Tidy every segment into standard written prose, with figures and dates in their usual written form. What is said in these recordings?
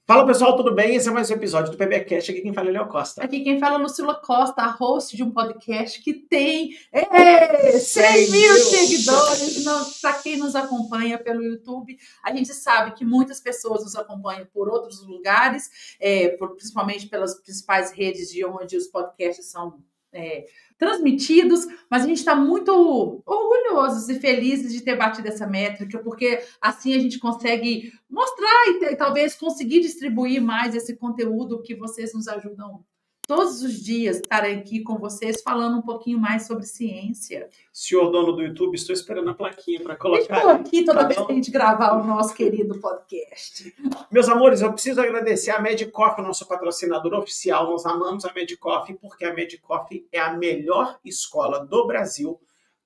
Fala pessoal, tudo bem? Esse é mais um episódio do PBcast. Aqui quem fala é Léo Costa. Aqui quem fala é Lucila Costa, a host de um podcast que tem 100 mil seguidores. Para quem nos acompanha pelo YouTube, a gente sabe que muitas pessoas nos acompanham por outros lugares, principalmente pelas principais redes de onde os podcasts são transmitidos, mas a gente está muito orgulhosos e felizes de ter batido essa métrica, porque assim a gente consegue mostrar e talvez conseguir distribuir mais esse conteúdo que vocês nos ajudam todos os dias, estar aqui com vocês falando um pouquinho mais sobre ciência. Senhor dono do YouTube, estou esperando a plaquinha para colocar. Estou aqui toda vez que a gente gravar o nosso querido podcast. Meus amores, eu preciso agradecer a Medicoff, nosso patrocinador oficial. Nós amamos a Medicoff porque a Medicoff é a melhor escola do Brasil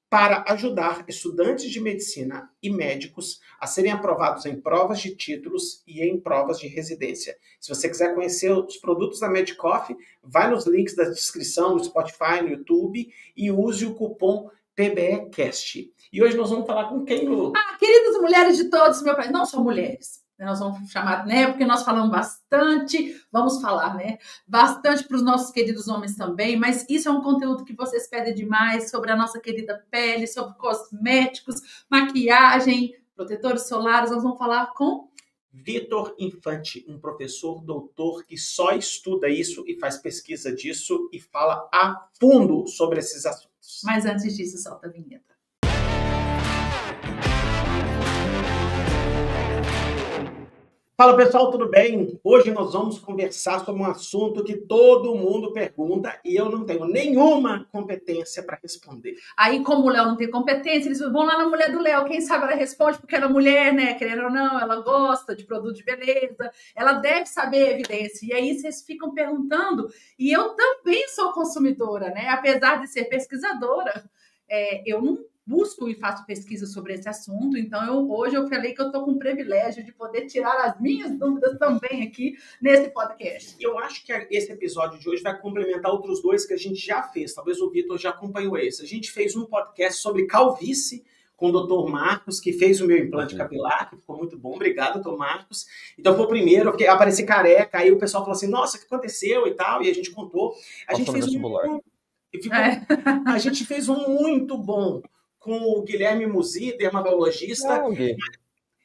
para ajudar estudantes de medicina e médicos a serem aprovados em provas de títulos e em provas de residência. Se você quiser conhecer os produtos da Medicoff, vai nos links da descrição no Spotify, no YouTube e use o cupom PBCast. E hoje nós vamos falar com quem, Lu? Queridas mulheres de todos, meu pai, não só mulheres. Nós vamos chamar, né? Porque nós falamos bastante, vamos falar, né? Bastante para os nossos queridos homens também, mas isso é um conteúdo que vocês pedem demais sobre a nossa querida pele, sobre cosméticos, maquiagem, protetores solares. Nós vamos falar com Vitor Infante, um professor doutor que só estuda isso e faz pesquisa disso e fala a fundo sobre esses assuntos. Mas antes disso, solta a vinheta. Fala pessoal, tudo bem? Hoje nós vamos conversar sobre um assunto que todo mundo pergunta e eu não tenho nenhuma competência para responder. Aí, como o Léo não tem competência, eles vão lá na mulher do Léo. Quem sabe ela responde, porque ela é mulher, né? Querendo ou não, ela gosta de produto de beleza, ela deve saber a evidência. E aí vocês ficam perguntando, e eu também sou consumidora, né? Apesar de ser pesquisadora, eu não busco e faço pesquisa sobre esse assunto, então hoje eu falei que eu estou com o privilégio de poder tirar as minhas dúvidas também aqui nesse podcast. Eu acho que esse episódio de hoje vai complementar outros dois que a gente já fez, talvez o Vitor já acompanhou esse. A gente fez um podcast sobre calvície com o Dr. Marcos, que fez o meu implante capilar, que ficou muito bom. Obrigado, Dr. Marcos. Então foi o primeiro, porque apareci careca, aí o pessoal falou assim, nossa, o que aconteceu e tal, e a gente contou. A gente fez um muito bom com o Guilherme Musi, dermatologista,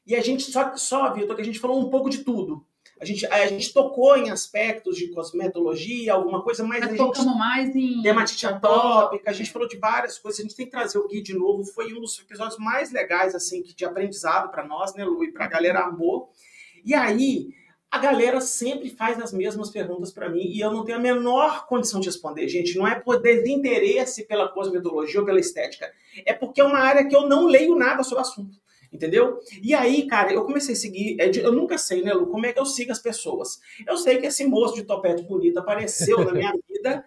e a gente só, Vitor, que a gente falou um pouco de tudo. A gente tocou em aspectos de cosmetologia, alguma coisa, mas a gente focamos mais em dermatite atópica, a gente falou de várias coisas, a gente tem que trazer o Gui de novo, foi um dos episódios mais legais, assim, de aprendizado para nós, né, Lu, e para a galera amou. E aí, a galera sempre faz as mesmas perguntas para mim e eu não tenho a menor condição de responder, gente. Não é por desinteresse pela cosmetologia ou pela estética. É porque é uma área que eu não leio nada sobre o assunto, entendeu? E aí, cara, eu comecei a seguir... Eu nunca sei, né, Lu, como é que eu sigo as pessoas. Eu sei que esse moço de topete bonito apareceu na minha vida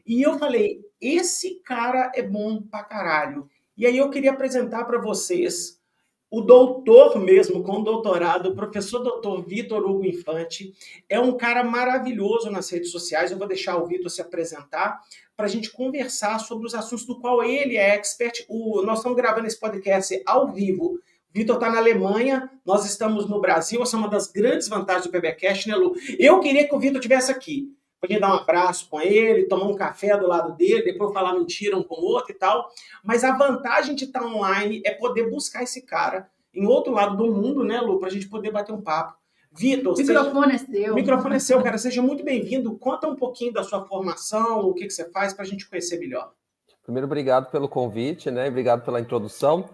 e eu falei, esse cara é bom pra caralho. E aí eu queria apresentar para vocês o doutor mesmo, com doutorado, o professor doutor Vitor Hugo Infante, é um cara maravilhoso nas redes sociais. Eu vou deixar o Vitor se apresentar para a gente conversar sobre os assuntos do qual ele é expert. Nós estamos gravando esse podcast ao vivo. Vitor está na Alemanha, nós estamos no Brasil. Essa é uma das grandes vantagens do PBcast, né, Lu? Eu queria que o Vitor estivesse aqui. Podia dar um abraço com ele, tomar um café do lado dele, depois falar mentira um com o outro e tal. Mas a vantagem de estar online é poder buscar esse cara em outro lado do mundo, né, Lu? Pra gente poder bater um papo. Vitor, o microfone é seu. O microfone é seu, cara. Seja muito bem-vindo. Conta um pouquinho da sua formação, o que você faz, pra gente conhecer melhor. Primeiro, obrigado pelo convite, né? Obrigado pela introdução.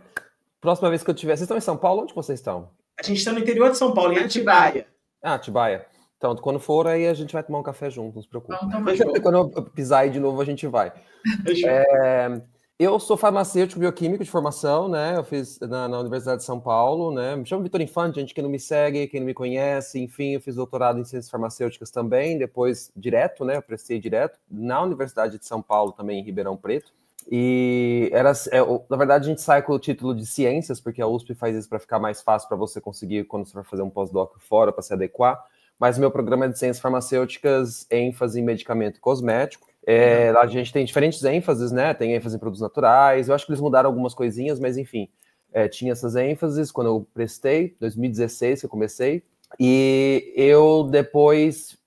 Próxima vez que eu tiver... Vocês estão em São Paulo? Onde vocês estão? A gente está no interior de São Paulo, em Atibaia. Atibaia. Então, quando for aí, a gente vai tomar um café junto, não se preocupe. Então, quando eu pisar aí de novo, a gente vai. Eu sou farmacêutico bioquímico de formação, né? Eu fiz na Universidade de São Paulo, né? Me chamo Vitor Infante, gente que não me segue, quem não me conhece, enfim, eu fiz doutorado em ciências farmacêuticas também, depois direto, né? Eu prestei direto na Universidade de São Paulo, também em Ribeirão Preto. E na verdade, a gente sai com o título de ciências, porque a USP faz isso para ficar mais fácil para você conseguir quando você vai fazer um pós-doc fora, para se adequar. Mas o meu programa é de ciências farmacêuticas, ênfase em medicamento e cosmético. Lá a gente tem diferentes ênfases, né? Tem ênfase em produtos naturais. Eu acho que eles mudaram algumas coisinhas, mas enfim, tinha essas ênfases quando eu prestei, 2016 que eu comecei. E eu depois...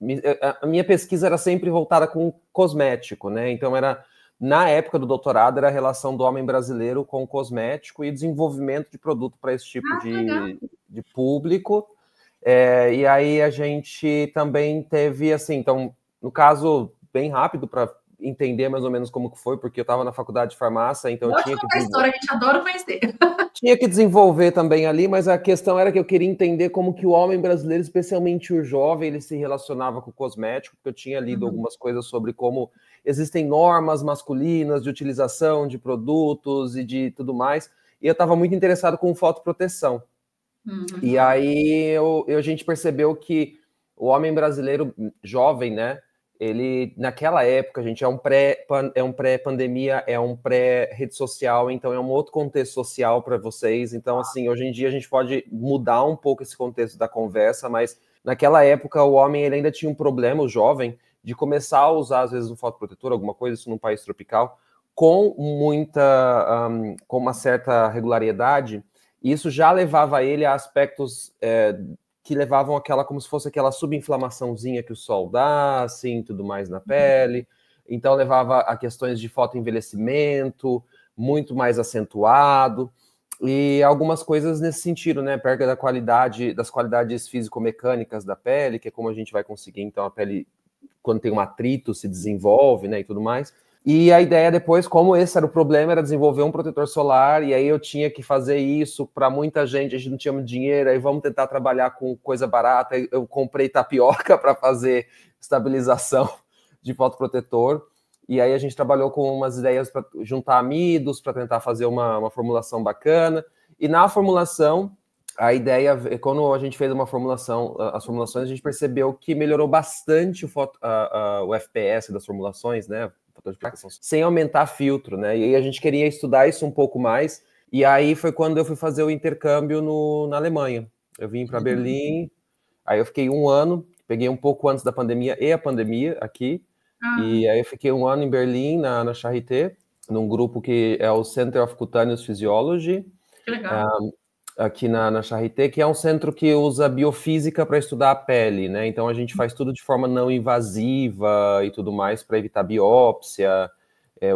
A minha pesquisa era sempre voltada com cosmético, né? Então na época do doutorado, era a relação do homem brasileiro com o cosmético e desenvolvimento de produto para esse tipo de público. E aí a gente também teve, assim, então, no caso, bem rápido para entender mais ou menos como que foi, porque eu estava na faculdade de farmácia, então eu tinha que contar a história, a gente adora conhecer. Tinha que desenvolver também ali, mas a questão era que eu queria entender como que o homem brasileiro, especialmente o jovem, ele se relacionava com o cosmético, porque eu tinha lido algumas coisas sobre como existem normas masculinas de utilização de produtos e de tudo mais, e eu estava muito interessado com fotoproteção. E aí a gente percebeu que o homem brasileiro jovem, né, ele, naquela época, gente, é um pré-pandemia, é um pré-rede social, então é um outro contexto social para vocês. Então, assim, hoje em dia a gente pode mudar um pouco esse contexto da conversa, mas naquela época o homem ele ainda tinha um problema, o jovem, de começar a usar, às vezes, um fotoprotetor, alguma coisa, isso num país tropical, com uma certa regularidade. E isso já levava ele a aspectos que levavam como se fosse aquela subinflamaçãozinha que o sol dá, assim, tudo mais na pele. Então levava a questões de fotoenvelhecimento, muito mais acentuado, e algumas coisas nesse sentido, né? Perda das qualidades físico-mecânicas da pele, que é como a gente vai conseguir, então, a pele, quando tem um atrito, se desenvolve, né? E tudo mais. E a ideia depois, como esse era o problema, era desenvolver um protetor solar, e aí eu tinha que fazer isso para muita gente, a gente não tinha muito dinheiro, aí vamos tentar trabalhar com coisa barata. Eu comprei tapioca para fazer estabilização de fotoprotetor, e aí a gente trabalhou com umas ideias para juntar amidos, para tentar fazer uma formulação bacana, e na formulação, a ideia, quando a gente fez uma formulação, as formulações, a gente percebeu que melhorou bastante o FPS das formulações, né? Sem aumentar filtro, né? E aí a gente queria estudar isso um pouco mais. E aí foi quando eu fui fazer o intercâmbio na Alemanha. Eu vim para Berlim, aí eu fiquei 1 ano, peguei um pouco antes da pandemia e a pandemia aqui. E aí eu fiquei 1 ano em Berlim, na Charité, num grupo que é o Center of Cutaneous Physiology. Que legal. Aqui na Charité, que é um centro que usa biofísica para estudar a pele, né? Então a gente faz tudo de forma não invasiva e tudo mais para evitar biópsia.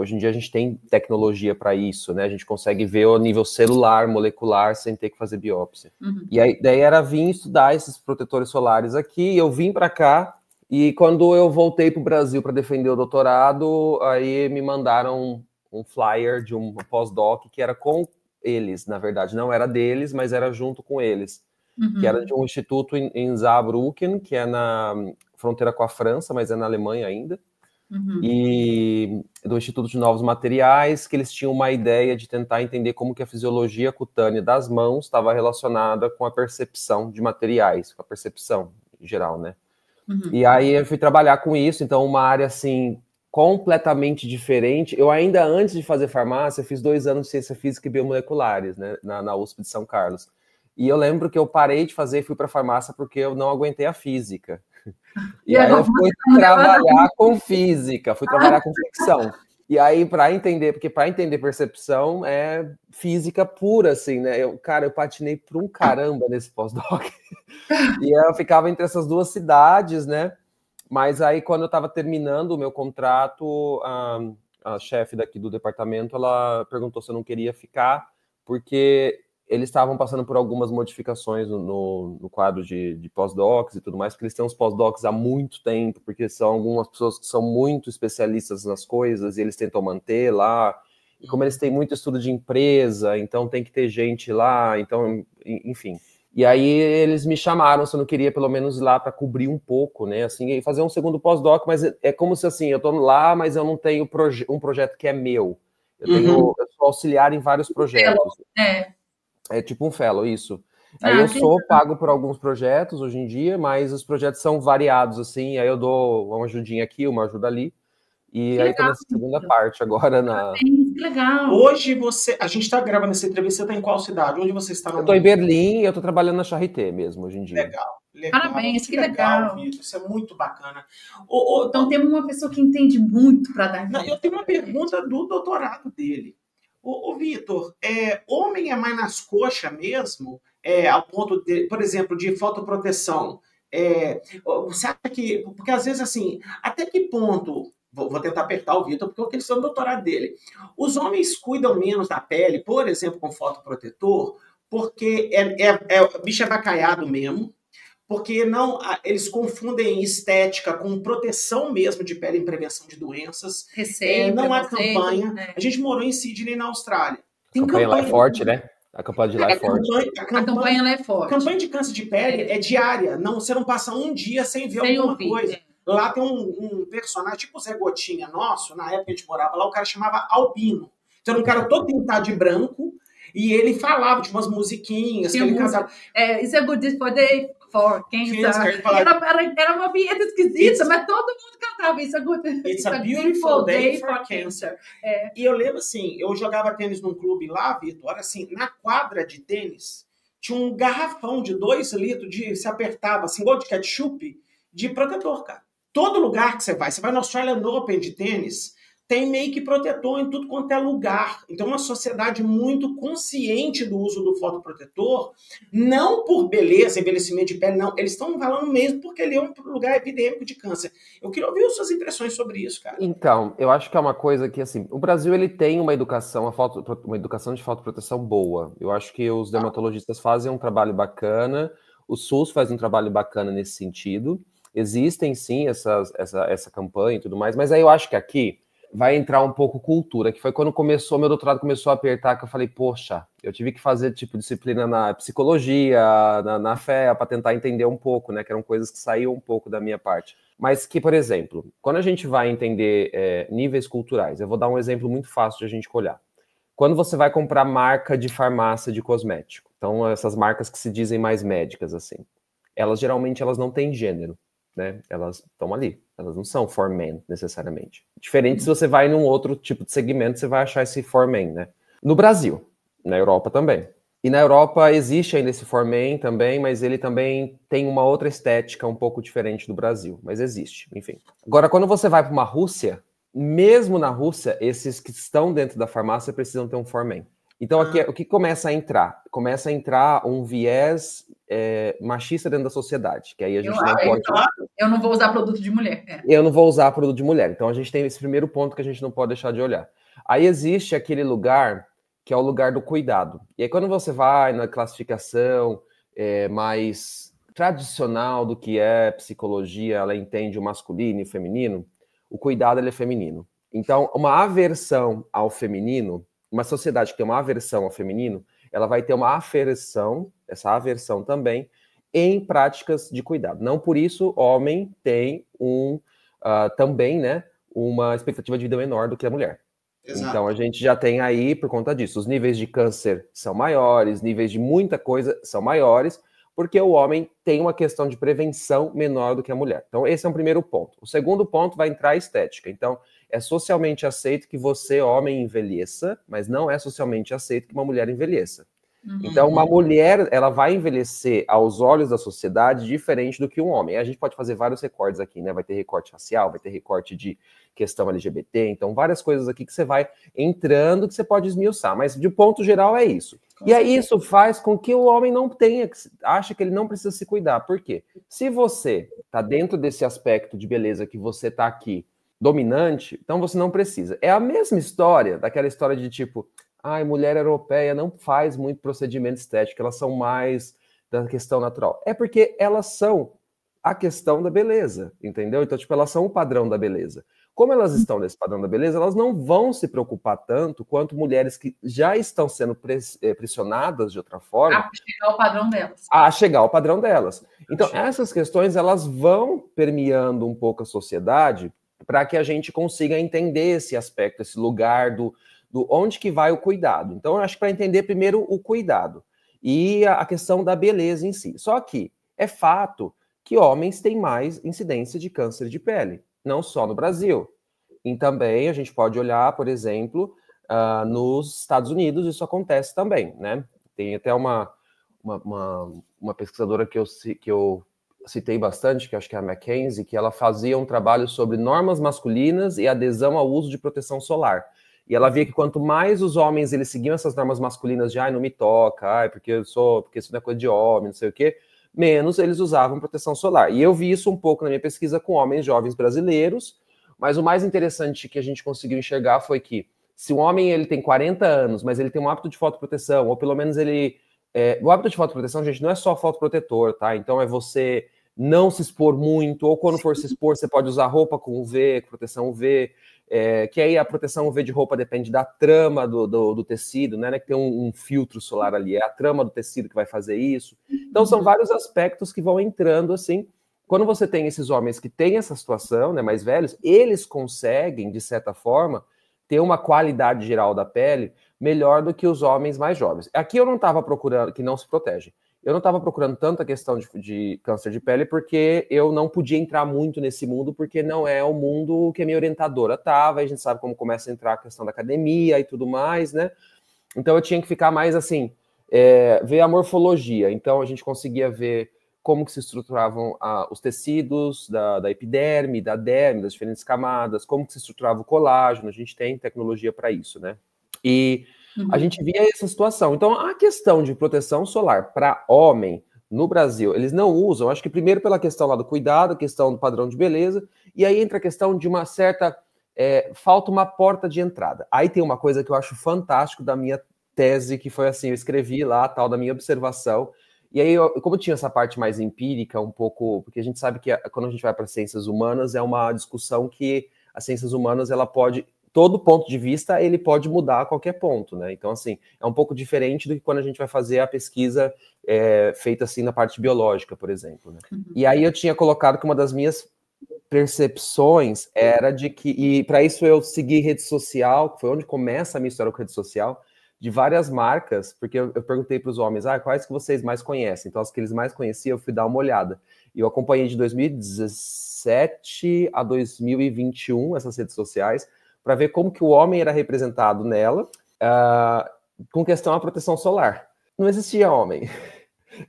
Hoje em dia a gente tem tecnologia para isso, né? A gente consegue ver o nível celular, molecular, sem ter que fazer biópsia. E a ideia era vir estudar esses protetores solares aqui. Eu vim para cá e quando eu voltei para o Brasil para defender o doutorado, aí me mandaram um flyer de um pós-doc que era com eles, na verdade, não era deles, mas era junto com eles, que era de um instituto em Saarbrücken, que é na fronteira com a França, mas é na Alemanha ainda, e do Instituto de Novos Materiais, que eles tinham uma ideia de tentar entender como que a fisiologia cutânea das mãos estava relacionada com a percepção de materiais, com a percepção em geral, né? E aí eu fui trabalhar com isso, então uma área, assim, completamente diferente. Eu ainda, antes de fazer farmácia, fiz 2 anos de ciência física e biomoleculares, né, na USP de São Carlos. E eu lembro que eu parei de fazer e fui para farmácia porque eu não aguentei a física. E aí eu fui trabalhar com física, fui trabalhar com fricção. E aí, para entender percepção, é física pura, assim, né? Eu patinei por um caramba nesse pós-doc. E eu ficava entre essas 2 cidades, né? Mas aí, quando eu estava terminando o meu contrato, a chefe daqui do departamento, ela perguntou se eu não queria ficar, porque eles estavam passando por algumas modificações no quadro de pós-docs e tudo mais, porque eles têm uns pós-docs há muito tempo, porque são algumas pessoas que são muito especialistas nas coisas e eles tentam manter lá. E como eles têm muito estudo de empresa, então tem que ter gente lá, então, enfim. E aí eles me chamaram se eu não queria pelo menos ir lá para cobrir um pouco, né, assim, e fazer um segundo pós-doc, mas é como se, assim, eu estou lá, mas eu não tenho um projeto que é meu. Eu sou auxiliar em vários projetos. É tipo um fellow, isso. Aí eu sou pago por alguns projetos hoje em dia, mas os projetos são variados, assim, aí eu dou uma ajudinha aqui, uma ajuda ali. E aí tô nessa segunda parte agora Que legal. Hoje a gente está gravando essa entrevista, você está em qual cidade? Onde você está no mundo? Eu tô em Berlim e eu tô trabalhando na Charité mesmo, hoje em dia. Legal. Parabéns, que legal. Vitor, isso é muito bacana. Então temos uma pessoa que entende muito para dar. Eu tenho uma pergunta do doutorado dele. Vitor, homem é mais nas coxas mesmo? ao ponto, por exemplo, de fotoproteção. Você acha que... Porque às vezes, assim, até que ponto... Vou tentar apertar o Vitor, porque eles são doutorado dele. Os homens cuidam menos da pele, por exemplo, com fotoprotetor, porque o bicho é bacaiado mesmo, porque não, eles confundem estética com proteção mesmo de pele em prevenção de doenças. Não há campanha. A gente morou em Sydney, na Austrália. A campanha lá é forte, né? A campanha de lá é forte. A campanha lá é forte. A campanha de câncer de pele é diária. Você não passa um dia sem ver alguma coisa. Lá tem um personagem, tipo o Zé Gotinha nosso, na época que a gente morava lá, o cara chamava Albino. Então era um cara todo pintado de branco, e ele falava de umas musiquinhas que ele cantava. It's a good day for cancer. Era uma vinheta esquisita, mas todo mundo cantava isso. It's a beautiful day for cancer. E eu lembro assim, eu jogava tênis num clube lá, Vitor, assim, na quadra de tênis, tinha um garrafão de 2 litros, se apertava assim, igual de ketchup, de protetor, cara. Todo lugar que você vai no Australian Open de tênis, tem make protetor em tudo quanto é lugar. Então, uma sociedade muito consciente do uso do fotoprotetor, não por beleza, envelhecimento de pele, não. Eles estão falando mesmo porque ele é um lugar epidêmico de câncer. Eu queria ouvir as suas impressões sobre isso, cara. Então, eu acho que é uma coisa que, assim, o Brasil, ele tem uma educação de fotoproteção boa. Eu acho que os dermatologistas fazem um trabalho bacana, o SUS faz um trabalho bacana nesse sentido. Existem, sim, essa campanha e tudo mais, mas aí eu acho que aqui vai entrar um pouco cultura, que foi quando meu doutorado começou a apertar, que eu falei, poxa, eu tive que fazer, tipo, disciplina na psicologia, na fé, para tentar entender um pouco, né, que eram coisas que saíam um pouco da minha parte. Mas que, por exemplo, quando a gente vai entender níveis culturais, eu vou dar um exemplo muito fácil de a gente olhar. Quando você vai comprar marca de farmácia de cosmético, então essas marcas que se dizem mais médicas, assim, geralmente elas não têm gênero. Né? Elas estão ali, elas não são for men, necessariamente. Diferente se você vai num outro tipo de segmento, você vai achar esse for men, né? No Brasil, na Europa também. E na Europa existe ainda esse for men também, mas ele também tem uma outra estética um pouco diferente do Brasil, mas existe, enfim. Agora, quando você vai para uma Rússia, mesmo na Rússia, esses que estão dentro da farmácia precisam ter um for men. Então, aqui, o que começa a entrar? Começa a entrar um viés machista dentro da sociedade, que aí a gente não pode... Eu não vou usar produto de mulher. Eu não vou usar produto de mulher. Então, a gente tem esse primeiro ponto que a gente não pode deixar de olhar. Aí existe aquele lugar que é o lugar do cuidado. E aí, quando você vai na classificação mais tradicional do que é psicologia, ela entende o masculino e o feminino, o cuidado ele é feminino. Então, uma aversão ao feminino, uma sociedade que tem uma aversão ao feminino, ela vai ter uma aversão, essa aversão também, em práticas de cuidado. Não por isso, homem tem também, né, uma expectativa de vida menor do que a mulher. Exato. Então, a gente já tem aí, por conta disso, os níveis de câncer são maiores, níveis de muita coisa são maiores, porque o homem tem uma questão de prevenção menor do que a mulher. Então, esse é um primeiro ponto. O segundo ponto vai entrar a estética. Então, é socialmente aceito que você, homem, envelheça, mas não é socialmente aceito que uma mulher envelheça. Uhum. Então, uma mulher, ela vai envelhecer aos olhos da sociedade diferente do que um homem. A gente pode fazer vários recortes aqui, né? Vai ter recorte racial, vai ter recorte de questão LGBT, então várias coisas aqui que você vai entrando, que você pode esmiuçar, mas de ponto geral é isso. E aí isso faz com que o homem não acha que ele não precisa se cuidar. Por quê? Se você está dentro desse aspecto de beleza que você está aqui, dominante, então você não precisa. É a mesma história, daquela história de tipo, mulher europeia não faz muito procedimento estético, elas são mais da questão natural. É porque elas são a questão da beleza, entendeu? Então, tipo, elas são o padrão da beleza. Como elas estão nesse padrão da beleza, elas não vão se preocupar tanto quanto mulheres que já estão sendo pressionadas de outra forma. A chegar ao padrão delas. A chegar ao padrão delas. Então, essas questões, elas vão permeando um pouco a sociedade para que a gente consiga entender esse aspecto, esse lugar do onde que vai o cuidado. Então, eu acho que para entender primeiro o cuidado e a questão da beleza em si. Só que é fato que homens têm mais incidência de câncer de pele, não só no Brasil. E também a gente pode olhar, por exemplo, nos Estados Unidos, isso acontece também, né? Tem até uma pesquisadora que eu citei bastante, que acho que é a Mackenzie, que ela fazia um trabalho sobre normas masculinas e adesão ao uso de proteção solar. E ela via que quanto mais os homens eles seguiam essas normas masculinas de não me toca, porque isso não é coisa de homem, não sei o quê, menos eles usavam proteção solar. E eu vi isso um pouco na minha pesquisa com homens jovens brasileiros, mas o mais interessante que a gente conseguiu enxergar foi que se um homem ele tem 40 anos, mas ele tem um hábito de fotoproteção, ou pelo menos o hábito de fotoproteção, gente, não é só fotoprotetor, tá? Então é você não se expor muito, ou quando for se expor, você pode usar roupa com UV, com proteção UV, que aí a proteção UV de roupa depende da trama do tecido, né? Que tem um filtro solar ali, é a trama do tecido que vai fazer isso. Então são vários aspectos que vão entrando, assim. Quando você tem esses homens que têm essa situação, né, mais velhos, eles conseguem, de certa forma, ter uma qualidade geral da pele melhor do que os homens mais jovens. Aqui eu não estava procurando, que não se protege, eu não estava procurando tanta questão de câncer de pele porque eu não podia entrar muito nesse mundo, porque não é o mundo que a minha orientadora estava, a gente sabe como começa a entrar a questão da academia e tudo mais, né? Então eu tinha que ficar mais assim, ver a morfologia. Então a gente conseguia ver como que se estruturavam os tecidos da epiderme, da derme, das diferentes camadas, como que se estruturava o colágeno, a gente tem tecnologia para isso, né? E a gente via essa situação. Então, a questão de proteção solar para homem no Brasil, eles não usam, acho que primeiro pela questão lá do cuidado, a questão do padrão de beleza, e aí entra a questão de uma certa... falta uma porta de entrada. Aí tem uma coisa que eu acho fantástico da minha tese, que foi assim, eu escrevi lá, tal, da minha observação, e aí, como tinha essa parte mais empírica, um pouco, porque a gente sabe que quando a gente vai para ciências humanas, é uma discussão que as ciências humanas, ela pode, todo ponto de vista, ele pode mudar a qualquer ponto, né? Então, assim, é um pouco diferente do que quando a gente vai fazer a pesquisa feita, assim, na parte biológica, por exemplo, né? E aí eu tinha colocado que uma das minhas percepções era de que, e para isso eu segui rede social, que foi onde começa a minha história com rede social, de várias marcas, porque eu perguntei para os homens, quais que vocês mais conhecem? Então, as que eles mais conheciam, eu fui dar uma olhada. E eu acompanhei de 2017 a 2021 essas redes sociais, para ver como que o homem era representado nela, com questão à proteção solar. Não existia homem.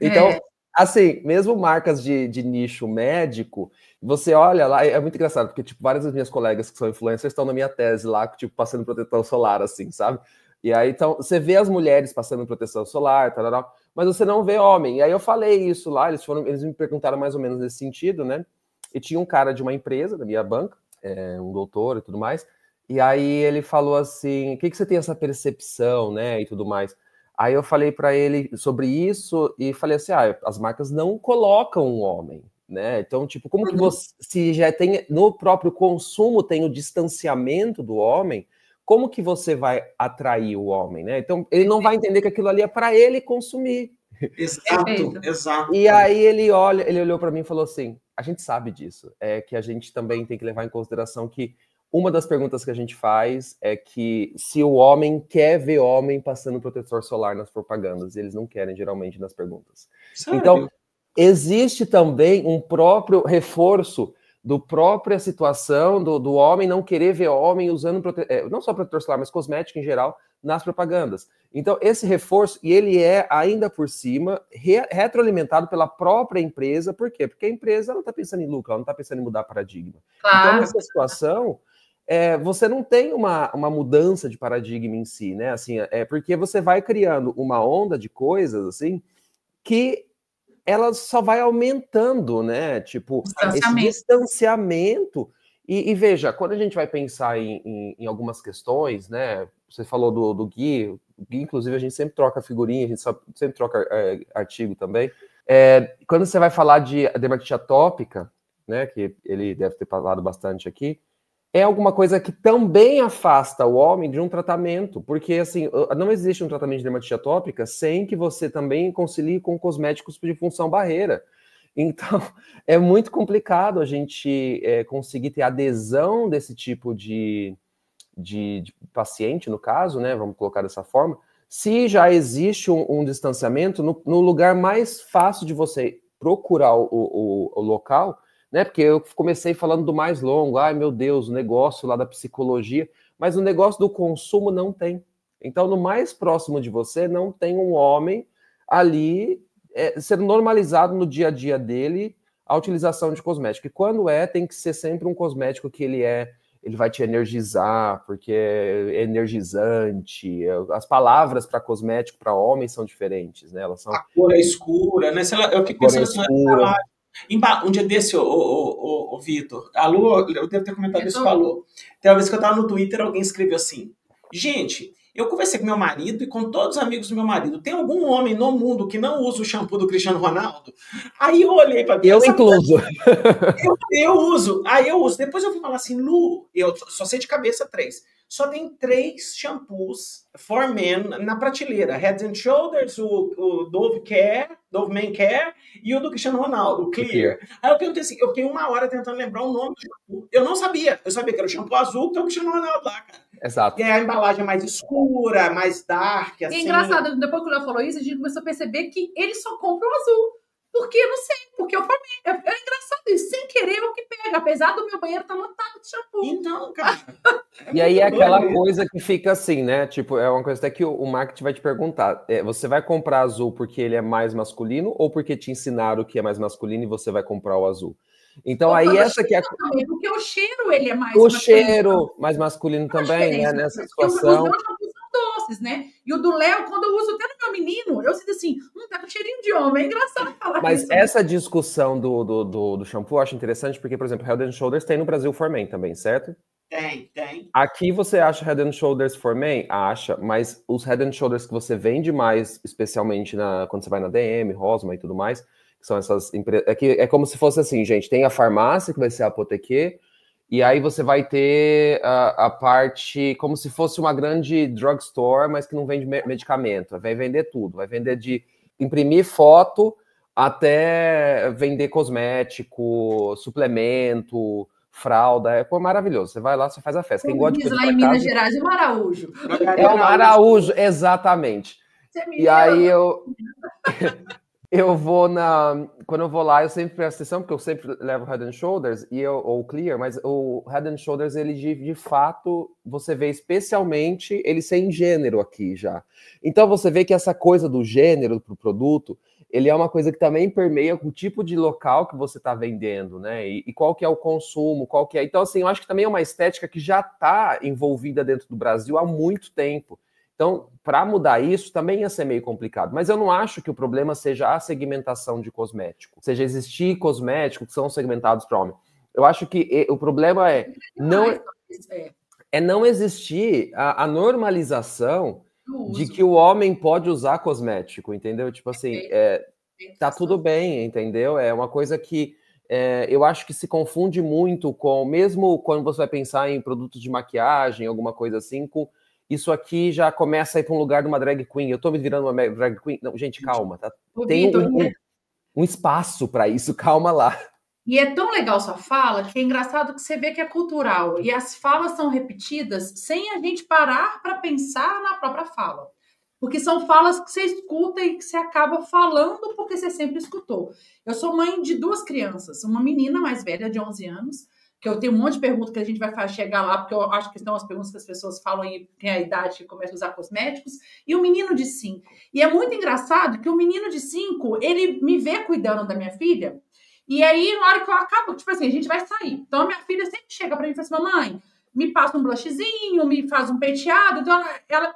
Então, assim, mesmo marcas de nicho médico, você olha lá, é muito engraçado, porque, tipo, várias das minhas colegas que são influencers estão na minha tese lá, tipo, passando proteção solar, assim, sabe? E aí, então, você vê as mulheres passando proteção solar, tal, mas você não vê homem. E aí eu falei isso lá, eles me perguntaram mais ou menos nesse sentido, né? E tinha um cara de uma empresa, da minha banca, um doutor e tudo mais, e aí ele falou assim, o que você tem essa percepção, né, e tudo mais. Aí eu falei para ele sobre isso e falei assim, as marcas não colocam um homem, né? Então, tipo, como que você, se já tem, no próprio consumo tem o distanciamento do homem, como que você vai atrair o homem, né? Então, ele não vai entender que aquilo ali é para ele consumir. Exato. E aí ele olhou para mim e falou assim, a gente sabe disso, que a gente também tem que levar em consideração que uma das perguntas que a gente faz é que se o homem quer ver homem passando protetor solar nas propagandas, eles não querem geralmente nas perguntas. Sério? Então, existe também um próprio reforço do própria situação do homem não querer ver homem usando não só protetor solar, mas cosmético em geral nas propagandas. Então, esse reforço, e ele é ainda por cima retroalimentado pela própria empresa. Por quê? Porque a empresa não está pensando em lucro, ela não está pensando em mudar paradigma. Claro. Então, nessa situação, você não tem uma mudança de paradigma em si, né? Assim, porque você vai criando uma onda de coisas assim que ela só vai aumentando, né? Tipo, esse distanciamento. E veja, quando a gente vai pensar em algumas questões, né? Você falou do Gui, o Gui, inclusive, a gente sempre troca figurinha, a gente sempre troca artigo também. Quando você vai falar de dermatite atópica, né? Que ele deve ter falado bastante aqui, é alguma coisa que também afasta o homem de um tratamento, porque assim, não existe um tratamento de dermatite atópica sem que você também concilie com cosméticos de função barreira. Então, é muito complicado a gente conseguir ter adesão desse tipo de paciente, no caso, né? Vamos colocar dessa forma, se já existe um distanciamento no lugar mais fácil de você procurar o local, né? Porque eu comecei falando do mais longo, meu Deus, o negócio lá da psicologia, mas o negócio do consumo não tem. Então, no mais próximo de você, não tem um homem ali sendo normalizado no dia a dia dele a utilização de cosmético. E quando tem que ser sempre um cosmético que ele ele vai te energizar, porque é energizante. As palavras para cosmético para homem são diferentes, né? Elas são... A cor é escura, né? Eu fico pensando assim, um dia desse, o Vitor, a Lu, eu devo ter comentado isso com a Lu. Tem uma vez que eu tava no Twitter, alguém escreveu assim, gente, eu conversei com meu marido e com todos os amigos do meu marido, tem algum homem no mundo que não usa o shampoo do Cristiano Ronaldo? Aí eu olhei pra... Eu incluso. Eu uso. Aí eu uso. Depois eu fui falar assim, Lu, eu só sei de cabeça 3. Só tem 3 shampoos for men na prateleira. Head and Shoulders, o Dove Care, Dove Men Care e o do Cristiano Ronaldo, o Clear. Aí eu perguntei assim, eu fiquei 1 hora tentando lembrar o nome do shampoo. Eu não sabia. Eu sabia que era o shampoo azul que tem o Cristiano Ronaldo lá, cara. Exato. E aí a embalagem é mais escura, mais dark, assim. É engraçado, depois que o Léo falou isso, a gente começou a perceber que ele só compra o azul. Porque, não sei, porque eu falei, é engraçado isso, sem querer o que pega, apesar do meu banheiro estar lotado de shampoo. Então, cara. E aí é aquela coisa que fica assim, né? Tipo, é uma coisa até que o marketing vai te perguntar. Você vai comprar azul porque ele é mais masculino ou porque te ensinaram que é mais masculino e você vai comprar o azul? Então aí essa que é... Porque o cheiro, ele é mais masculino. O masculino. cheiro mais masculino também, né? Nessa situação. Os meus shampoos são doces, né? E o do Léo, quando eu uso até no meu menino, eu sinto assim, tá com cheirinho de homem. É engraçado falar Mas isso. Essa discussão do shampoo eu acho interessante, porque, por exemplo, Head & Shoulders tem no Brasil for Men também, certo? Tem. Aqui você acha Head & Shoulders for Men? Acha, mas os Head & Shoulders que você vende mais, especialmente quando você vai na DM, Rosma e tudo mais, que são essas empresas... É como se fosse assim, gente, tem a farmácia, que vai ser a apoteque, e aí você vai ter a parte como se fosse uma grande drugstore, mas que não vende medicamento. Vai vender tudo. Vai vender de imprimir foto até vender cosmético, suplemento, fralda. É maravilhoso. Você vai lá, você faz a festa. Quem gosta de diz lá em Minas Gerais, o Araújo. É o Araújo, exatamente. E aí eu vou quando eu vou lá, eu sempre presto atenção, porque eu sempre levo Head & Shoulders ou Clear, mas o Head & Shoulders, ele de fato, você vê especialmente ele sem gênero aqui já. Então você vê que essa coisa do gênero pro produto, ele é uma coisa que também permeia o tipo de local que você está vendendo, né? E qual que é o consumo, qual que é... Então, assim, eu acho que também é uma estética que já está envolvida dentro do Brasil há muito tempo. Então, para mudar isso, também ia ser meio complicado. Mas eu não acho que o problema seja a segmentação de cosmético. Seja existir cosméticos que são segmentados para homem. Eu acho que o problema não existir a normalização de que o homem pode usar cosmético, entendeu? Tipo assim, tá tudo bem, entendeu? É uma coisa que eu acho que se confunde muito com... Mesmo quando você vai pensar em produtos de maquiagem, alguma coisa assim, com... Isso aqui já começa a ir para um lugar de uma drag queen. Eu tô me virando uma drag queen? Não, gente, calma. Tá? Tem um espaço para isso, calma lá. E é tão legal sua fala, que é engraçado que você vê que é cultural. E as falas são repetidas sem a gente parar para pensar na própria fala. Porque são falas que você escuta e que você acaba falando porque você sempre escutou. Eu sou mãe de 2 crianças. Uma menina mais velha, de 11 anos, que eu tenho um monte de perguntas que a gente vai chegar lá, porque eu acho que são as perguntas que as pessoas falam e tem a idade que começa a usar cosméticos, e o menino de 5. E é muito engraçado que o menino de 5, ele me vê cuidando da minha filha, e aí, na hora que eu acabo, tipo assim, a gente vai sair. Então, a minha filha sempre chega pra mim e fala assim, mamãe, me passa um blushzinho, me faz um penteado. Então,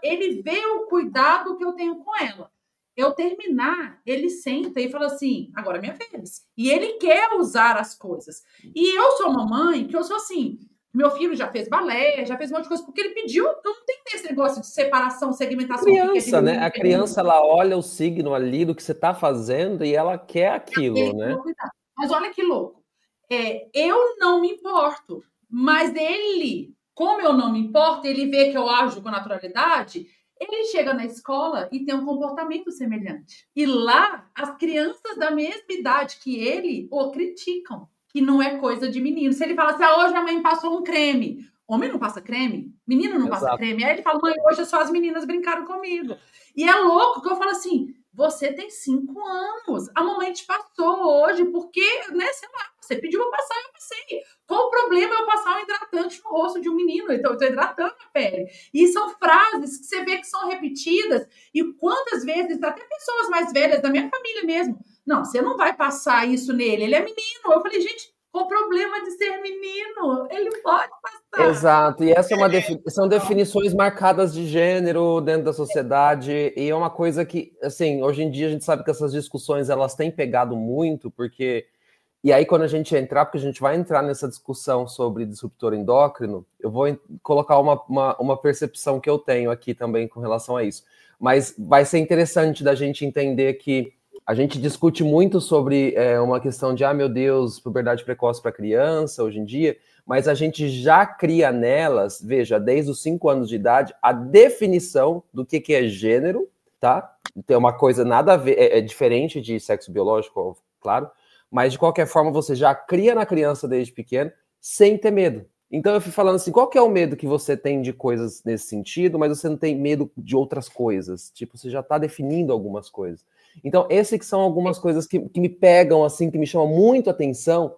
ele vê o cuidado que eu tenho com ela. Eu terminar, ele senta e fala assim, agora é minha vez. E ele quer usar as coisas. E eu sou uma mãe que eu sou assim, meu filho já fez balé, já fez um monte de coisa, porque ele pediu, então não tem esse negócio de separação, segmentação. Criança, né? A criança, ela olha o signo ali do que você está fazendo e ela quer aquilo, né? Mas olha que louco. Eu não me importo, mas ele, como eu não me importo, ele vê que eu ajo com naturalidade... Ele chega na escola e tem um comportamento semelhante. E lá, as crianças da mesma idade que ele o criticam, que não é coisa de menino. Se ele fala assim, hoje a mãe passou um creme. Homem não passa creme? Menino não passa creme? Aí ele fala, mãe, hoje só as meninas brincaram comigo. E é louco que eu falo assim, você tem 5 anos. A mamãe te passou hoje porque, né, sei lá, você pediu pra passar e eu passei. Qual o problema eu passar um hidratante no rosto de um menino? Então, eu tô hidratando a pele. E são frases que você vê que são repetidas. E quantas vezes, até pessoas mais velhas, da minha família mesmo, não, você não vai passar isso nele, ele é menino. Eu falei, gente, qual o problema de ser menino? Ele pode passar. Exato, e essa é uma são definições marcadas de gênero dentro da sociedade, e é uma coisa que, assim, hoje em dia a gente sabe que essas discussões, elas têm pegado muito, porque... E aí, quando a gente entrar, porque a gente vai entrar nessa discussão sobre disruptor endócrino, eu vou colocar uma percepção que eu tenho aqui também com relação a isso. Mas vai ser interessante da gente entender que a gente discute muito sobre uma questão de, meu Deus, puberdade precoce para criança, hoje em dia, mas a gente já cria nelas, veja, desde os 5 anos de idade, a definição do que é gênero, tá? Tem uma coisa nada a ver, é diferente de sexo biológico, claro, mas de qualquer forma você já cria na criança desde pequeno, sem ter medo. Então eu fui falando assim, qual que é o medo que você tem de coisas nesse sentido, mas você não tem medo de outras coisas? Tipo, você já está definindo algumas coisas. Então, essas que são algumas coisas que me pegam, assim, que me chamam muito a atenção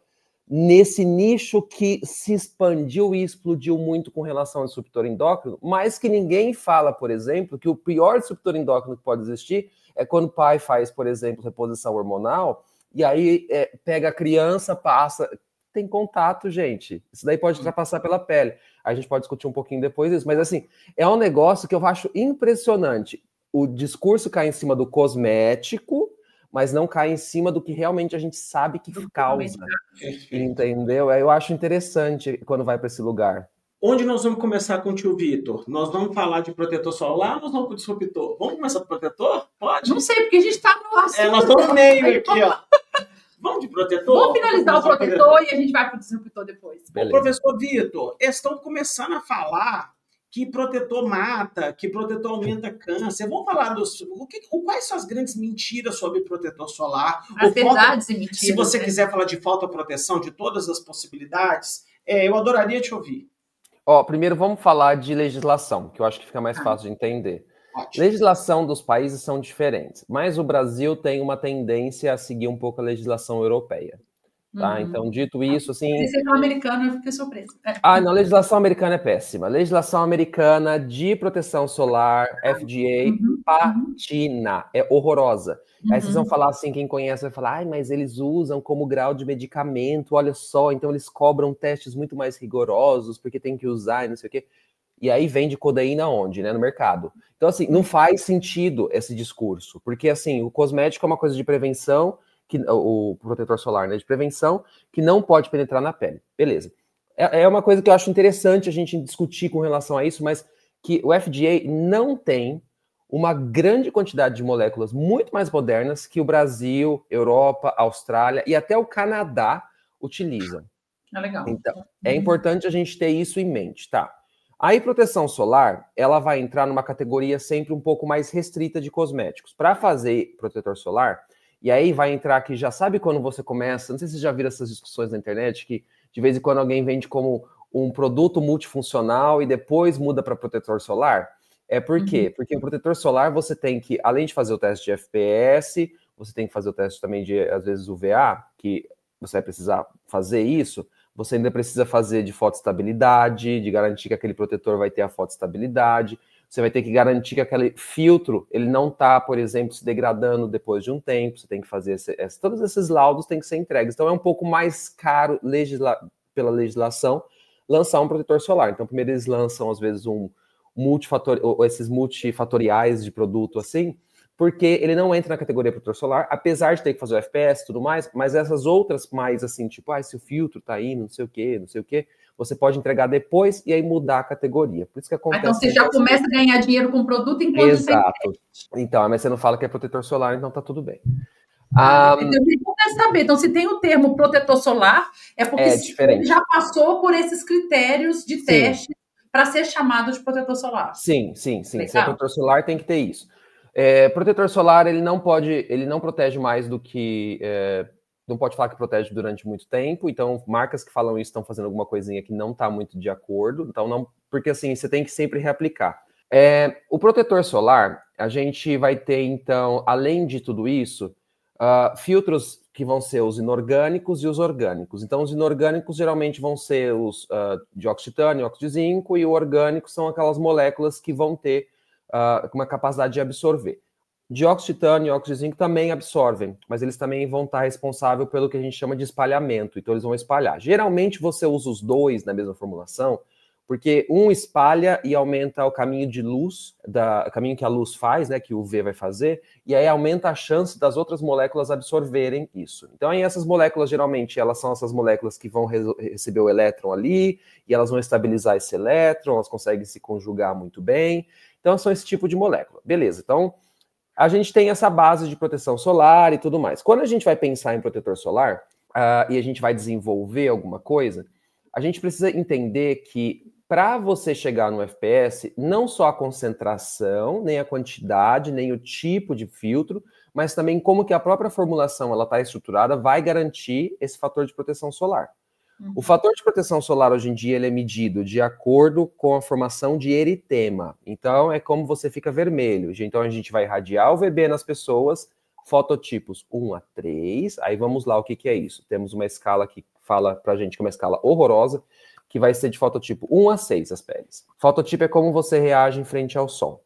nesse nicho que se expandiu e explodiu muito com relação ao disruptor endócrino, mas que ninguém fala, por exemplo, que o pior disruptor endócrino que pode existir é quando o pai faz, por exemplo, reposição hormonal, e aí pega a criança, passa... Tem contato, gente. Isso daí pode ultrapassar pela pele. A gente pode discutir um pouquinho depois disso, mas assim, é um negócio que eu acho impressionante. O discurso cai em cima do cosmético, mas não cai em cima do que realmente a gente sabe que causa. Entendeu? Eu acho interessante quando vai para esse lugar. Onde nós vamos começar com o tio Vitor? Nós vamos falar de protetor solar ou nós vamos com o disruptor? Vamos começar com o protetor? Pode? Não sei, porque a gente está no assunto. Nós estamos no meio aqui, ó. Vamos de protetor? Vamos finalizar o protetor e a gente vai para o disruptor depois. Ô, professor Vitor, estão começando a falar que protetor mata, que protetor aumenta câncer. Vamos falar quais são as grandes mentiras sobre protetor solar? As verdades e mentiras. Se você quiser falar de fotoproteção, de todas as possibilidades, eu adoraria te ouvir. Primeiro vamos falar de legislação, que eu acho que fica mais fácil de entender. Ótimo. Legislação dos países são diferentes, mas o Brasil tem uma tendência a seguir um pouco a legislação europeia. Tá? Então, dito isso, assim... Se for americano, eu fiquei surpresa. Não, a legislação americana é péssima. Legislação americana de proteção solar, FDA, patina, é horrorosa. Aí vocês vão falar assim, quem conhece vai falar, mas eles usam como grau de medicamento, olha só, então eles cobram testes muito mais rigorosos, porque tem que usar e não sei o quê. E aí vende codeína onde, né? No mercado. Então, assim, não faz sentido esse discurso, porque, assim, o cosmético é uma coisa de prevenção, o protetor solar, né, de prevenção, que não pode penetrar na pele. Beleza. É uma coisa que eu acho interessante a gente discutir com relação a isso, mas que o FDA não tem uma grande quantidade de moléculas muito mais modernas que o Brasil, Europa, Austrália e até o Canadá utilizam. Legal. Então, é importante a gente ter isso em mente, tá? Aí, proteção solar, ela vai entrar numa categoria sempre um pouco mais restrita de cosméticos. Para fazer protetor solar, e aí vai entrar que já sabe quando você começa, não sei se vocês já viram essas discussões na internet, que de vez em quando alguém vende como um produto multifuncional e depois muda para protetor solar. Por quê? Porque o protetor solar você tem que, além de fazer o teste de FPS, você tem que fazer o teste também de, às vezes, UVA, que você vai precisar fazer isso. Você ainda precisa fazer de fotoestabilidade, de garantir que aquele protetor vai ter a fotoestabilidade. Você vai ter que garantir que aquele filtro, ele não está, por exemplo, se degradando depois de um tempo. Você tem que fazer... todos esses laudos têm que ser entregues. Então, é um pouco mais caro, pela legislação, lançar um protetor solar. Então, primeiro eles lançam, às vezes, esses multifatoriais de produto, assim, porque ele não entra na categoria protetor solar, apesar de ter que fazer o FPS e tudo mais, mas essas outras mais assim, tipo, se o filtro tá aí, não sei o quê, você pode entregar depois e aí mudar a categoria. Por isso que acontece... Então você já começa a ganhar dinheiro com o produto enquanto Exato. Então, mas você não fala que é protetor solar, então tá tudo bem. Então, eu quero saber, então se tem o termo protetor solar, é porque ele já passou por esses critérios de teste para ser chamado de protetor solar. Sim. Se é protetor solar, tem que ter isso. Protetor solar, ele não protege mais do que... não pode falar que protege durante muito tempo, então marcas que falam isso estão fazendo alguma coisinha que não está muito de acordo, então não, porque assim, você tem que sempre reaplicar. O protetor solar, a gente vai ter, então, além de tudo isso, filtros que vão ser os inorgânicos e os orgânicos. Então, os inorgânicos geralmente vão ser os dióxido de titânio, óxido de zinco, e o orgânico são aquelas moléculas que vão ter uma capacidade de absorver. Dióxido de titânio e óxido de zinco também absorvem, mas eles também vão estar responsáveis pelo que a gente chama de espalhamento, então eles vão espalhar. Geralmente você usa os dois na mesma formulação, Porque um espalha e aumenta o caminho de luz, o caminho que a luz faz, né, que o UV vai fazer, e aí aumenta a chance das outras moléculas absorverem isso. Então aí essas moléculas, geralmente, elas são essas moléculas que vão receber o elétron ali, e elas vão estabilizar esse elétron, elas conseguem se conjugar muito bem. Então são esse tipo de molécula. Beleza, então a gente tem essa base de proteção solar e tudo mais. Quando a gente vai pensar em protetor solar, e a gente vai desenvolver alguma coisa, a gente precisa entender que para você chegar no FPS, não só a concentração, nem a quantidade, nem o tipo de filtro, mas também como que a própria formulação ela está estruturada vai garantir esse fator de proteção solar. O fator de proteção solar hoje em dia ele é medido de acordo com a formação de eritema. Então é como você fica vermelho. Então a gente vai irradiar o VB nas pessoas, fototipos 1 a 3. Aí vamos lá, o que é isso? Temos uma escala que fala pra gente que é uma escala horrorosa, que vai ser de fototipo 1 a 6 as peles. Fototipo é como você reage em frente ao sol.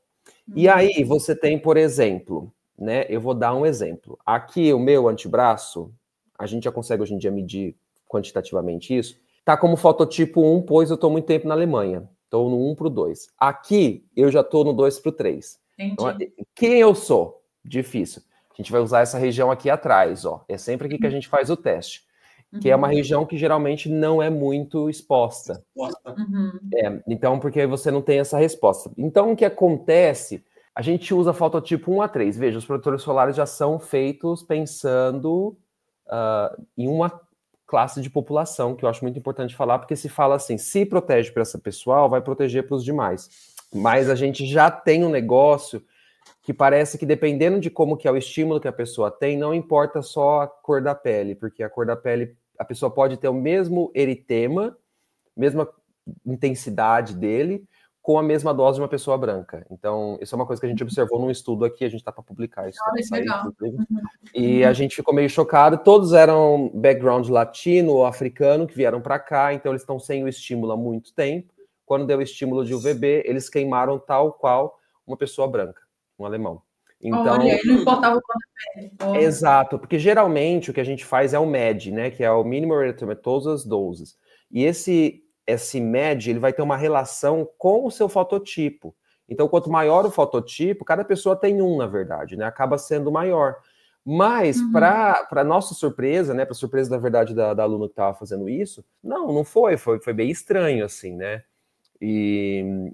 E aí você tem, por exemplo, né? Eu vou dar um exemplo. Aqui o meu antebraço, a gente já consegue hoje em dia medir quantitativamente isso, tá como fototipo 1, pois eu tô muito tempo na Alemanha. Estou no 1 pro 2. Aqui eu já tô no 2 pro 3. Então, quem eu sou? Difícil. A gente vai usar essa região aqui atrás, ó. É sempre aqui que a gente faz o teste. Que é uma região que geralmente não é muito exposta. Então, porque você não tem essa resposta. Então, o que acontece? A gente usa fototipo 1 a 3. Veja, os protetores solares já são feitos pensando em uma classe de população, que eu acho muito importante falar, porque se fala assim, se protege para essa pessoal, vai proteger para os demais. Mas a gente já tem um negócio que parece que dependendo de como que é o estímulo que a pessoa tem, não importa só a cor da pele, porque a cor da pele, a pessoa pode ter o mesmo eritema, mesma intensidade dele, com a mesma dose de uma pessoa branca. Então, isso é uma coisa que a gente observou num estudo aqui, a gente tá para publicar isso. Legal. E a gente ficou meio chocado, todos eram background latino ou africano que vieram para cá, então eles estão sem o estímulo há muito tempo. Quando deu o estímulo de UVB, eles queimaram tal qual uma pessoa branca, um alemão. Então, olha, ele não importava o quanto pele. Exato, porque geralmente o que a gente faz é o MED, né, que é o Minimal Erythematosas Doses. E esse MED, ele vai ter uma relação com o seu fototipo. Então, quanto maior o fototipo, cada pessoa tem um, na verdade, né, acaba sendo maior. Mas, para nossa surpresa, né, para surpresa, na verdade, da aluna que estava fazendo isso, não foi bem estranho, assim, né, e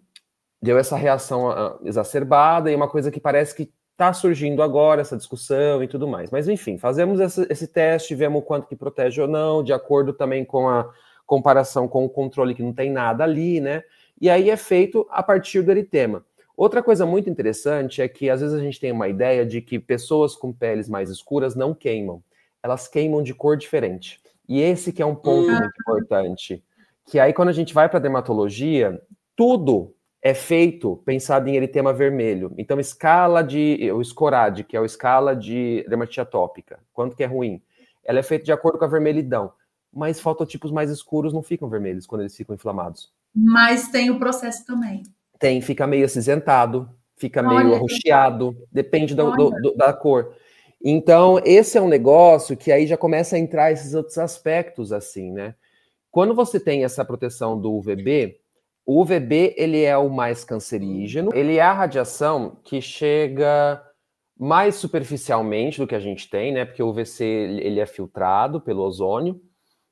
deu essa reação exacerbada e uma coisa que parece que está surgindo agora, essa discussão e tudo mais. Mas, enfim, fazemos esse teste, vemos o quanto que protege ou não, de acordo também com a comparação com o controle, que não tem nada ali, né? E aí é feito a partir do eritema. Outra coisa muito interessante é que, às vezes, a gente tem uma ideia de que pessoas com peles mais escuras não queimam. Elas queimam de cor diferente. E esse que é um ponto muito importante. Que aí, quando a gente vai para a dermatologia, tudo é feito pensado em eritema vermelho. Então, o SCORAD, que é a escala de dermatite atópica, quanto que é ruim? Ela é feita de acordo com a vermelhidão. Mas fototipos mais escuros não ficam vermelhos quando eles ficam inflamados. Mas tem o processo também. Fica meio acinzentado, fica meio arroxeado, depende da cor. Então, esse é um negócio que aí já começa a entrar esses outros aspectos, assim, né? Quando você tem essa proteção do UVB, o UVB, ele é o mais cancerígeno, ele é a radiação que chega mais superficialmente do que a gente tem, né? Porque o UVC, ele é filtrado pelo ozônio,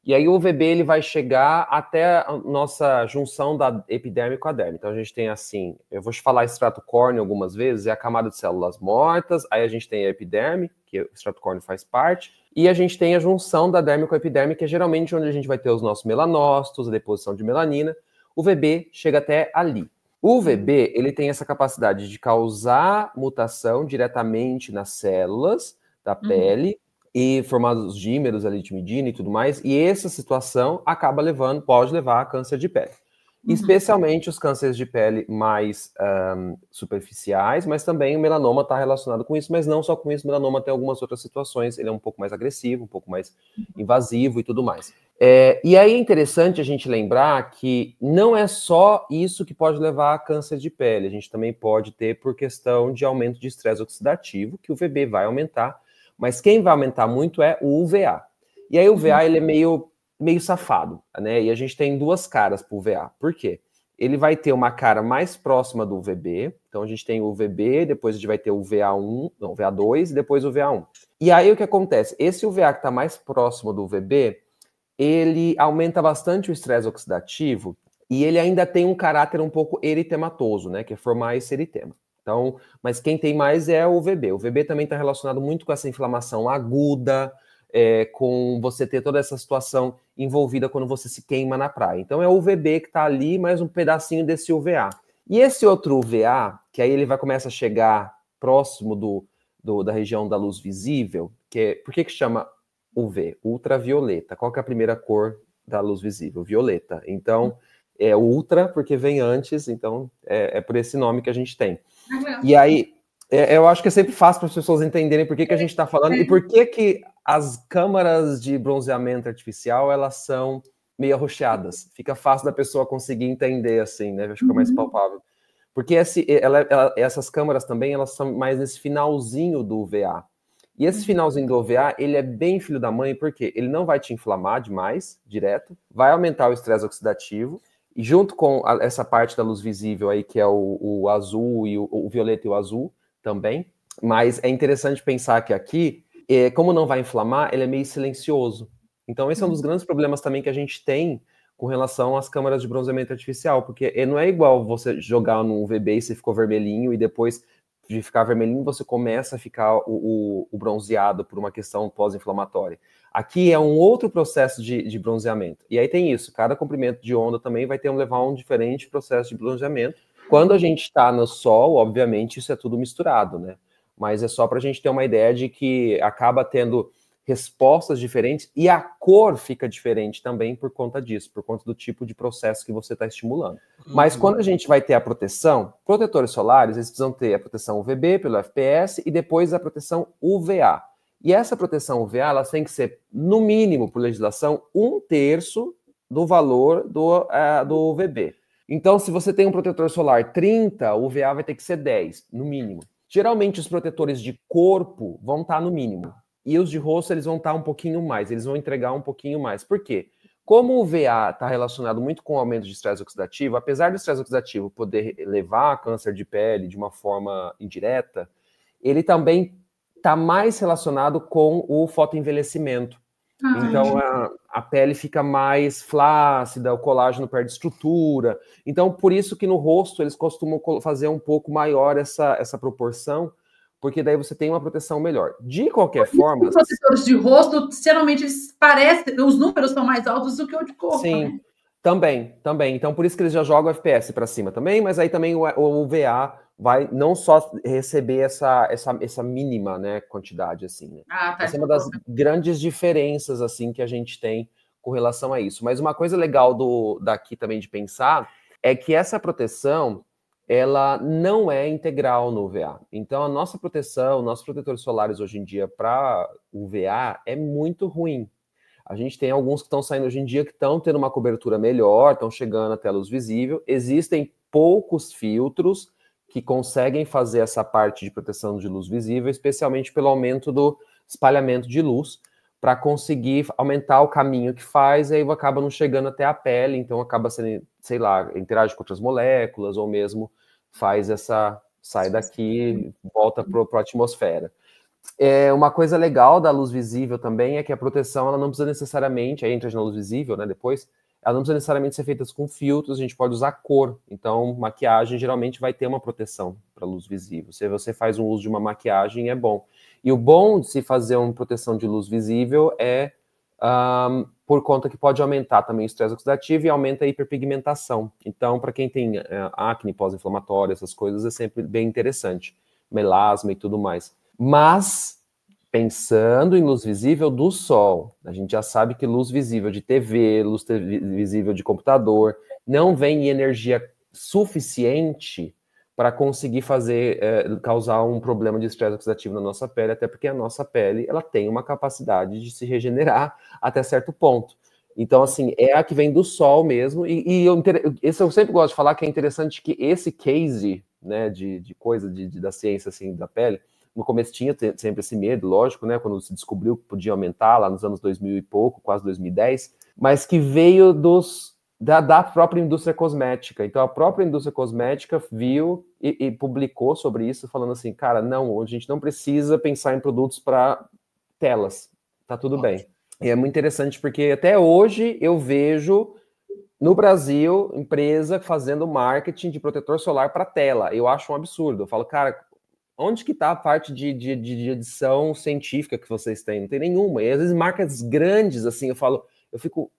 e aí o UVB ele vai chegar até a nossa junção da epiderme com a derme. Então a gente tem assim, eu vou te falar estrato córneo algumas vezes, é a camada de células mortas, aí a gente tem a epiderme, que o estrato córneo faz parte, e a gente tem a junção da derme com a epiderme, que é geralmente onde a gente vai ter os nossos melanócitos, a deposição de melanina. O UVB chega até ali. O UVB ele tem essa capacidade de causar mutação diretamente nas células da pele, e formar os dímeros ali de Medina e tudo mais, e essa situação pode levar a câncer de pele. Especialmente os cânceres de pele mais superficiais, mas também o melanoma está relacionado com isso, mas não só com isso, o melanoma tem algumas outras situações, ele é um pouco mais agressivo, um pouco mais invasivo e tudo mais. E aí é interessante a gente lembrar que não é só isso que pode levar a câncer de pele, a gente também pode ter por questão de aumento de estresse oxidativo, que o UVB vai aumentar, mas quem vai aumentar muito é o UVA. E aí o UVA ele é meio safado, né? E a gente tem duas caras para o UVA. Por quê? ele vai ter uma cara mais próxima do UVB. Então, a gente tem o UVB, depois a gente vai ter o VA1, não, o VA2 e depois o VA1. E aí, o que acontece? Esse UVA que está mais próximo do UVB, ele aumenta bastante o estresse oxidativo e ele ainda tem um caráter um pouco eritematoso, né? Que é formar esse eritema. Então, mas quem tem mais é o UVB. O UVB também está relacionado muito com essa inflamação aguda, com você ter toda essa situação envolvida quando você se queima na praia. Então é o UVB que está ali, mais um pedacinho desse UVA. E esse outro UVA, que aí ele vai começar a chegar próximo da região da luz visível, por que chama UV? Ultravioleta. Qual que é a primeira cor da luz visível? Violeta. Então, é ultra, porque vem antes, então é por esse nome que a gente tem. E aí, eu acho que é sempre fácil para as pessoas entenderem por que a gente está falando e por que as câmaras de bronzeamento artificial, elas são meio arroxeadas. Fica fácil da pessoa conseguir entender, assim, né? Acho que fica mais palpável. Porque essas câmaras também, elas são mais nesse finalzinho do UVA. E esse finalzinho do UVA, ele é bem filho da mãe, porque ele não vai te inflamar demais, direto, vai aumentar o estresse oxidativo, e junto com essa parte da luz visível aí, que é o azul, e o violeta e o azul também. Mas é interessante pensar que aqui, como não vai inflamar, ele é meio silencioso. Então esse é um dos grandes problemas também que a gente tem com relação às câmaras de bronzeamento artificial, porque não é igual você jogar no UVB e você ficou vermelhinho, e depois de ficar vermelhinho você começa a ficar o bronzeado por uma questão pós-inflamatória. Aqui é um outro processo de bronzeamento. E aí tem isso, cada comprimento de onda também vai levar a um diferente processo de bronzeamento. Quando a gente está no sol, obviamente, isso é tudo misturado, né? Mas é só para a gente ter uma ideia de que acaba tendo respostas diferentes e a cor fica diferente também por conta disso, por conta do tipo de processo que você está estimulando. Mas quando a gente vai ter a proteção, protetores solares, eles precisam ter a proteção UVB pelo FPS e depois a proteção UVA. E essa proteção UVA, ela tem que ser, no mínimo, por legislação, 1/3 do valor do UVB. Então, se você tem um protetor solar 30, o UVA vai ter que ser 10, no mínimo. Geralmente, os protetores de corpo vão estar no mínimo. E os de rosto, eles vão estar um pouquinho mais, eles vão entregar um pouquinho mais. Por quê? Como o UVA está relacionado muito com o aumento de estresse oxidativo, apesar do estresse oxidativo poder levar a câncer de pele de uma forma indireta, ele também está mais relacionado com o fotoenvelhecimento. Então, a pele fica mais flácida, o colágeno perde estrutura. Então, por isso que no rosto eles costumam fazer um pouco maior essa proporção, porque daí você tem uma proteção melhor. De qualquer forma... Os protetores de rosto, geralmente, eles parecem... Os números são mais altos do que o de corpo. Sim, né? Também. Então, por isso que eles já jogam o FPS para cima também, mas aí também o UVA vai não só receber essa mínima, né, quantidade, assim, né? Tá. Essa é uma das grandes diferenças, assim, que a gente tem com relação a isso. Mas uma coisa legal daqui também de pensar é que essa proteção, ela não é integral no UVA. Então, a nossa proteção, nossos protetores solares hoje em dia para UVA é muito ruim. A gente tem alguns que estão saindo hoje em dia que estão tendo uma cobertura melhor, estão chegando até a luz visível. Existem poucos filtros que conseguem fazer essa parte de proteção de luz visível, especialmente pelo aumento do espalhamento de luz, para conseguir aumentar o caminho que faz, e aí acaba não chegando até a pele, então acaba sendo, sei lá, interage com outras moléculas, ou mesmo faz sai daqui, volta para a atmosfera. Uma coisa legal da luz visível também é que a proteção, ela não precisa necessariamente, aí entra na luz visível, né, depois, ela não precisa necessariamente ser feita com filtros, a gente pode usar cor. Então, maquiagem geralmente vai ter uma proteção para luz visível. Se você faz um uso de uma maquiagem, é bom. E o bom de se fazer uma proteção de luz visível é por conta que pode aumentar também o estresse oxidativo e aumenta a hiperpigmentação. Então, para quem tem acne pós-inflamatória, essas coisas, é sempre bem interessante. Melasma e tudo mais. Mas, pensando em luz visível do sol, a gente já sabe que luz visível de TV, luz visível de computador, não vem em energia suficiente para conseguir causar um problema de estresse oxidativo na nossa pele, até porque a nossa pele, ela tem uma capacidade de se regenerar até certo ponto. Então, assim, é a que vem do sol mesmo, eu sempre gosto de falar que é interessante que esse case, né, de coisa da ciência, assim, da pele, no começo tinha sempre esse medo, lógico, né, quando se descobriu que podia aumentar lá nos anos 2000 e pouco, quase 2010, mas que veio da própria indústria cosmética. Então, a própria indústria cosmética viu e publicou sobre isso, falando assim, cara, não, a gente não precisa pensar em produtos para telas, tá tudo bem. E é muito interessante porque até hoje eu vejo no Brasil empresa fazendo marketing de protetor solar para tela. Eu acho um absurdo. Eu falo, cara, onde que está a parte de edição científica que vocês têm? Não tem nenhuma. E às vezes marcas grandes, assim, eu fico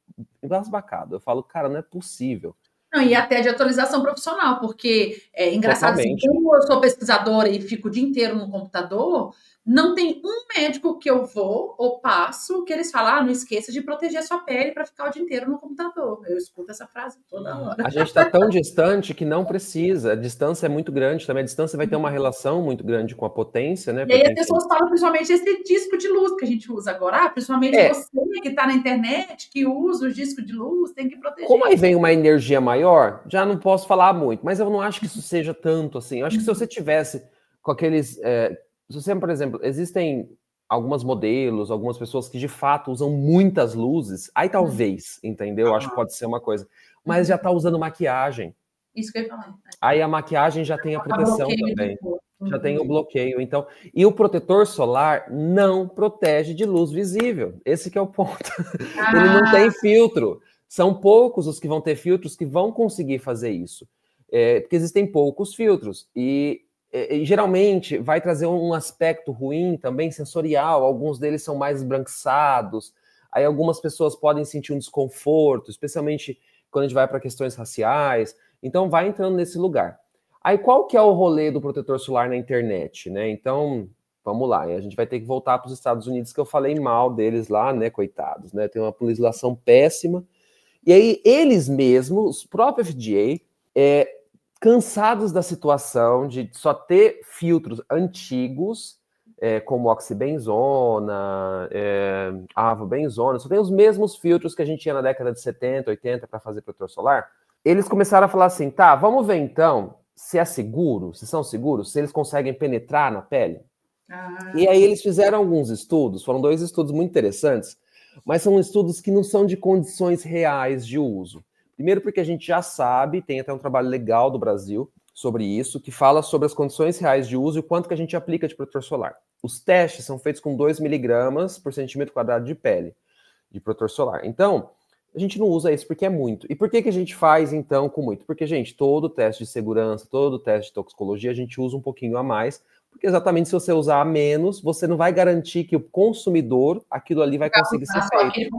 embasbacado. Eu falo, cara, não é possível. Não, e até de atualização profissional, porque é engraçado assim, como eu sou pesquisadora e fico o dia inteiro no computador, não tem um médico que eu vou ou passo que eles falam, não esqueça de proteger a sua pele para ficar o dia inteiro no computador. Eu escuto essa frase toda hora. A gente está tão distante que não precisa. A distância é muito grande também. A distância vai ter uma relação muito grande com a potência, né? E aí as pessoas falam principalmente esse disco de luz que a gente usa agora. Principalmente você que está na internet, que usa o disco de luz, tem que proteger. Como aí vem uma energia maior, já não posso falar muito, mas eu não acho que isso seja tanto assim. Eu acho que se você tivesse com aqueles... se você, por exemplo, existem alguns modelos, algumas pessoas que de fato usam muitas luzes, aí talvez, entendeu? Eu acho que pode ser uma coisa. Mas já tá usando maquiagem. Isso que eu ia falar. Aí a maquiagem já tem a proteção também. Já tem o bloqueio, então. E o protetor solar não protege de luz visível. Esse que é o ponto. Ele não tem filtro. São poucos os que vão ter filtros que vão conseguir fazer isso. Porque existem poucos filtros. E geralmente vai trazer um aspecto ruim também, sensorial. Alguns deles são mais esbranquiçados. Aí algumas pessoas podem sentir um desconforto, especialmente quando a gente vai para questões raciais. Então vai entrando nesse lugar. Aí qual que é o rolê do protetor solar na internet, né? Então, vamos lá. A gente vai ter que voltar para os Estados Unidos, que eu falei mal deles lá, né? Coitados, né? Tem uma legislação péssima. E aí eles mesmos, o próprio FDA, cansados da situação de só ter filtros antigos, como oxibenzona, avobenzona, só tem os mesmos filtros que a gente tinha na década de 70, 80 para fazer protetor solar. Eles começaram a falar assim, tá, vamos ver então se é seguro, se são seguros, se eles conseguem penetrar na pele. E aí eles fizeram alguns estudos, foram 2 estudos muito interessantes, mas são estudos que não são de condições reais de uso. Primeiro porque a gente já sabe, tem até um trabalho legal do Brasil sobre isso, que fala sobre as condições reais de uso e o quanto que a gente aplica de protetor solar. Os testes são feitos com 2 miligramas por centímetro quadrado de pele de protetor solar. Então, a gente não usa isso porque é muito. E por que a gente faz, então, com muito? Porque, gente, todo teste de segurança, todo teste de toxicologia, a gente usa um pouquinho a mais, porque exatamente se você usar a menos, você não vai garantir que o consumidor, aquilo ali vai conseguir ser feito.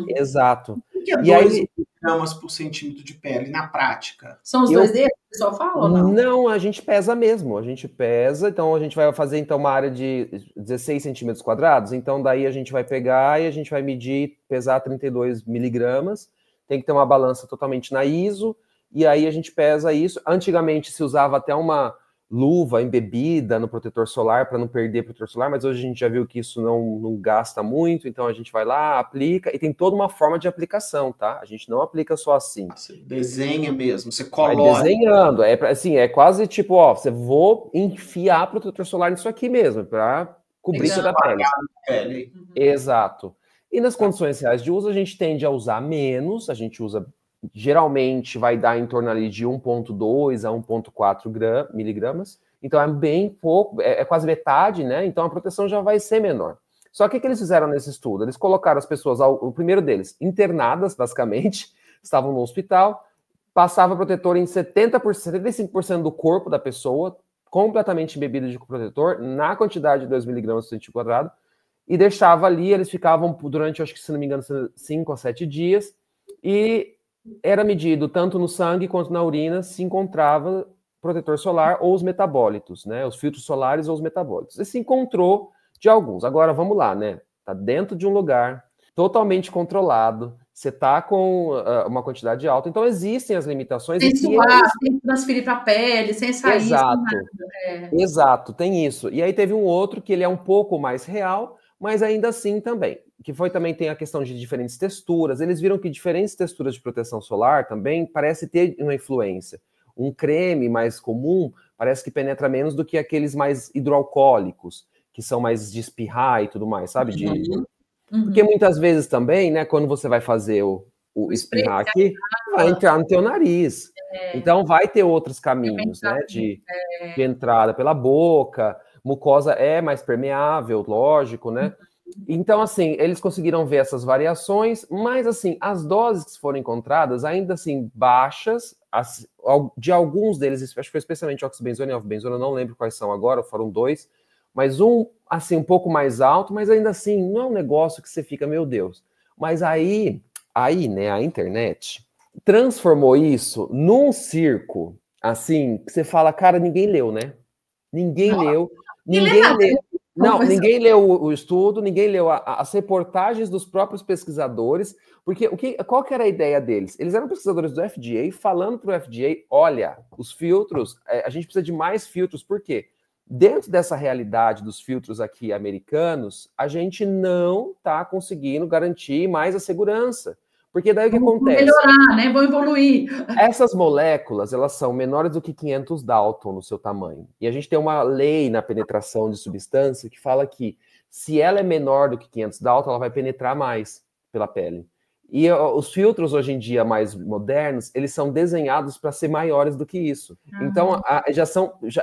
Exato. O que é 2 gramas por centímetro de pele na prática? São os 2 dedos que o pessoal fala ou não? Não, a gente pesa mesmo. A gente pesa, então a gente vai fazer então uma área de 16 centímetros quadrados. Então daí a gente vai pegar e a gente vai medir, pesar 32 miligramas. Tem que ter uma balança totalmente na ISO. E aí a gente pesa isso. Antigamente se usava até uma luva embebida no protetor solar para não perder protetor solar, mas hoje a gente já viu que isso não gasta muito, então a gente vai lá, aplica, e tem toda uma forma de aplicação, tá? A gente não aplica só assim. Você desenha mesmo, você coloca. Vai desenhando, é quase tipo, você vou enfiar protetor solar nisso aqui mesmo, para cobrir toda a pele. Exato. E nas condições reais de uso, a gente tende a usar menos, a gente usa... Geralmente vai dar em torno ali de 1,2 a 1,4 miligramas. Então é bem pouco, é quase metade, né? Então a proteção já vai ser menor. Só que o que eles fizeram nesse estudo? Eles colocaram as pessoas, o primeiro deles, internadas, basicamente, estavam no hospital, passava protetor em 75% do corpo da pessoa, completamente embebido de protetor, na quantidade de 2 miligramas por centímetro quadrado, e deixava ali, eles ficavam durante, acho que se não me engano, 5 a 7 dias, e era medido tanto no sangue quanto na urina se encontrava protetor solar ou os metabólitos, né? Os filtros solares ou os metabólitos. E se encontrou de alguns. Agora, vamos lá, né? Tá dentro de um lugar totalmente controlado, você tá com uma quantidade alta, então existem as limitações. Sem suar, sem transferir para a pele, sem sair. Exato, exato, tem isso. E aí teve um outro que ele é um pouco mais real, mas ainda assim também. Que foi também, tem a questão de diferentes texturas. Eles viram que diferentes texturas de proteção solar também parece ter uma influência. Um creme mais comum parece que penetra menos do que aqueles mais hidroalcoólicos, que são mais de espirrar e tudo mais, sabe? Porque muitas vezes também, né, quando você vai fazer o espirrar aqui, vai entrar no teu nariz. Então, vai ter outros caminhos, né, de entrada pela boca, mucosa é mais permeável, lógico, né? Então, assim, eles conseguiram ver essas variações, mas, assim, as doses que foram encontradas, ainda assim, baixas, de alguns deles, acho que foi especialmente oxibenzona e alfabenzona, não lembro quais são agora, foram 2, mas um, assim, um pouco mais alto, mas ainda assim, não é um negócio que você fica, meu Deus. Mas aí, né, a internet transformou isso num circo, assim, que você fala, cara, ninguém leu, né? Ninguém leu. Ninguém leu o estudo, ninguém leu as reportagens dos próprios pesquisadores, porque qual que era a ideia deles? Eles eram pesquisadores do FDA falando para o FDA, olha, os filtros, a gente precisa de mais filtros, por quê? Dentro dessa realidade dos filtros aqui americanos, a gente não está conseguindo garantir mais a segurança. Porque daí o que acontece? Melhorar, né? Vão evoluir. Essas moléculas, elas são menores do que 500 Dalton no seu tamanho. E a gente tem uma lei na penetração de substância que fala que se ela é menor do que 500 Dalton, ela vai penetrar mais pela pele. E os filtros hoje em dia mais modernos, eles são desenhados para ser maiores do que isso. Então,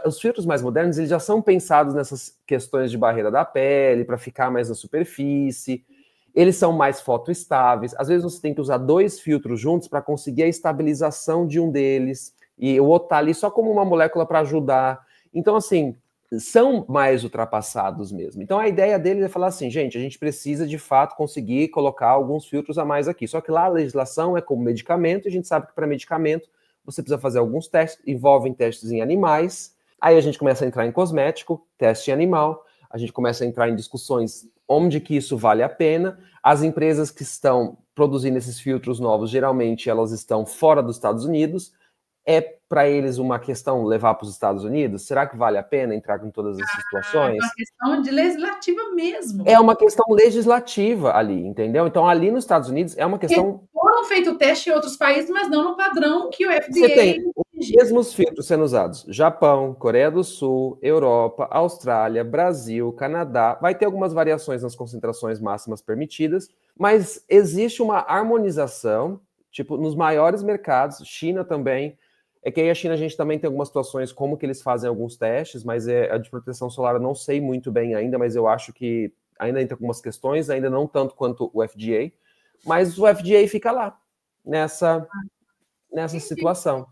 os filtros mais modernos, eles já são pensados nessas questões de barreira da pele, para ficar mais na superfície. Eles são mais fotoestáveis. Às vezes você tem que usar 2 filtros juntos para conseguir a estabilização de um deles. E o outro tá ali só como uma molécula para ajudar. Então, assim, são mais ultrapassados mesmo. Então, a ideia deles é falar assim, gente, a gente precisa, de fato, conseguir colocar alguns filtros a mais aqui. Só que lá a legislação é como medicamento, e a gente sabe que para medicamento você precisa fazer alguns testes, envolvem testes em animais. Aí a gente começa a entrar em cosmético, teste em animal. A gente começa a entrar em discussões onde que isso vale a pena. As empresas que estão produzindo esses filtros novos, geralmente elas estão fora dos Estados Unidos. É para eles uma questão levar para os Estados Unidos? Será que vale a pena entrar com todas essas situações? É uma questão de legislativa mesmo. É uma questão legislativa ali, entendeu? Então, ali nos Estados Unidos é uma questão... Foram feitos testes em outros países, mas não no padrão que o FDA... Você tem os mesmos filtros sendo usados. Japão, Coreia do Sul, Europa, Austrália, Brasil, Canadá. Vai ter algumas variações nas concentrações máximas permitidas, mas existe uma harmonização, tipo, nos maiores mercados, China também. É que aí a China a gente também tem algumas situações como que eles fazem alguns testes, mas a de proteção solar eu não sei muito bem ainda, mas eu acho que ainda entra algumas questões, ainda não tanto quanto o FDA, mas o FDA fica lá, nessa situação.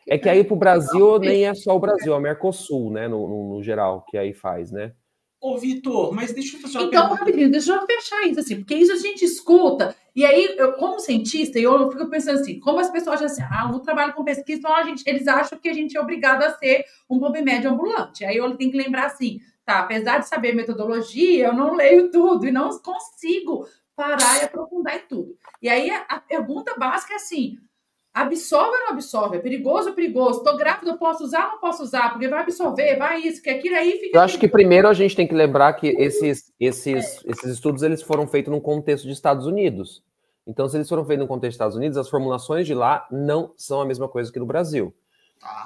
É que aí para o Brasil nem é só o Brasil, é o Mercosul, né, no geral, que aí faz, né? Ô, Vitor, mas deixa eu fazer uma Então, pergunta. rapidinho, deixa eu fechar isso, assim, porque isso a gente escuta, e aí, eu, como cientista, eu fico pensando assim, como as pessoas acham assim, eu trabalho com pesquisa, então eles acham que a gente é obrigado a ser um PubMed ambulante. Aí eu tenho que lembrar assim, tá, apesar de saber metodologia, eu não leio tudo e não consigo parar e aprofundar em tudo. E aí, a pergunta básica é assim, absorve ou não absorve? É perigoso ou perigoso? Tô grávida, eu posso usar ou não posso usar? Porque vai absorver, vai isso, que aquilo aí fica... Eu acho que primeiro a gente tem que lembrar que esses estudos eles foram feitos num contexto de Estados Unidos. Então, se eles foram feitos no contexto dos Estados Unidos, as formulações de lá não são a mesma coisa que no Brasil.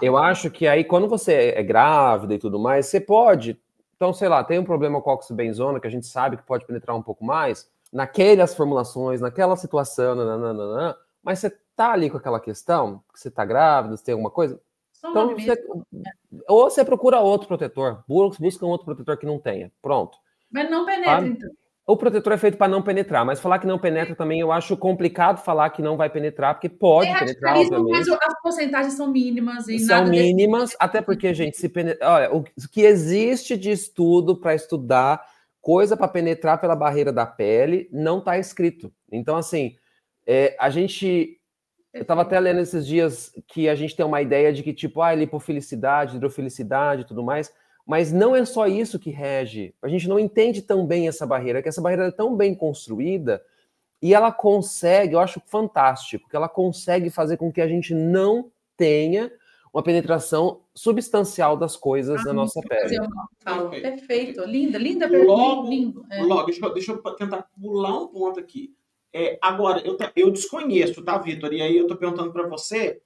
Eu acho que aí, quando você é grávida e tudo mais, você pode... Então, sei lá, tem um problema com a oxibenzona, que a gente sabe que pode penetrar um pouco mais, naquelas formulações, naquela situação, nananana, mas você tá ali com aquela questão, que você tá grávida, você tem alguma coisa, então ou você procura outro protetor, busca um outro protetor que não tenha, pronto. Mas não penetra, então. O protetor é feito para não penetrar, mas falar que não penetra também, eu acho complicado falar que não vai penetrar, porque pode penetrar, obviamente. Mas as porcentagens são mínimas. E são mínimas, até porque, gente, olha, o que existe de estudo para estudar coisa para penetrar pela barreira da pele não está escrito. Então, assim, a gente... Eu estava até lendo esses dias que a gente tem uma ideia de que, tipo, lipofilicidade, hidrofilicidade e tudo mais, mas não é só isso que rege. A gente não entende tão bem essa barreira, que essa barreira é tão bem construída e ela consegue, eu acho fantástico, que ela consegue fazer com que a gente não tenha uma penetração substancial das coisas na nossa pele. Perfeito. Linda pergunta. Logo, deixa eu tentar pular um ponto aqui. Agora, eu desconheço, tá, Vitor? E aí eu tô perguntando para você,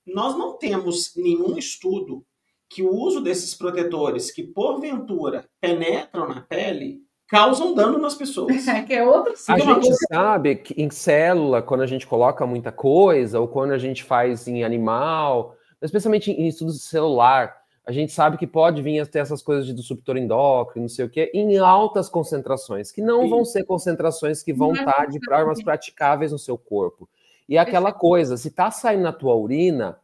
nós não temos nenhum estudo que o uso desses protetores que, porventura, penetram na pele, causam dano nas pessoas. Que é outro A gente sabe que em célula, quando a gente coloca muita coisa, ou quando a gente faz em animal, especialmente em estudos de celular, a gente sabe que pode vir a ter essas coisas de disruptor endócrino, não sei o quê, em altas concentrações, que não vão ser concentrações que vão estar de armas praticáveis no seu corpo. E aquela coisa, se está saindo na tua urina,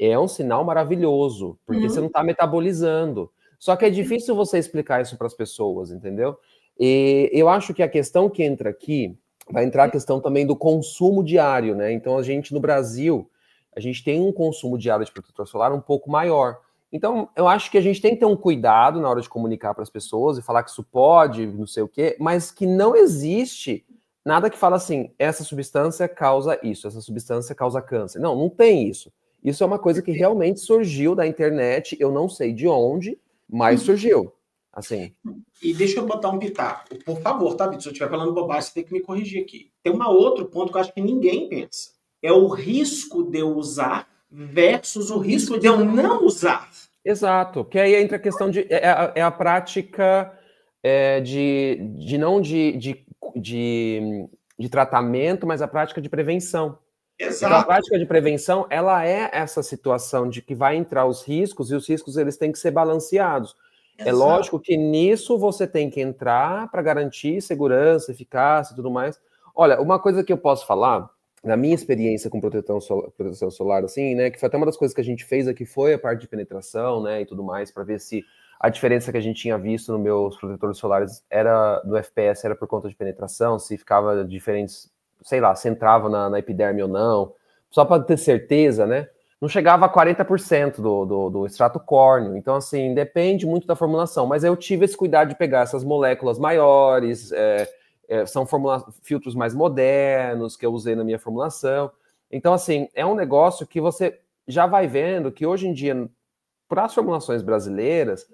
é um sinal maravilhoso, porque você não está metabolizando. Só que é difícil você explicar isso para as pessoas, entendeu? E eu acho que a questão que entra aqui, vai entrar a questão também do consumo diário, né? Então, a gente, no Brasil, a gente tem um consumo diário de protetor solar um pouco maior. Então, eu acho que a gente tem que ter um cuidado na hora de comunicar para as pessoas e falar que isso pode, não sei o quê, mas que não existe nada que fala assim, essa substância causa isso, essa substância causa câncer. Não, não tem isso. Isso é uma coisa que realmente surgiu da internet, eu não sei de onde, mas surgiu. Assim. E deixa eu botar um pitaco. Por favor, tá, Vitor? Se eu estiver falando bobagem, você tem que me corrigir aqui. Tem um outro ponto que eu acho que ninguém pensa. É o risco de eu usar versus o risco de eu não usar. Exato. Que aí entra a questão de... É a prática de tratamento, mas a prática de prevenção. Exato. Então, a prática de prevenção, ela é essa situação de que vai entrar os riscos, e os riscos eles têm que ser balanceados. Exato. É lógico que nisso você tem que entrar para garantir segurança, eficácia e tudo mais. Olha, uma coisa que eu posso falar, na minha experiência com proteção solar, assim, né, que foi até uma das coisas que a gente fez aqui, foi a parte de penetração, né, e tudo mais, para ver se a diferença que a gente tinha visto nos meus protetores solares no FPS era por conta de penetração, se ficava diferentes, sei lá, se entrava na epiderme ou não, só para ter certeza, né? Não chegava a 40% do extrato córneo. Então, assim, depende muito da formulação. Mas eu tive esse cuidado de pegar essas moléculas maiores, são filtros mais modernos que eu usei na minha formulação. Então, assim, é um negócio que você já vai vendo que hoje em dia, para as formulações brasileiras,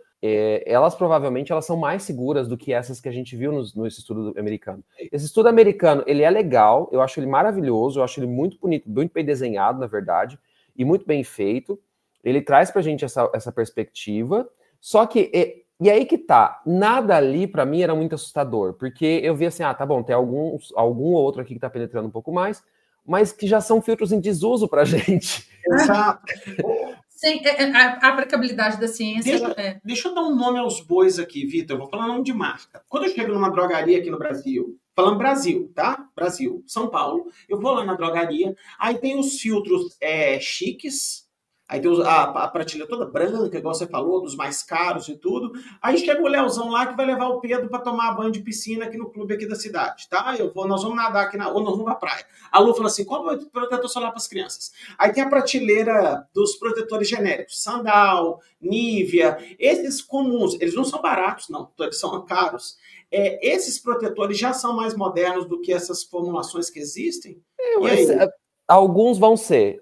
elas provavelmente são mais seguras do que essas que a gente viu nesse estudo americano. Esse estudo americano, ele é legal, eu acho ele maravilhoso, eu acho ele muito bonito, muito bem desenhado, na verdade, e muito bem feito. Ele traz pra gente essa perspectiva, só que, e aí que tá, nada ali pra mim era muito assustador, porque eu vi assim, tá bom, tem algum outro aqui que tá penetrando um pouco mais, mas que já são filtros em desuso pra gente. Exato. Sim, a aplicabilidade da ciência... Deixa eu dar um nome aos bois aqui, Vitor, eu vou falar nome de marca. Quando eu chego numa drogaria aqui no Brasil, falando Brasil, tá? Brasil, São Paulo, eu vou lá na drogaria, aí tem os filtros chiques, aí tem a prateleira toda branca, igual você falou, dos mais caros e tudo. Aí chega o Leozão lá que vai levar o Pedro para tomar banho de piscina aqui no clube aqui da cidade, tá? Nós vamos nadar aqui ou nós vamos pra praia. A Lu fala assim, qual é o protetor solar para as crianças? Aí tem a prateleira dos protetores genéricos, Sandal, Nivea, esses comuns, eles não são baratos não, eles são caros. Esses protetores já são mais modernos do que essas formulações que existem? Alguns vão ser,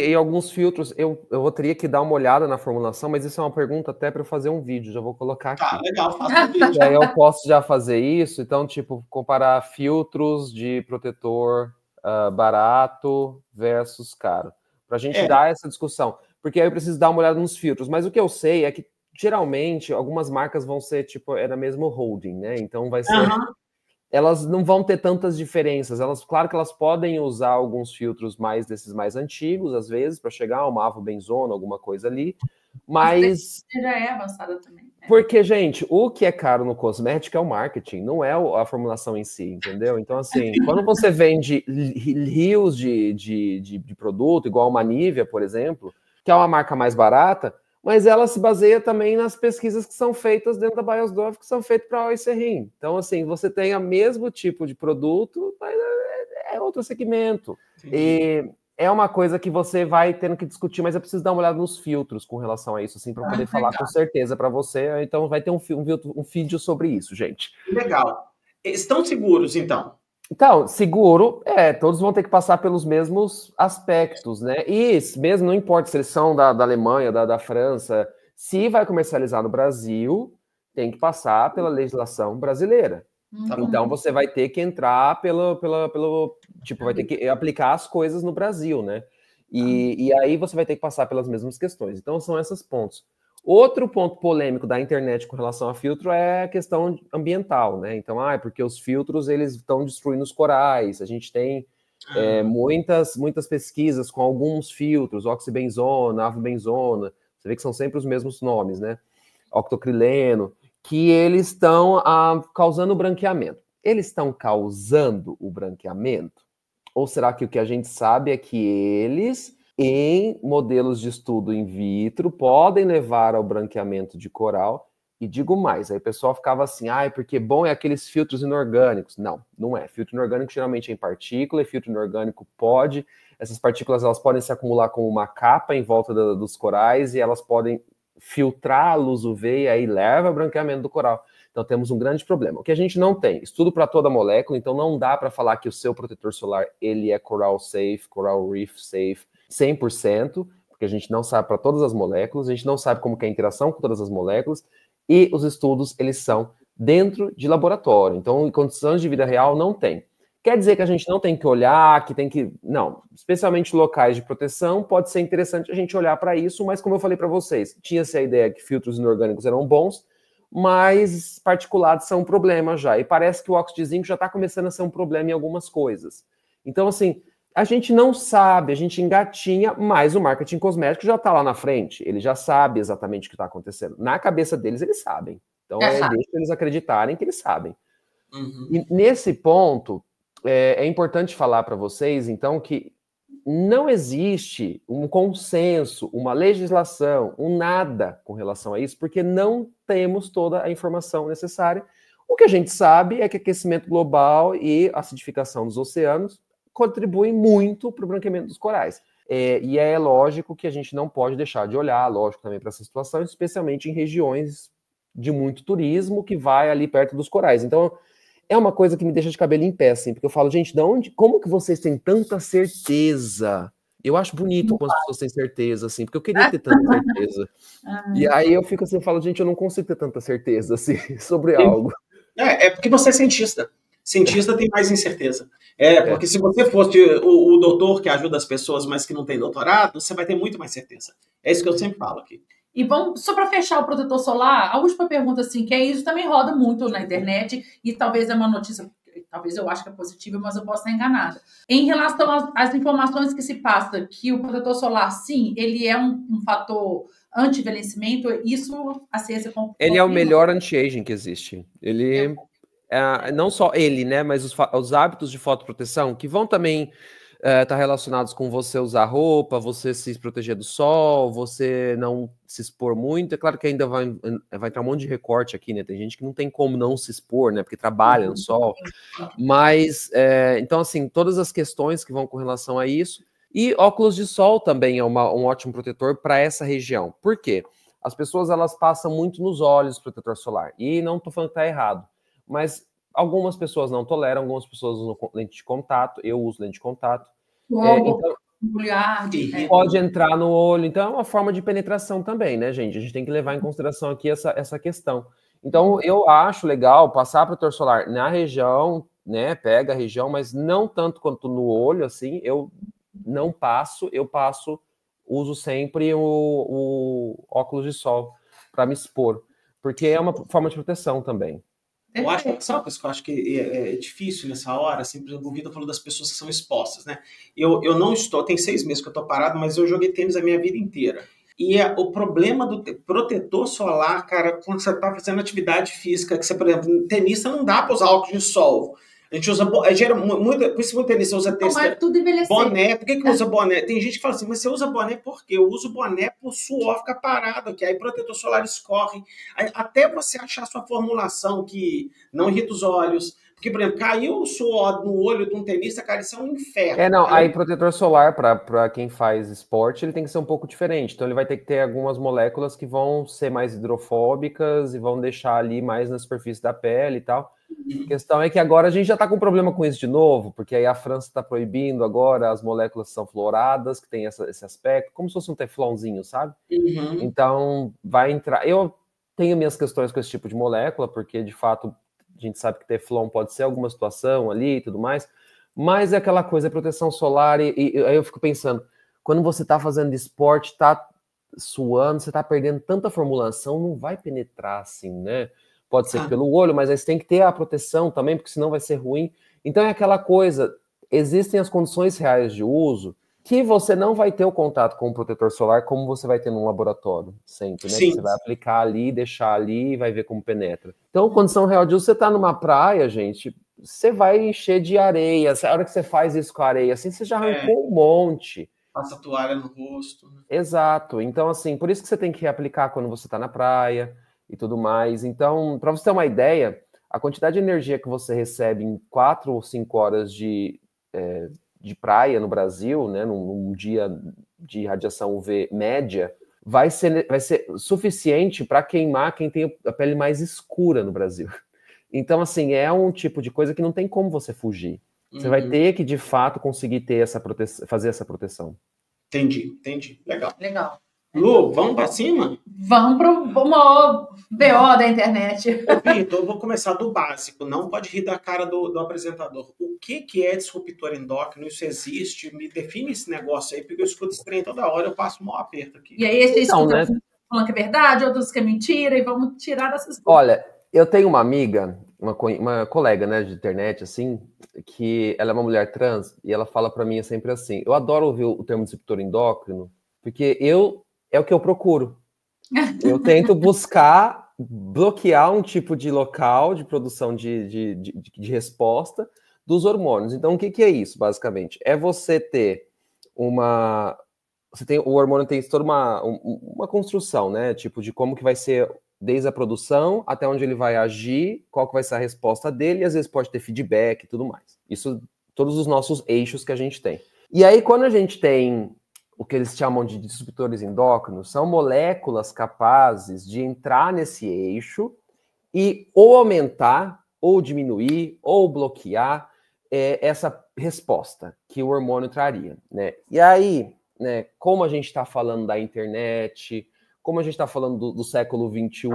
e alguns filtros, eu teria que dar uma olhada na formulação, mas isso é uma pergunta até para eu fazer um vídeo, já vou colocar aqui. Tá, legal, faça um vídeo. E aí eu posso já fazer isso, então, tipo, comparar filtros de protetor barato versus caro, pra gente dar essa discussão, porque aí eu preciso dar uma olhada nos filtros, mas o que eu sei é que, geralmente, algumas marcas vão ser, tipo, na mesma holding, né, então vai ser... Elas não vão ter tantas diferenças. Claro que elas podem usar alguns filtros desses mais antigos, às vezes, para chegar a uma avobenzona, alguma coisa ali, mas... já é avançada também. Porque, gente, o que é caro no cosmético é o marketing, não é a formulação em si, entendeu? Então, assim, quando você vende rios de produto, igual uma Nivea, por exemplo, que é uma marca mais barata, mas ela se baseia também nas pesquisas que são feitas dentro da Beiersdorf, que são feitas para a OICRIN. Então, assim, você tem o mesmo tipo de produto, mas é outro segmento. E é uma coisa que você vai tendo que discutir, mas eu preciso dar uma olhada nos filtros com relação a isso, assim, para poder falar com certeza para você. Então, vai ter um vídeo sobre isso, gente. Legal. Estão seguros, então? Então, seguro, todos vão ter que passar pelos mesmos aspectos, né? E mesmo, não importa se eles são da Alemanha, da França, se vai comercializar no Brasil, tem que passar pela legislação brasileira. Então, você vai ter que entrar tipo, vai ter que aplicar as coisas no Brasil, né? E aí você vai ter que passar pelas mesmas questões. Então, são esses pontos. Outro ponto polêmico da internet com relação a filtro é a questão ambiental, né? Então, porque os filtros, eles estão destruindo os corais. A gente tem muitas pesquisas com alguns filtros, oxibenzona, avobenzona, você vê que são sempre os mesmos nomes, né? Octocrileno, que eles estão causando branqueamento. Eles estão causando o branqueamento? Ou será que o que a gente sabe é que eles, em modelos de estudo in vitro, podem levar ao branqueamento de coral? E digo mais, aí o pessoal ficava assim, porque bom é aqueles filtros inorgânicos. Não, não é. Filtro inorgânico geralmente é em partícula, e filtro inorgânico essas partículas elas podem se acumular como uma capa em volta dos corais, e elas podem filtrar a luz UV, e aí leva ao branqueamento do coral. Então temos um grande problema. O que a gente não tem, estudo para toda molécula, então não dá para falar que o seu protetor solar ele é coral safe, coral reef safe, 100%, porque a gente não sabe para todas as moléculas, a gente não sabe como que é a interação com todas as moléculas, e os estudos, eles são dentro de laboratório. Então, em condições de vida real, não tem. Quer dizer que a gente não tem que olhar, que tem que... Não, especialmente locais de proteção, pode ser interessante a gente olhar para isso, mas como eu falei para vocês, tinha-se a ideia que filtros inorgânicos eram bons, mas particulados são um problema já. E parece que o óxido de zinco já está começando a ser um problema em algumas coisas. Então, assim, a gente não sabe, a gente engatinha, mas o marketing cosmético já está lá na frente. Ele já sabe exatamente o que está acontecendo. Na cabeça deles, eles sabem. Então, deixa eles acreditarem que eles sabem. Uhum. E nesse ponto, é importante falar para vocês, então, que não existe um consenso, uma legislação, um nada com relação a isso, porque não temos toda a informação necessária. O que a gente sabe é que aquecimento global e acidificação dos oceanos contribuem muito para o branqueamento dos corais. E é lógico que a gente não pode deixar de olhar, lógico, também para essa situação, especialmente em regiões de muito turismo que vai ali perto dos corais. Então, é uma coisa que me deixa de cabelo em pé, assim, porque eu falo, gente, como que vocês têm tanta certeza? Eu acho bonito quando as pessoas têm certeza, assim, porque eu queria ter tanta certeza. E aí eu fico assim, eu falo, gente, eu não consigo ter tanta certeza, assim, sobre algo. É porque você é cientista. Cientista tem mais incerteza. Porque se você fosse o doutor que ajuda as pessoas, mas que não tem doutorado, você vai ter muito mais certeza. É isso que eu sempre falo aqui. E vamos, só para fechar o protetor solar, a última pergunta, assim, que é isso, também roda muito na internet, e talvez é uma notícia, talvez eu acho que é positiva, mas eu posso estar enganada. Em relação às informações que se passa, que o protetor solar, sim, ele é um fator anti-envelhecimento, isso a ciência confirma. Ele é o melhor anti-aging que existe. Ele, não só ele, né, mas os hábitos de fotoproteção, que vão também... tá relacionados com você usar roupa, você se proteger do sol, você não se expor muito. É claro que ainda vai entrar um monte de recorte aqui, né? Tem gente que não tem como não se expor, né? Porque trabalha no sol. Mas, então, assim, todas as questões que vão com relação a isso. E óculos de sol também é um ótimo protetor para essa região. Por quê? As pessoas, elas passam muito nos olhos protetor solar. E não tô falando que tá errado, mas algumas pessoas não toleram, algumas pessoas usam lente de contato, eu uso lente de contato. Então, pode entrar no olho, então é uma forma de penetração também, né, gente? A gente tem que levar em consideração aqui essa questão. Então, eu acho legal passar protetor solar na região, né, pega a região, mas não tanto quanto no olho, assim, eu não passo, uso sempre o óculos de sol para me expor, porque é uma forma de proteção também. Eu acho que sabe uma coisa que eu acho que é difícil nessa hora, sempre o Vitor falou das pessoas que são expostas, né? Eu não estou, tem 6 meses que eu estou parado, mas eu joguei tênis a minha vida inteira. E o problema do protetor solar, cara, quando você está fazendo atividade física, que você, por exemplo, tenista não dá para usar óculos de sol. A gente usa, por isso muito tenista usa boné. Por que usa boné? Tem gente que fala assim, mas você usa boné por quê? Eu uso boné por suor ficar parado aqui. Aí protetor solar escorre. Até você achar sua formulação que não irrita os olhos. Porque, por exemplo, caiu o suor no olho de um tenista, cara, isso é um inferno. Aí protetor solar, para quem faz esporte, ele tem que ser um pouco diferente. Então ele vai ter que ter algumas moléculas que vão ser mais hidrofóbicas e vão deixar ali mais na superfície da pele e tal. A questão é que agora a gente já está com problema com isso de novo, porque aí a França está proibindo agora as moléculas que são fluoradas, que tem esse aspecto, como se fosse um teflonzinho, sabe? Então, vai entrar... Eu tenho minhas questões com esse tipo de molécula, porque, de fato, a gente sabe que teflon pode ser alguma situação ali e tudo mais, mas é aquela coisa, proteção solar, e aí eu fico pensando, quando você está fazendo esporte, tá suando, você tá perdendo tanta formulação, não vai penetrar assim, né? Pode ser pelo olho, mas aí você tem que ter a proteção também, porque senão vai ser ruim. Então é aquela coisa, existem as condições reais de uso que você não vai ter o contato com o protetor solar como você vai ter num laboratório, sempre, né? Sim. Que você vai aplicar ali, deixar ali e vai ver como penetra. Então, condição real de uso, você tá numa praia, gente, você vai encher de areia. A hora que você faz isso com a areia, assim, você já arrancou um monte. Passa a toalha no rosto. Né? Exato. Então, assim, por isso que você tem que reaplicar quando você tá na praia e tudo mais. Então, para você ter uma ideia, a quantidade de energia que você recebe em 4 ou 5 horas de praia no Brasil, né, num dia de radiação UV média, vai ser suficiente para queimar quem tem a pele mais escura no Brasil. Então, assim, é um tipo de coisa que não tem como você fugir. Você vai ter que, de fato, conseguir ter fazer essa proteção. Entendi. Legal. Legal. Lu, vamos para cima? Vamos para o maior BO da internet. Ô, Vitor, eu vou começar do básico. Não pode rir da cara do apresentador. O que é disruptor endócrino? Isso existe? Me define esse negócio aí, porque eu escuto esse trem toda hora, eu passo um maior aperto aqui. E aí, esse escuta falando que é verdade, outros que é mentira, e vamos tirar essas coisas. Olha, eu tenho uma amiga, uma colega, né, de internet, assim, que ela é uma mulher trans, e ela fala para mim sempre assim, eu adoro ouvir o termo disruptor endócrino, porque é o que eu procuro. Eu tento bloquear um tipo de local de produção de resposta dos hormônios. Então, o que é isso, basicamente? É você ter o hormônio tem toda uma construção, né? Tipo, de como que vai ser desde a produção até onde ele vai agir, qual que vai ser a resposta dele, e às vezes pode ter feedback e tudo mais. Isso, todos os nossos eixos que a gente tem. E aí, quando a gente tem o que eles chamam de disruptores endócrinos, são moléculas capazes de entrar nesse eixo e ou aumentar, ou diminuir, ou bloquear essa resposta que o hormônio traria, né? E aí, né, como a gente está falando da internet, como a gente está falando do século XXI,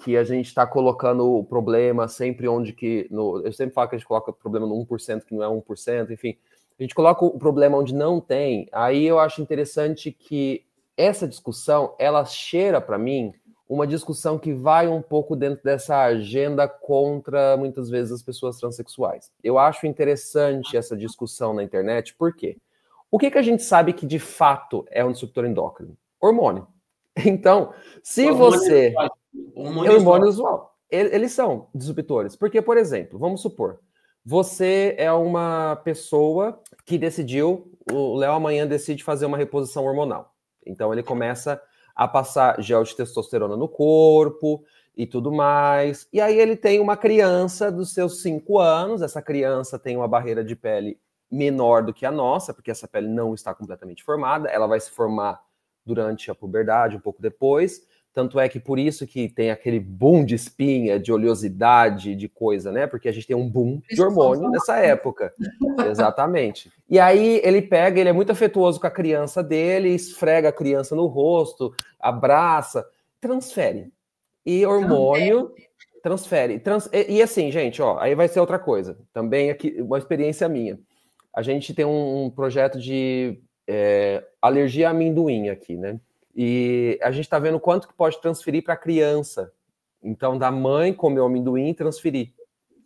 que a gente está colocando o problema sempre onde que... eu sempre falo que a gente coloca o problema no 1%, que não é 1%, enfim... A gente coloca o problema onde não tem, aí eu acho interessante que essa discussão, ela cheira para mim uma discussão que vai um pouco dentro dessa agenda contra, muitas vezes, as pessoas transexuais. Eu acho interessante essa discussão na internet, por quê? O que a gente sabe que, de fato, é um disruptor endócrino? Hormônio. Então, se você... hormônio usual. Eles são disruptores. Porque, por exemplo, vamos supor... Você é uma pessoa que decidiu, o Léo amanhã decide fazer uma reposição hormonal. Então ele começa a passar gel de testosterona no corpo e tudo mais. E aí ele tem uma criança dos seus 5 anos, essa criança tem uma barreira de pele menor do que a nossa, porque essa pele não está completamente formada, ela vai se formar durante a puberdade, um pouco depois. Tanto é que por isso que tem aquele boom de espinha, de oleosidade, de coisa, né? Porque a gente tem um boom de hormônio nessa época. Exatamente. E aí ele é muito afetuoso com a criança dele, esfrega a criança no rosto, abraça, transfere. E hormônio transfere. E assim, gente, ó, aí vai ser outra coisa. Também aqui, uma experiência minha. A gente tem um projeto de alergia a amendoim aqui, né? E a gente está vendo quanto que pode transferir para a criança. Então, da mãe comer o amendoim e transferir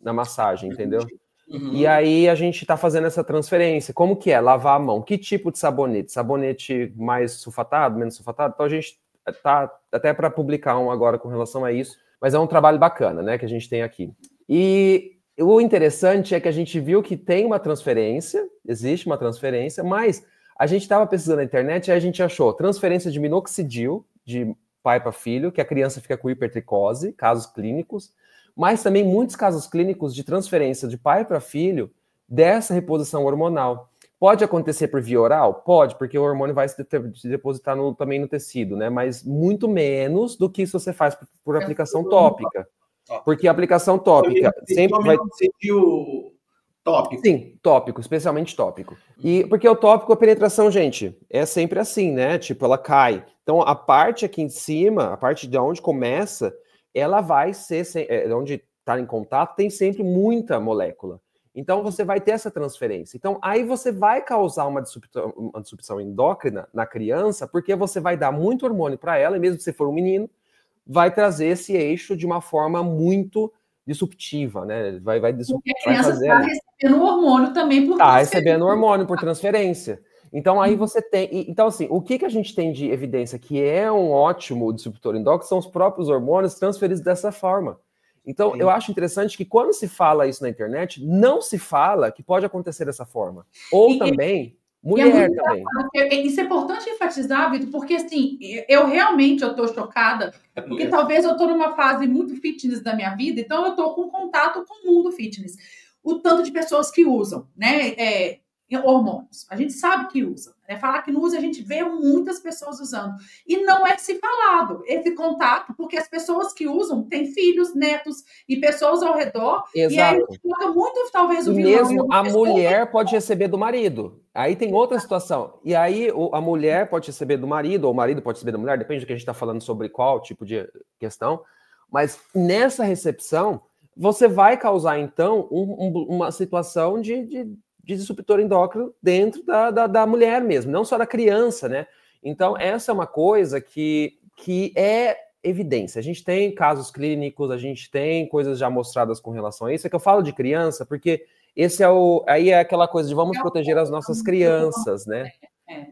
na massagem, entendeu? Uhum. E aí a gente está fazendo essa transferência. Como que é? Lavar a mão. Que tipo de sabonete? Sabonete mais sulfatado, menos sulfatado? Então a gente tá até para publicar um agora com relação a isso. Mas é um trabalho bacana, né, que a gente tem aqui. E o interessante é que a gente viu que tem uma transferência, existe uma transferência, mas... A gente estava pesquisando na internet e a gente achou transferência de minoxidil de pai para filho, que a criança fica com hipertricose, casos clínicos, mas também muitos casos clínicos de transferência de pai para filho dessa reposição hormonal. Pode acontecer por via oral? Pode, porque o hormônio vai se depositar também no tecido, né? Mas muito menos do que se você faz por aplicação tópica. Porque a aplicação tópica sempre vai... Tópico. Sim, tópico, especialmente tópico. E porque o tópico, a penetração, gente, é sempre assim, né? Tipo, ela cai. Então, a parte aqui em cima, a parte de onde começa, ela vai ser, onde está em contato, tem sempre muita molécula. Então, você vai ter essa transferência. Então, aí você vai causar uma disrupção endócrina na criança, porque você vai dar muito hormônio para ela, e mesmo se for um menino, vai trazer esse eixo de uma forma muito disruptiva, né? Porque a criança está recebendo o hormônio também por transferência. Está recebendo hormônio por transferência. Então, aí você tem... Então, assim, o que a gente tem de evidência que é um ótimo disruptor endócrino são os próprios hormônios transferidos dessa forma. Então, eu acho interessante que quando se fala isso na internet, não se fala que pode acontecer dessa forma. Ou também, mulher também. Isso é importante enfatizar, Vitor, porque assim, eu estou chocada, porque talvez eu estou numa fase muito fitness da minha vida, então eu estou com contato com o mundo fitness. O tanto de pessoas que usam, né? Hormônios. A gente sabe que usa. Né? Falar que não usa, a gente vê muitas pessoas usando. E não é se falado esse contato, porque as pessoas que usam têm filhos, netos e pessoas ao redor. Exato. E aí coloca muito, talvez, o vilão. Mesmo a mulher pode receber do marido. Aí tem outra situação. E aí a mulher pode receber do marido, ou o marido pode receber da mulher, depende do que a gente está falando sobre qual tipo de questão. Mas nessa você vai causar, então, uma situação de disruptor endócrino dentro da mulher mesmo, não só da criança, né? Então, essa é uma coisa que é evidência. A gente tem casos clínicos, a gente tem coisas já mostradas com relação a isso. É que eu falo de criança, porque esse aí é aquela coisa de vamos proteger as nossas crianças, né?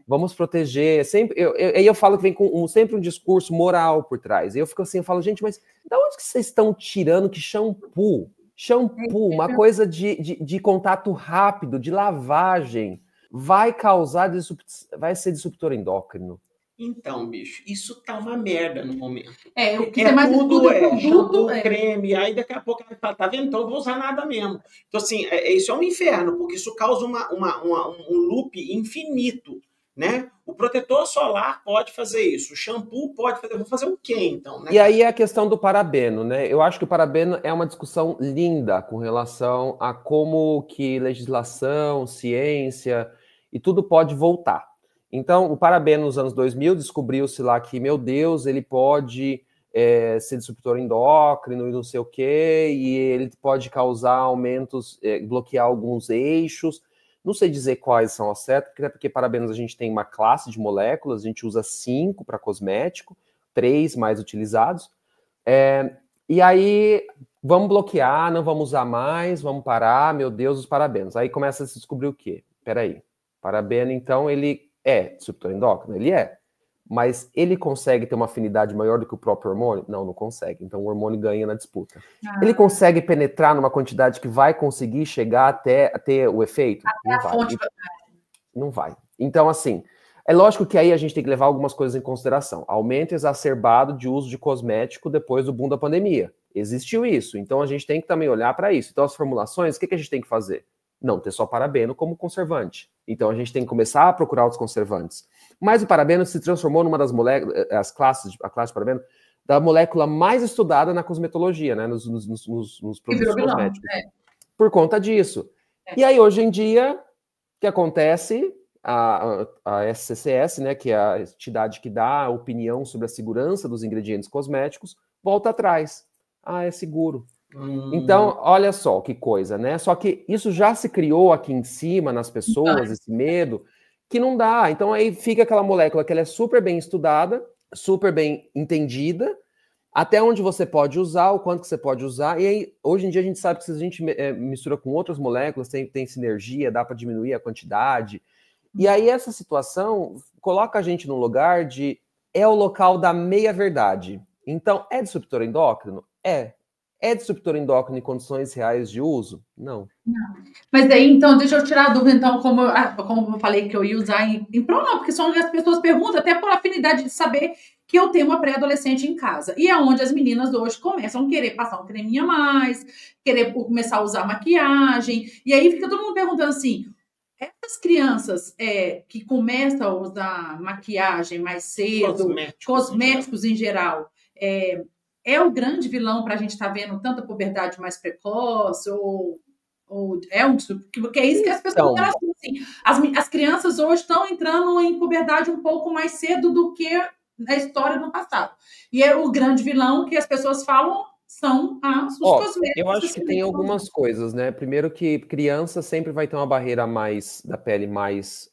Vamos proteger. Sempre, eu falo que vem com sempre um discurso moral por trás. E eu fico assim, eu falo, gente, mas da onde que vocês estão tirando que shampoo, uma coisa de contato rápido, de lavagem, vai ser disruptor endócrino? Então, bicho, isso tá uma merda no momento. O que mais tudo shampoo, creme, aí daqui a pouco ela fala, tá vendo? Então eu vou usar nada mesmo. Então, assim, isso é um inferno, porque isso causa um loop infinito, né? O protetor solar pode fazer isso, o shampoo pode fazer, vou fazer o quê, então? Né? E aí é a questão do parabeno, né? Eu acho que o parabeno é uma discussão linda com relação a como que legislação, ciência e tudo pode voltar. Então, o parabeno nos anos 2000 descobriu-se lá que, meu Deus, ele pode ser disruptor endócrino e não sei o quê, e ele pode causar aumentos, bloquear alguns eixos. Não sei dizer quais são as certas, porque parabenos a gente tem uma classe de moléculas, a gente usa 5 para cosmético, 3 mais utilizados. E aí, vamos bloquear, não vamos usar mais, vamos parar, meu Deus, os parabenos. Aí começa a se descobrir o quê? Peraí, parabeno, então, ele é disruptor endócrino? Ele é. Mas ele consegue ter uma afinidade maior do que o próprio hormônio? Não consegue. Então o hormônio ganha na disputa. Ele consegue penetrar numa quantidade que vai conseguir chegar até ter o efeito? Não vai. Não vai. Então, assim, é lógico que aí a gente tem que levar algumas coisas em consideração. Aumento exacerbado de uso de cosmético depois do boom da pandemia. Existiu isso. Então a gente tem que também olhar para isso. Então as formulações, o que a gente tem que fazer? Não ter só parabeno como conservante. Então a gente tem que começar a procurar outros conservantes. Mas o parabeno se transformou numa das moléculas, a classe de parabeno, da molécula mais estudada na cosmetologia, né, nos produtos cosméticos. Por conta disso. E aí, hoje em dia, o que acontece? A SCCS, né, que é a entidade que dá a opinião sobre a segurança dos ingredientes cosméticos, volta atrás. É seguro. Então, olha só que coisa, né? Só que isso já se criou aqui em cima nas pessoas, esse medo, que não dá. Então, aí fica aquela molécula que ela é super bem estudada, super bem entendida, até onde você pode usar, o quanto que você pode usar. E aí, hoje em dia, a gente sabe que se a gente mistura com outras moléculas, tem sinergia, dá para diminuir a quantidade. E aí, essa situação coloca a gente no lugar de é o local da meia-verdade. Então, é disruptor endócrino? É disruptor endócrino em condições reais de uso? Não. Mas daí, então, deixa eu tirar a dúvida, então, como eu falei que eu ia usar em prol, não, porque são as pessoas perguntam, até por afinidade de saber que eu tenho uma pré-adolescente em casa. E é onde as meninas hoje começam a querer passar um creminho a mais, querer começar a usar maquiagem, e aí fica todo mundo perguntando assim, essas crianças que começam a usar maquiagem mais cedo, cosméticos em geral, é o grande vilão para a gente estar vendo tanta puberdade mais precoce, ou porque é isso que as pessoas acham, assim. As crianças hoje estão entrando em puberdade um pouco mais cedo do que na história do passado. E é o grande vilão que as pessoas falam são os cosméticos. Eu acho que tem algumas coisas, né? Primeiro que criança sempre vai ter uma barreira mais da pele mais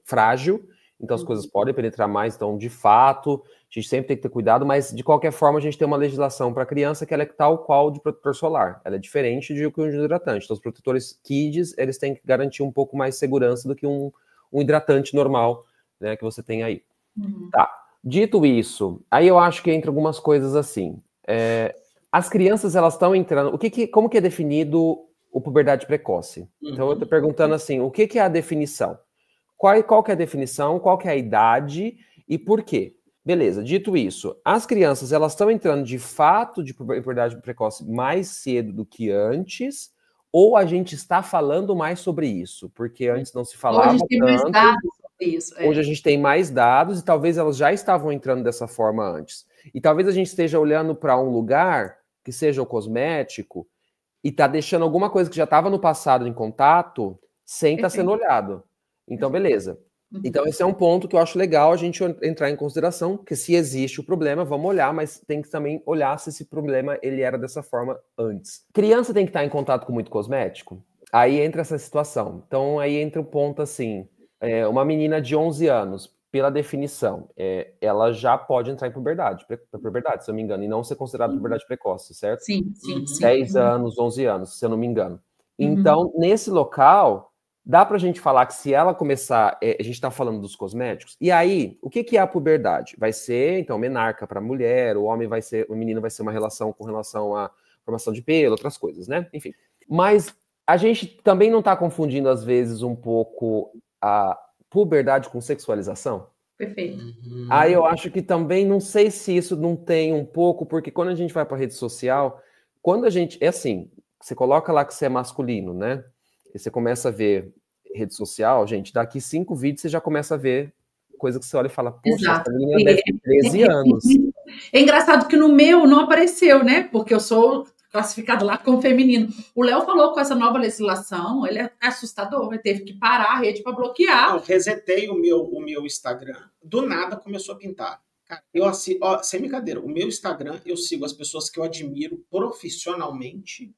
frágil, então as coisas podem penetrar mais, então de fato a gente sempre tem que ter cuidado, mas de qualquer forma a gente tem uma legislação para criança que ela é tal qual de protetor solar, ela é diferente de um hidratante, então os protetores Kids, eles têm que garantir um pouco mais segurança do que um hidratante normal, né, que você tem aí. Tá, dito isso, aí eu acho que entra algumas coisas assim, as crianças elas estão entrando, como que é definido o puberdade precoce? Então eu tô perguntando assim, o que é a definição? Qual que é a definição, qual que é a idade e por quê? Beleza, dito isso, as crianças elas estão entrando de fato de puberdade precoce mais cedo do que antes, ou a gente está falando mais sobre isso? Porque antes não se falava Hoje a gente tem mais dados sobre isso. Hoje a gente tem mais dados e talvez elas já estavam entrando dessa forma antes. E talvez a gente esteja olhando para um lugar que seja o cosmético e está deixando alguma coisa que já estava no passado em contato sem estar sendo olhado. Então, beleza. Então, esse é um ponto que eu acho legal a gente entrar em consideração, que se existe o problema, vamos olhar, mas tem que também olhar se esse problema ele era dessa forma antes. Criança tem que estar em contato com muito cosmético? Aí entra essa situação. Então, aí entra um ponto assim, uma menina de 11 anos, pela definição, ela já pode entrar em puberdade, se eu não me engano, e não ser considerada puberdade precoce, certo? Sim. 10 anos, 11 anos, se eu não me engano. Então, nesse local, dá pra gente falar que se ela começar, a gente tá falando dos cosméticos, e aí, o que é a puberdade? Vai ser, então, menarca para mulher, o menino vai ser uma relação com relação à formação de pelo, outras coisas, né? Enfim. Mas a gente também não tá confundindo, às vezes, um pouco a puberdade com sexualização? Perfeito. Aí eu acho que também, não sei se isso não tem um pouco, porque quando a gente vai pra rede social, quando a gente, assim, você coloca lá que você é masculino, né? E você começa a ver rede social, gente, daqui 5 vídeos você já começa a ver coisa que você olha e fala, poxa, essa menina deve ter 13 anos. É engraçado que no meu não apareceu, né? Porque eu sou classificado lá como feminino. O Léo falou com essa nova legislação, ele é assustador, ele teve que parar a rede para bloquear. Eu resetei o meu Instagram, do nada começou a pintar. Cara, sem brincadeira, o meu Instagram, eu sigo as pessoas que eu admiro profissionalmente,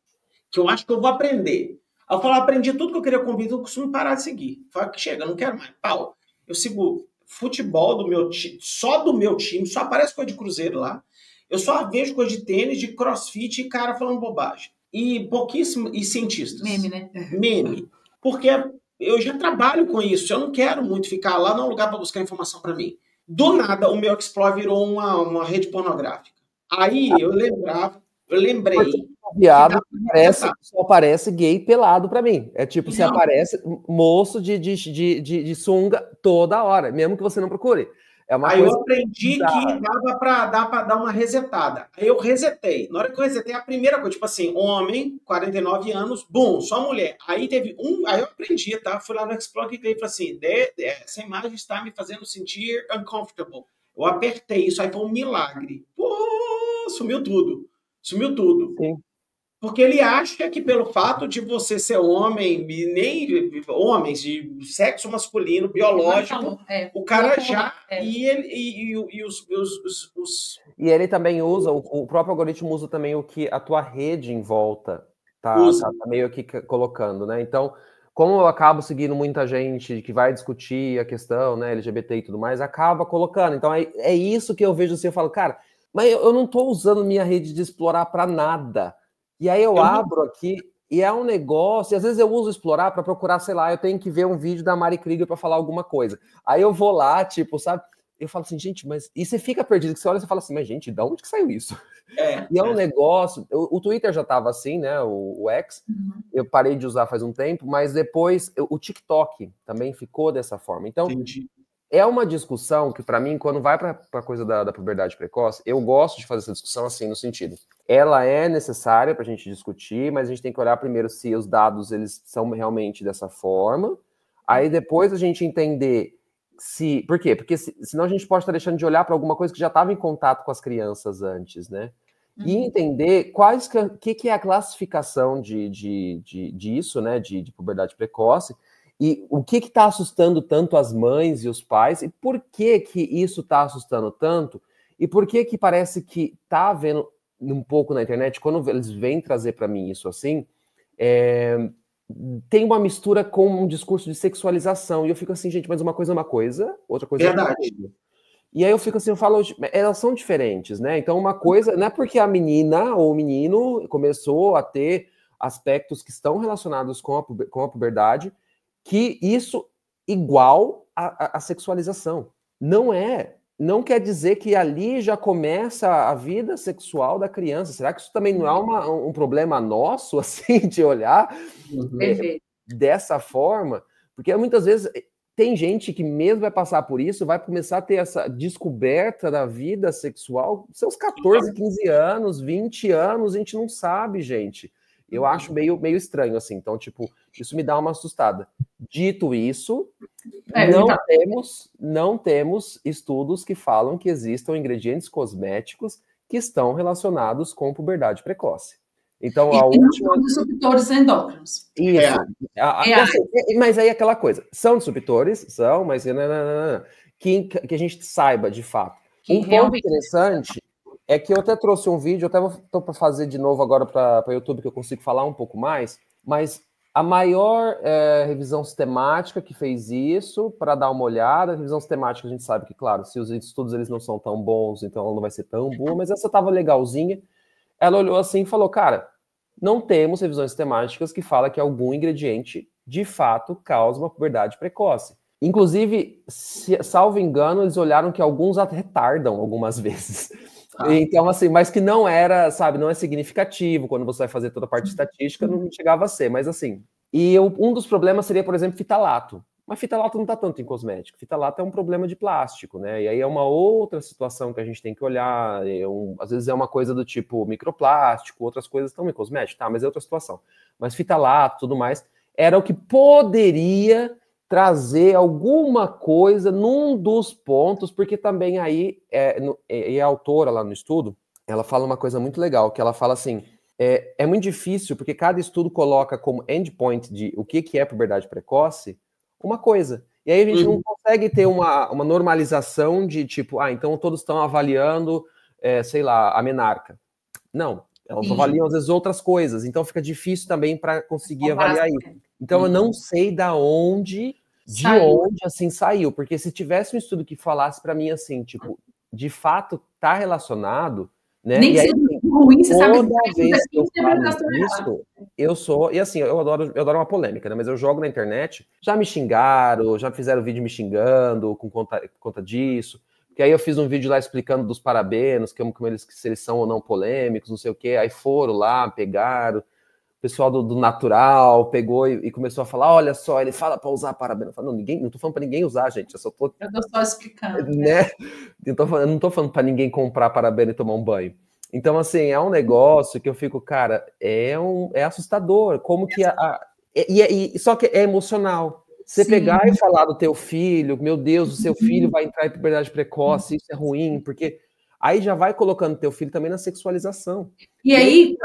que eu acho que eu vou aprender. Eu falo, aprendi tudo que eu queria convidar, eu costumo parar de seguir. Fala que chega, eu não quero mais. Pau. Eu sigo futebol do meu time, só do meu time, só aparece coisa de cruzeiro lá. Eu só vejo coisa de tênis, de crossfit e cara falando bobagem. E pouquíssimo, e cientistas. Meme, né? Meme. Porque eu já trabalho com isso, eu não quero muito ficar lá num lugar para buscar informação para mim. Do nada, o meu Explore virou uma rede pornográfica. Aí eu lembrei. Viado só aparece gay pelado pra mim. É tipo, você aparece moço de sunga toda hora, mesmo que você não procure. É uma aí coisa eu aprendi que dava pra dar uma resetada. Aí eu resetei. Na hora que eu resetei, a primeira coisa, tipo assim, homem, 49 anos, bum, só mulher. Aí teve aí eu aprendi, tá? Fui lá no Explore e falei assim, essa imagem está me fazendo sentir uncomfortable. Eu apertei isso, aí foi um milagre. Pô, sumiu tudo. Sumiu tudo. Sim. Porque ele acha que pelo fato de você ser homem, nem homens de sexo masculino, biológico, o cara já... E ele também usa, o próprio algoritmo usa também o que a tua rede em volta tá meio que colocando, né? Então, como eu acabo seguindo muita gente que vai discutir a questão, né, LGBT e tudo mais, acaba colocando. Então, é isso que eu vejo assim, eu falo, cara, mas eu não tô usando minha rede de explorar para nada. E aí eu abro aqui e é um negócio, e às vezes eu uso explorar para procurar, sei lá, eu tenho que ver um vídeo da Mari Krieger para falar alguma coisa. Aí eu vou lá, tipo, sabe? Eu falo assim, gente, mas... E você fica perdido, que você olha e você fala assim, mas gente, de onde que saiu isso? E é um negócio... O Twitter já tava assim, né? O X. Eu parei de usar faz um tempo, mas depois o TikTok também ficou dessa forma. Então, é uma discussão que, para mim, quando vai para a coisa da puberdade precoce, eu gosto de fazer essa discussão assim, no sentido, ela é necessária para a gente discutir, mas a gente tem que olhar primeiro se os dados eles são realmente dessa forma, aí depois a gente entender se... Por quê? Porque senão a gente pode estar deixando de olhar para alguma coisa que já estava em contato com as crianças antes, né? E entender que é a classificação disso, né, de puberdade precoce, e o que está assustando tanto as mães e os pais, e por que isso está assustando tanto, e por que parece que está havendo um pouco na internet, quando eles vêm trazer para mim isso assim, tem uma mistura com um discurso de sexualização. E eu fico assim, gente, mas uma coisa é uma coisa, outra coisa é outra coisa. E aí eu fico assim, eu falo, elas são diferentes, né? Então uma coisa, não é porque a menina ou o menino começou a ter aspectos que estão relacionados com a puberdade, que isso igual a sexualização. Não é. Não quer dizer que ali já começa a vida sexual da criança. Será que isso também não é um problema nosso, assim, de olhar dessa forma? Porque muitas vezes tem gente que mesmo vai passar por isso, vai começar a ter essa descoberta da vida sexual, seus 14, 15 anos, 20 anos, a gente não sabe, gente. Eu acho meio estranho, assim. Então, tipo, isso me dá uma assustada. Dito isso, não temos estudos que falam que existam ingredientes cosméticos que estão relacionados com puberdade precoce. Então, a última... São disruptores endócrinos. Isso. Mas aí é aquela coisa. São disruptores? São, mas... Que a gente saiba, de fato. Um ponto interessante... É que eu até trouxe um vídeo, eu até estou para fazer de novo agora para o YouTube, que eu consigo falar um pouco mais, mas a maior revisão sistemática que fez isso, para dar uma olhada, a revisão sistemática a gente sabe que, claro, se os estudos eles não são tão bons, então ela não vai ser tão boa, mas essa estava legalzinha. Ela olhou assim e falou, cara, não temos revisões sistemáticas que falam que algum ingrediente, de fato, causa uma puberdade precoce. Inclusive, salvo engano, eles olharam que alguns retardam algumas vezes. Então, assim, mas que não era, sabe, não é significativo, quando você vai fazer toda a parte estatística, não chegava a ser, mas assim. E um dos problemas seria, por exemplo, fitalato. Mas fitalato não está tanto em cosmético. Fitalato é um problema de plástico, né? E aí é uma outra situação que a gente tem que olhar. Às vezes é uma coisa do tipo microplástico, outras coisas estão em cosmético, tá, mas é outra situação. Mas fitalato, tudo mais, era o que poderia trazer alguma coisa num dos pontos, porque também aí, a autora lá no estudo, ela fala uma coisa muito legal, que ela fala assim, é muito difícil, porque cada estudo coloca como endpoint de o que é puberdade precoce, uma coisa. E aí a gente não consegue ter uma normalização de tipo, então todos estão avaliando, sei lá, a menarca. Não, elas avaliam às vezes outras coisas, então fica difícil também para conseguir avaliar isso. Então eu não sei de onde assim saiu, porque se tivesse um estudo que falasse para mim assim, tipo, de fato tá relacionado, né? Nem e aí, ruim, você sabe toda vez que eu falo isso, eu sou, e assim, eu adoro uma polêmica, né? Mas eu jogo na internet, já me xingaram, já fizeram vídeo me xingando por conta disso. Que aí eu fiz um vídeo lá explicando dos parabenos, se eles são ou não polêmicos, não sei o quê. Aí foram lá, pegaram, o pessoal do natural pegou e começou a falar, olha só, ele fala para usar parabeno. Eu falo, não tô falando para ninguém usar, gente. Eu tô só explicando. Né? Eu não tô falando para ninguém comprar parabeno e tomar um banho. Então, assim, é um negócio que eu fico, cara, é assustador. Como que só que é emocional. Você pegar e falar do teu filho, meu Deus, o seu filho vai entrar em puberdade precoce, isso é ruim, porque aí já vai colocando teu filho também na sexualização. E aí,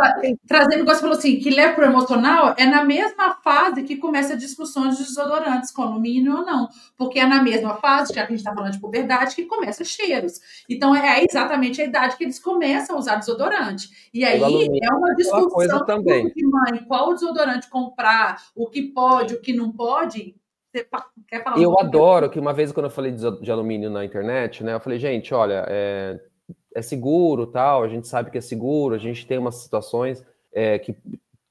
trazendo o que você falou assim, que leva para o emocional, é na mesma fase que começa a discussão de desodorantes, com alumínio ou não. Porque é na mesma fase, já que a gente está falando de puberdade, que começa cheiros. Então, é exatamente a idade que eles começam a usar desodorante. E aí, é uma discussão também. De mãe, qual desodorante comprar, o que pode, o que não pode. Você quer falar eu adoro que uma vez, quando eu falei de alumínio na internet, né, eu falei, gente, olha, é seguro, tal, a gente sabe que é seguro, a gente tem umas situações que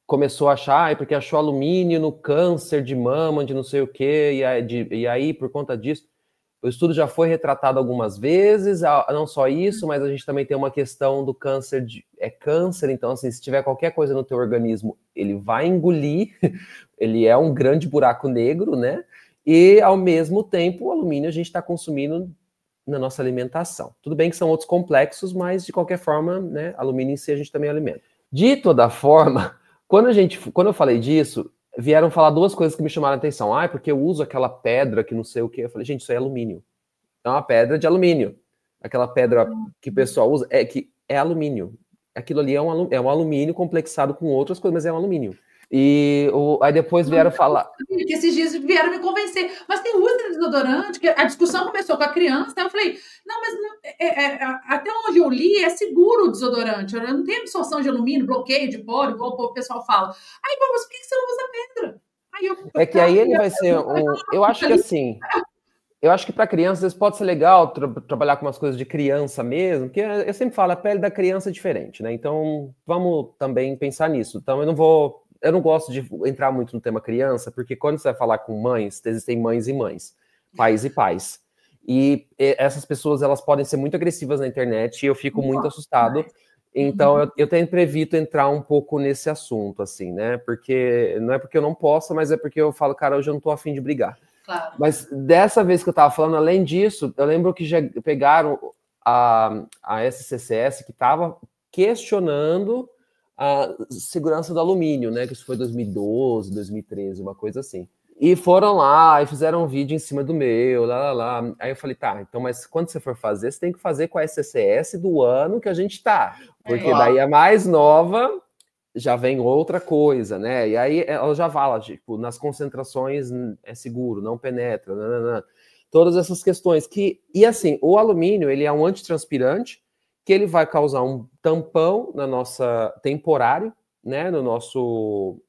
começou a achar, porque achou alumínio no câncer de mama, de não sei o quê, e aí, por conta disso, o estudo já foi retratado algumas vezes, não só isso, mas a gente também tem uma questão do câncer, câncer, então, assim, se tiver qualquer coisa no teu organismo, ele vai engolir, ele é um grande buraco negro, né? E, ao mesmo tempo, o alumínio a gente está consumindo na nossa alimentação. Tudo bem que são outros complexos, mas, de qualquer forma, né, alumínio em si a gente também alimenta. De toda forma, quando eu falei disso, vieram falar duas coisas que me chamaram a atenção. Porque eu uso aquela pedra que não sei o quê. Eu falei, gente, isso é alumínio. É uma pedra de alumínio. Aquela pedra que o pessoal usa é alumínio. Aquilo ali é um alumínio complexado com outras coisas, mas é um alumínio. Aí depois vieram falar. Que esses dias vieram me convencer. Mas tem uso de desodorante, que a discussão começou com a criança, eu falei, não, mas até onde eu li é seguro o desodorante, não tem absorção de alumínio, bloqueio de poro, igual o pessoal fala. Aí, mas por que você não usa pedra? É que aí ele vai ser eu acho que assim, eu acho que para crianças pode ser legal trabalhar com umas coisas de criança mesmo, porque eu sempre falo, a pele da criança é diferente, né? Então, vamos também pensar nisso. Então, eu não gosto de entrar muito no tema criança, porque quando você vai falar com mães, existem mães e mães, pais e pais. E essas pessoas, elas podem ser muito agressivas na internet e eu fico muito assustado. Então, eu tenho previsto entrar um pouco nesse assunto, assim, né? Porque não é porque eu não posso, mas é porque eu falo, cara, hoje eu não tô afim de brigar. Claro. Mas dessa vez que eu tava falando, além disso, eu lembro que já pegaram a SCCS, que estava questionando a segurança do alumínio, né? Que isso foi 2012, 2013, uma coisa assim. E foram lá e fizeram um vídeo em cima do meu, lá. Aí eu falei, tá, então, mas quando você for fazer, você tem que fazer com a SCCS do ano que a gente tá. Porque daí a mais nova já vem outra coisa, né? E aí ela já fala, tipo, nas concentrações é seguro, não penetra, todas essas questões e assim, o alumínio, ele é um antitranspirante, que ele vai causar um tampão na nossa temporário, né, no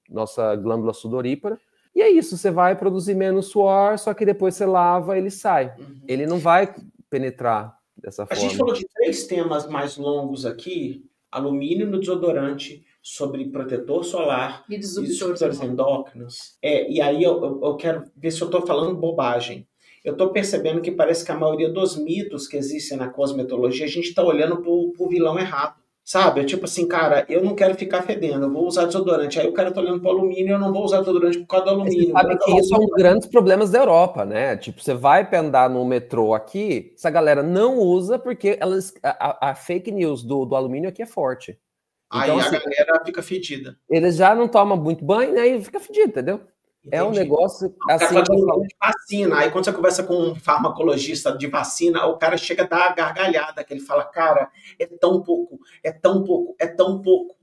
nossa glândula sudorípara, e é isso, você vai produzir menos suor, só que depois você lava, ele sai. Ele não vai penetrar dessa forma. A gente falou de 3 temas mais longos aqui, alumínio no desodorante, sobre protetor solar e disruptores endócrinos. E aí eu quero ver se eu estou falando bobagem. Eu estou percebendo que parece que a maioria dos mitos que existem na cosmetologia, a gente está olhando para o vilão errado. Sabe? É tipo assim, cara, eu não quero ficar fedendo, eu vou usar desodorante. Aí o cara tá olhando pro alumínio, eu não vou usar desodorante por causa do alumínio. Você sabe que isso é um dos grandes problemas da Europa, né? Tipo, você vai andar no metrô aqui, essa galera não usa porque a fake news do alumínio aqui é forte. Então, aí a galera fica fedida. Eles já não tomam muito banho, né? E fica fedido, entendeu? Entendi. É um negócio assim. De vacina. Aí quando você conversa com um farmacologista de vacina, o cara chega a dar a gargalhada, que ele fala, cara, é tão pouco.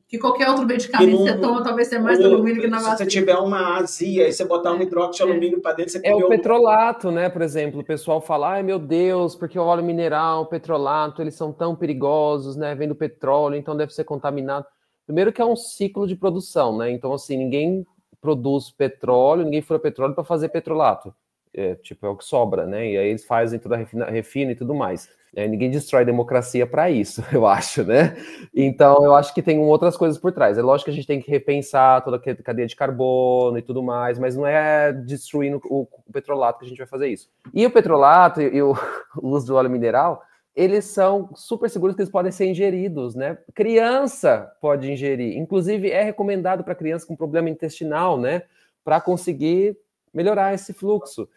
Que qualquer outro medicamento que você toma, talvez seja mais alumínio que na vacina. Se você tiver uma azia e você botar um hidroxialumínio para dentro, você comeu... É o petrolato, né? Por exemplo, o pessoal fala, ai meu Deus, porque o óleo mineral, o petrolato, eles são tão perigosos, né? Vem do petróleo, então deve ser contaminado. Primeiro que é um ciclo de produção, né? Então, assim, ninguém produz petróleo, ninguém fura petróleo para fazer petrolato. É o que sobra, né? E aí eles fazem toda a refina e tudo mais. Ninguém destrói a democracia para isso, eu acho, né? Então, eu acho que tem outras coisas por trás. É lógico que a gente tem que repensar toda a cadeia de carbono e tudo mais, mas não é destruindo o petrolato que a gente vai fazer isso. E o petrolato e o uso do óleo mineral, eles são super seguros que eles podem ser ingeridos, né? Criança pode ingerir. Inclusive, é recomendado para criança com problema intestinal, né? Para conseguir melhorar esse fluxo.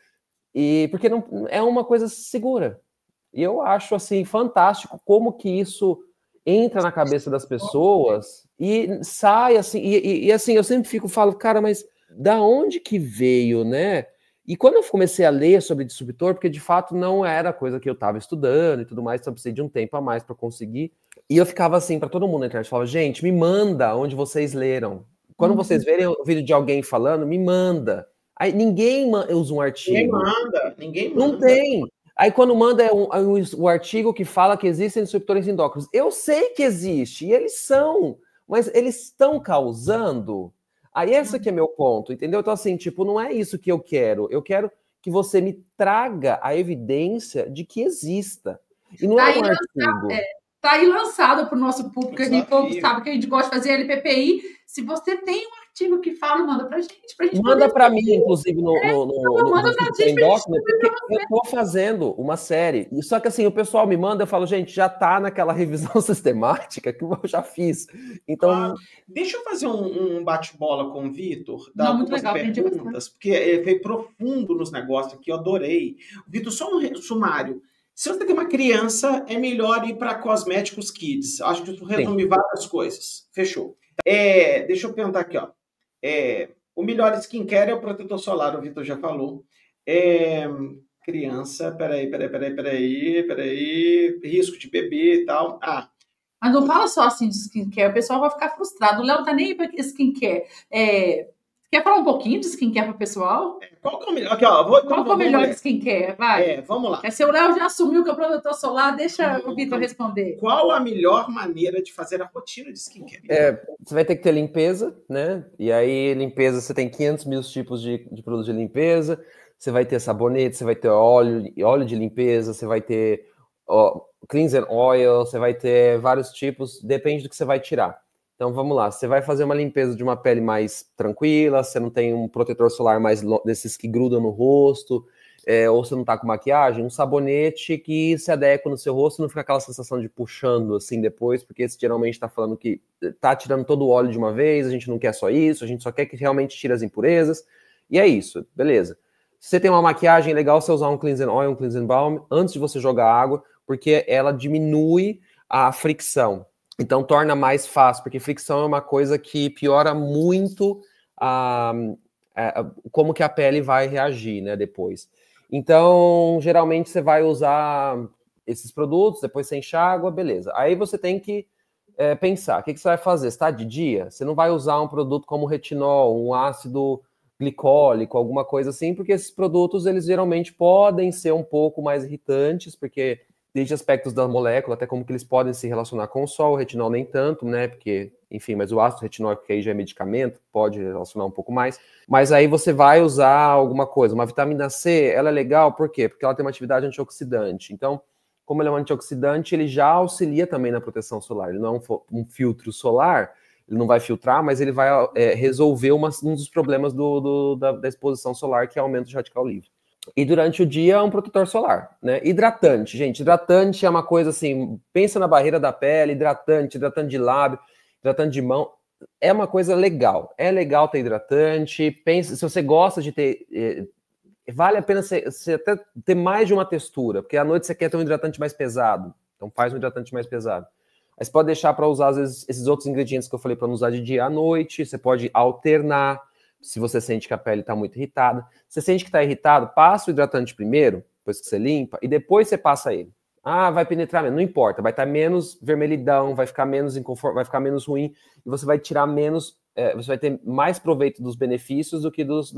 E porque não é uma coisa segura. E eu acho, assim, fantástico como que isso entra na cabeça das pessoas e sai, assim, e assim, eu sempre falo, cara, mas da onde que veio, né? E quando eu comecei a ler sobre disruptor, porque de fato não era coisa que eu estava estudando e tudo mais, então eu precisei de um tempo a mais para conseguir, e eu ficava assim, para todo mundo na internet, falava, gente, me manda onde vocês leram. Quando vocês verem o vídeo de alguém falando, me manda. Aí ninguém usa um artigo. Ninguém manda. Não tem. Aí quando manda o artigo que fala que existem disruptores endócrinos. Eu sei que existe, e eles são, mas eles estão causando. Aí esse aqui é meu ponto, entendeu? Então assim, tipo, não é isso que eu quero que você me traga a evidência de que exista. E não é um artigo. Tá aí lançado para o nosso público, a gente sabe que a gente gosta de fazer LPPI. Se você tem um artigo que fala, manda para a gente. Manda para mim, inclusive, no endócrino, porque eu estou fazendo uma série. Só que assim, o pessoal me manda, eu falo, gente, já está naquela revisão sistemática que eu já fiz. Então. Deixa eu fazer um bate-bola com o Vitor, dar algumas perguntas, porque ele foi profundo nos negócios aqui, eu adorei. Vitor, só um sumário. Se você tem uma criança, é melhor ir para Cosméticos Kids. Acho que isso resume várias coisas. Fechou. Deixa eu perguntar aqui, ó. O melhor skincare é o protetor solar, o Vitor já falou. Criança, peraí. Risco de bebê e tal. Mas não fala só assim de skincare, o pessoal vai ficar frustrado. O Léo não tá nem aí pra skincare. Quer falar um pouquinho de skincare pro pessoal? Qual que é o melhor? Aqui, ó, Qual que é o melhor de skincare? Vai. Vamos lá. Se o Léo já assumiu que é o protetor solar, deixa o Vitor responder. Qual a melhor maneira de fazer a rotina de skincare? Você vai ter que ter limpeza, né? E aí, limpeza, você tem 500 mil tipos de produtos de limpeza. Você vai ter sabonete, você vai ter óleo de limpeza, você vai ter cleanser oil, você vai ter vários tipos, depende do que você vai tirar. Então, vamos lá, você vai fazer uma limpeza de uma pele mais tranquila, você não tem um protetor solar mais desses que grudam no rosto, ou você não tá com maquiagem, um sabonete que se adequa no seu rosto, não fica aquela sensação de puxando assim depois, porque esse geralmente tá falando que tá tirando todo o óleo de uma vez, a gente não quer só isso, a gente só quer que realmente tire as impurezas, e é isso, beleza. Se você tem uma maquiagem legal, você usar um cleansing oil, um cleansing balm, antes de você jogar água, porque ela diminui a fricção. Então, torna mais fácil, porque fricção é uma coisa que piora muito como que a pele vai reagir, né, depois. Então, geralmente, você vai usar esses produtos, depois você enxágua, beleza. Aí você tem que pensar, o que você vai fazer? Você está de dia? Você não vai usar um produto como retinol, um ácido glicólico, alguma coisa assim, porque esses produtos, eles geralmente podem ser um pouco mais irritantes, porque desde aspectos da molécula, até como que eles podem se relacionar com o sol, o retinol nem tanto, né, porque, enfim, mas o ácido retinóico, que aí já é medicamento, pode relacionar um pouco mais, mas aí você vai usar alguma coisa, uma vitamina C, ela é legal, por quê? Porque ela tem uma atividade antioxidante, então, como ele é um antioxidante, ele já auxilia também na proteção solar, ele não é um filtro solar, ele não vai filtrar, mas ele vai resolver um dos problemas da exposição solar, que é o aumento de radical livre. E durante o dia, um protetor solar, né? Hidratante, gente. Hidratante é uma coisa assim, pensa na barreira da pele, hidratante de lábio, hidratante de mão. É uma coisa legal. É legal ter hidratante. Pensa, se você gosta de ter... vale a pena você até ter mais de uma textura, porque à noite você quer ter um hidratante mais pesado. Então faz um hidratante mais pesado. Aí você pode deixar para usar, às vezes, esses outros ingredientes que eu falei para não usar de dia à noite. Você pode alternar. Se você sente que a pele está muito irritada. Você sente que está irritado, passa o hidratante primeiro, depois que você limpa, e depois você passa ele. Ah, vai penetrar menos, não importa, vai estar menos vermelhidão, vai ficar menos inconfortável, vai ficar menos ruim, e você vai tirar menos, você vai ter mais proveito dos benefícios do que dos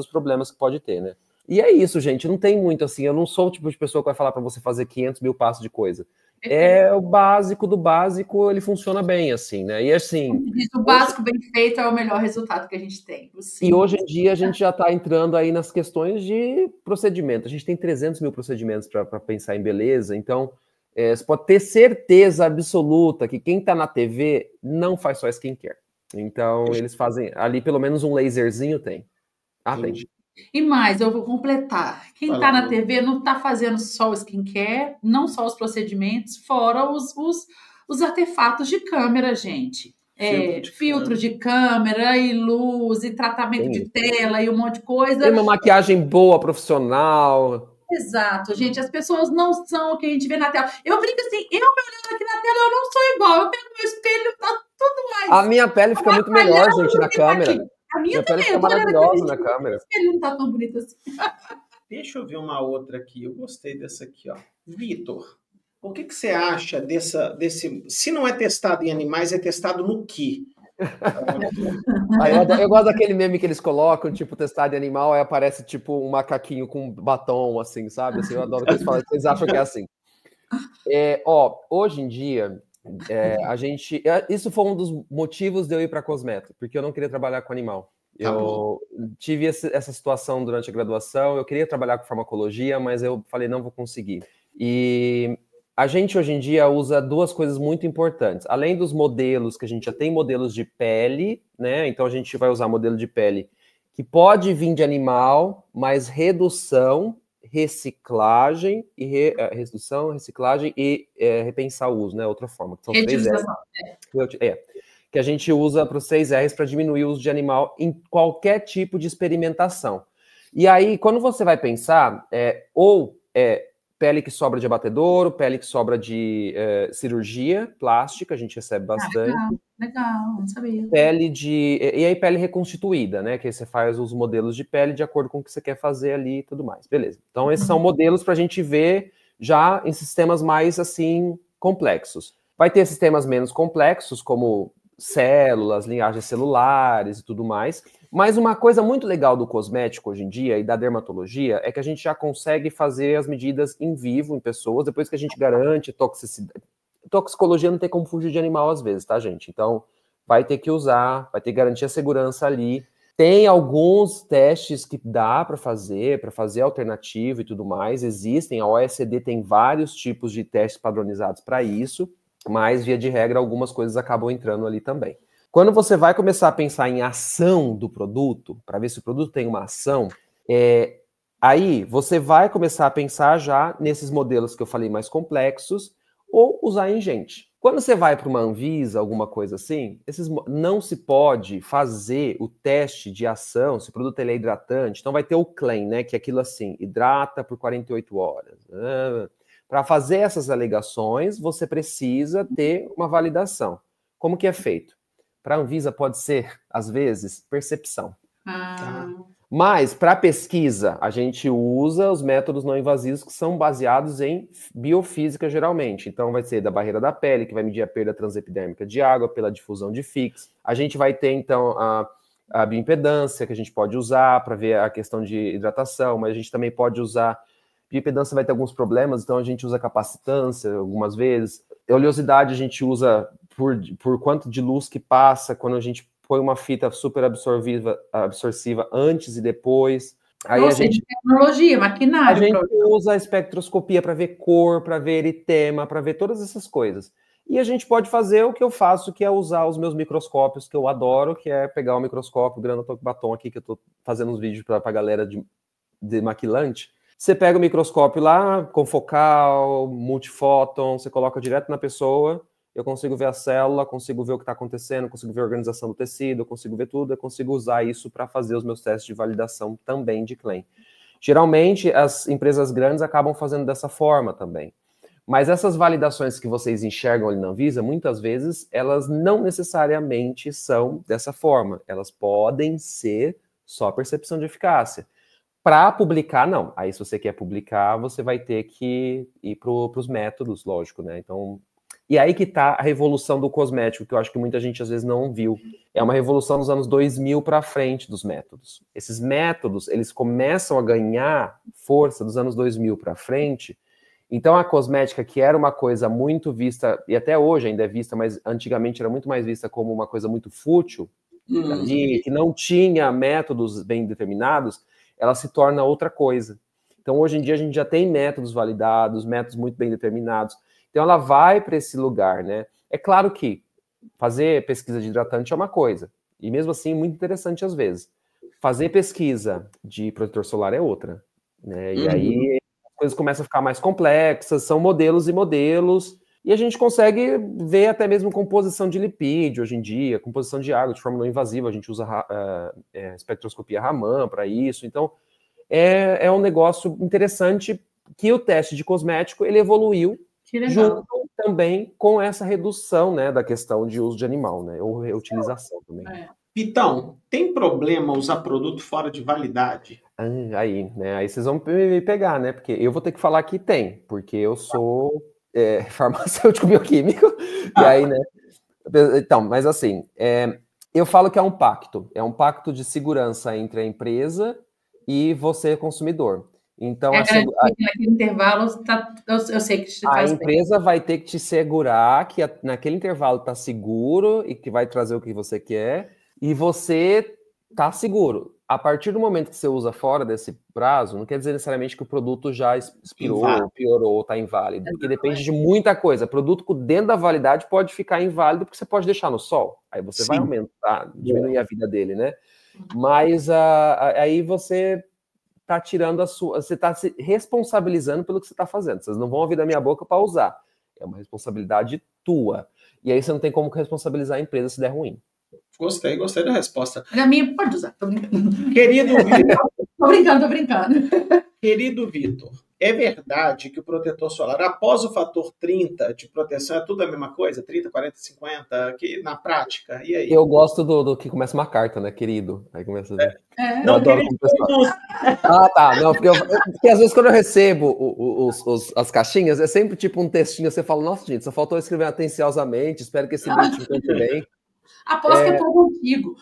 problemas que pode ter, né? E é isso, gente, não tem muito assim, eu não sou o tipo de pessoa que vai falar para você fazer 500 mil passos de coisa. É o básico do básico, ele funciona bem, assim, né? E assim... O básico bem feito é o melhor resultado que a gente tem. E hoje em dia a gente já está entrando aí nas questões de procedimento. A gente tem 300 mil procedimentos para pensar em beleza, então você pode ter certeza absoluta que quem está na TV não faz só skincare. Então eles fazem ali pelo menos um laserzinho tem. Tem. E mais, eu vou completar. Quem está na TV não está fazendo só o skincare, não só os procedimentos, fora os artefatos de câmera, gente. Filtro de câmera, e luz, e tratamento de tela, e um monte de coisa. Tem uma maquiagem boa, profissional. Exato, gente. As pessoas não são o que a gente vê na tela. Eu brinco assim, eu me olhando aqui na tela, eu não sou igual. Eu pego meu espelho, tá tudo mais. A minha pele fica muito melhor, gente, na câmera. Aqui. A minha pele também, fica maravilhosa na câmera. Ele não tá tão bonito assim. Deixa eu ver uma outra aqui. Eu gostei dessa aqui, ó. Vitor, o que você acha desse... Se não é testado em animais, é testado no quê? Eu gosto daquele meme que eles colocam, tipo, testado em animal, aí aparece, tipo, um macaquinho com batom, assim, sabe? Assim, eu adoro que eles falam, vocês acham que é assim. Hoje em dia... isso foi um dos motivos de eu ir para Cosmetro, porque eu não queria trabalhar com animal. Eu tive essa situação durante a graduação, eu queria trabalhar com farmacologia, mas eu falei, não vou conseguir. E a gente hoje em dia usa duas coisas muito importantes. Além dos modelos, que a gente já tem modelos de pele, né? Então a gente vai usar modelo de pele que pode vir de animal, mas redução, reciclagem e reciclagem e repensar o uso, né? Outra forma, que são 3 R's. Que a gente usa para os 6 R's para diminuir o uso de animal em qualquer tipo de experimentação. E aí, quando você vai pensar, pele que sobra de abatedouro, pele que sobra de cirurgia plástica, a gente recebe bastante. Legal, não sabia. E aí pele reconstituída, né? Que aí você faz os modelos de pele de acordo com o que você quer fazer ali e tudo mais. Beleza. Então, esses são modelos para a gente ver já em sistemas mais, assim, complexos. Vai ter sistemas menos complexos, como células, linhagens celulares e tudo mais. Mas uma coisa muito legal do cosmético hoje em dia e da dermatologia é que a gente já consegue fazer as medidas em vivo, em pessoas, depois que a gente garante toxicidade. Toxicologia não tem como fugir de animal às vezes, tá, gente? Então, vai ter que usar, vai ter que garantir a segurança ali. Tem alguns testes que dá para fazer alternativo e tudo mais, existem, a OECD tem vários tipos de testes padronizados para isso, mas, via de regra, algumas coisas acabam entrando ali também. Quando você vai começar a pensar em ação do produto, para ver se o produto tem uma ação, aí você vai começar a pensar já nesses modelos que eu falei mais complexos, ou usar em gente. Quando você vai para uma Anvisa, alguma coisa assim, não se pode fazer o teste de ação, se o produto ele é hidratante, então vai ter o claim, né, que é aquilo assim, hidrata por 48 horas. Para fazer essas alegações, você precisa ter uma validação. Como que é feito? Para a Anvisa pode ser, às vezes, percepção. Mas, para pesquisa, a gente usa os métodos não invasivos que são baseados em biofísica, geralmente. Então, vai ser da barreira da pele, que vai medir a perda transepidérmica de água pela difusão de Fix. A gente vai ter, então, a bioimpedância, que a gente pode usar para ver a questão de hidratação, mas a gente também pode usar... Bioimpedância vai ter alguns problemas, então a gente usa capacitância algumas vezes. Oleosidade a gente usa por quanto de luz que passa, quando a gente põe uma fita super absorsiva antes e depois. Aí Nossa, a gente tecnologia, maquinário. A gente usa a espectroscopia para ver cor, para ver eritema, para ver todas essas coisas. E a gente pode fazer o que eu faço, que é usar os meus microscópios, que eu adoro, que é pegar o microscópio, o Granotoc Batom aqui, que eu estou fazendo uns vídeos para a galera de maquilante. Você pega o microscópio lá, confocal, multifóton, você coloca direto na pessoa, eu consigo ver a célula, consigo ver o que está acontecendo, consigo ver a organização do tecido, eu consigo ver tudo, eu consigo usar isso para fazer os meus testes de validação também de claim. Geralmente, as empresas grandes acabam fazendo dessa forma também. Mas essas validações que vocês enxergam ali na Anvisa, muitas vezes, elas não necessariamente são dessa forma. Elas podem ser só percepção de eficácia. Para publicar, não. Aí, se você quer publicar, você vai ter que ir para os métodos, lógico, né? Então, e aí que está a revolução do cosmético, que eu acho que muita gente, às vezes, não viu. É uma revolução dos anos 2000 para frente dos métodos. Esses métodos, eles começam a ganhar força dos anos 2000 para frente. Então, a cosmética, que era uma coisa muito vista, e até hoje ainda é vista, mas antigamente era muito mais vista como uma coisa muito fútil, ali, que não tinha métodos bem determinados, ela se torna outra coisa. Então, hoje em dia, a gente já tem métodos validados, métodos muito bem determinados. Então, ela vai para esse lugar, né? É claro que fazer pesquisa de hidratante é uma coisa, e mesmo assim, muito interessante às vezes. Fazer pesquisa de protetor solar é outra, né? E aí, as coisas começam a ficar mais complexas, são modelos e modelos, e a gente consegue ver até mesmo composição de lipídio hoje em dia, composição de água de forma não invasiva, a gente usa espectroscopia Raman para isso, então é um negócio interessante que o teste de cosmético, ele evoluiu junto também com essa redução, né, da questão de uso de animal, né, ou reutilização também. Pitão, tem problema usar produto fora de validade? Aí, né, aí vocês vão me pegar, né, porque eu vou ter que falar que tem, porque eu sou farmacêutico bioquímico, e aí, né, então, mas assim, eu falo que é um pacto de segurança entre a empresa e você, consumidor. Então, naquele intervalo, eu sei que a empresa vai ter que te segurar que naquele intervalo está seguro e que vai trazer o que você quer, e você está seguro. A partir do momento que você usa fora desse prazo, não quer dizer necessariamente que o produto já expirou, piorou, está inválido, porque depende de muita coisa. Produto dentro da validade pode ficar inválido porque você pode deixar no sol, aí você vai aumentar, diminuir a vida dele, né? Mas aí você está tirando você está se responsabilizando pelo que você está fazendo. Vocês não vão ouvir da minha boca para usar. É uma responsabilidade tua. E aí você não tem como responsabilizar a empresa se der ruim. Gostei da resposta. A minha pode usar, tô brincando. Querido Vitor. Tô brincando. Querido Vitor, É verdade que o protetor solar, após o fator 30 de proteção, é tudo a mesma coisa? 30, 40, 50, que, na prática? E aí? Eu gosto do que começa uma carta, né, querido? Aí começa assim. Eu Não, adoro querido, como pessoal. Ah, tá. Não, porque às vezes quando eu recebo as caixinhas, é sempre tipo um textinho, você fala, nossa, gente, só faltou escrever atenciosamente, espero que esse link encontre bem. Aposto que é pouco antigo.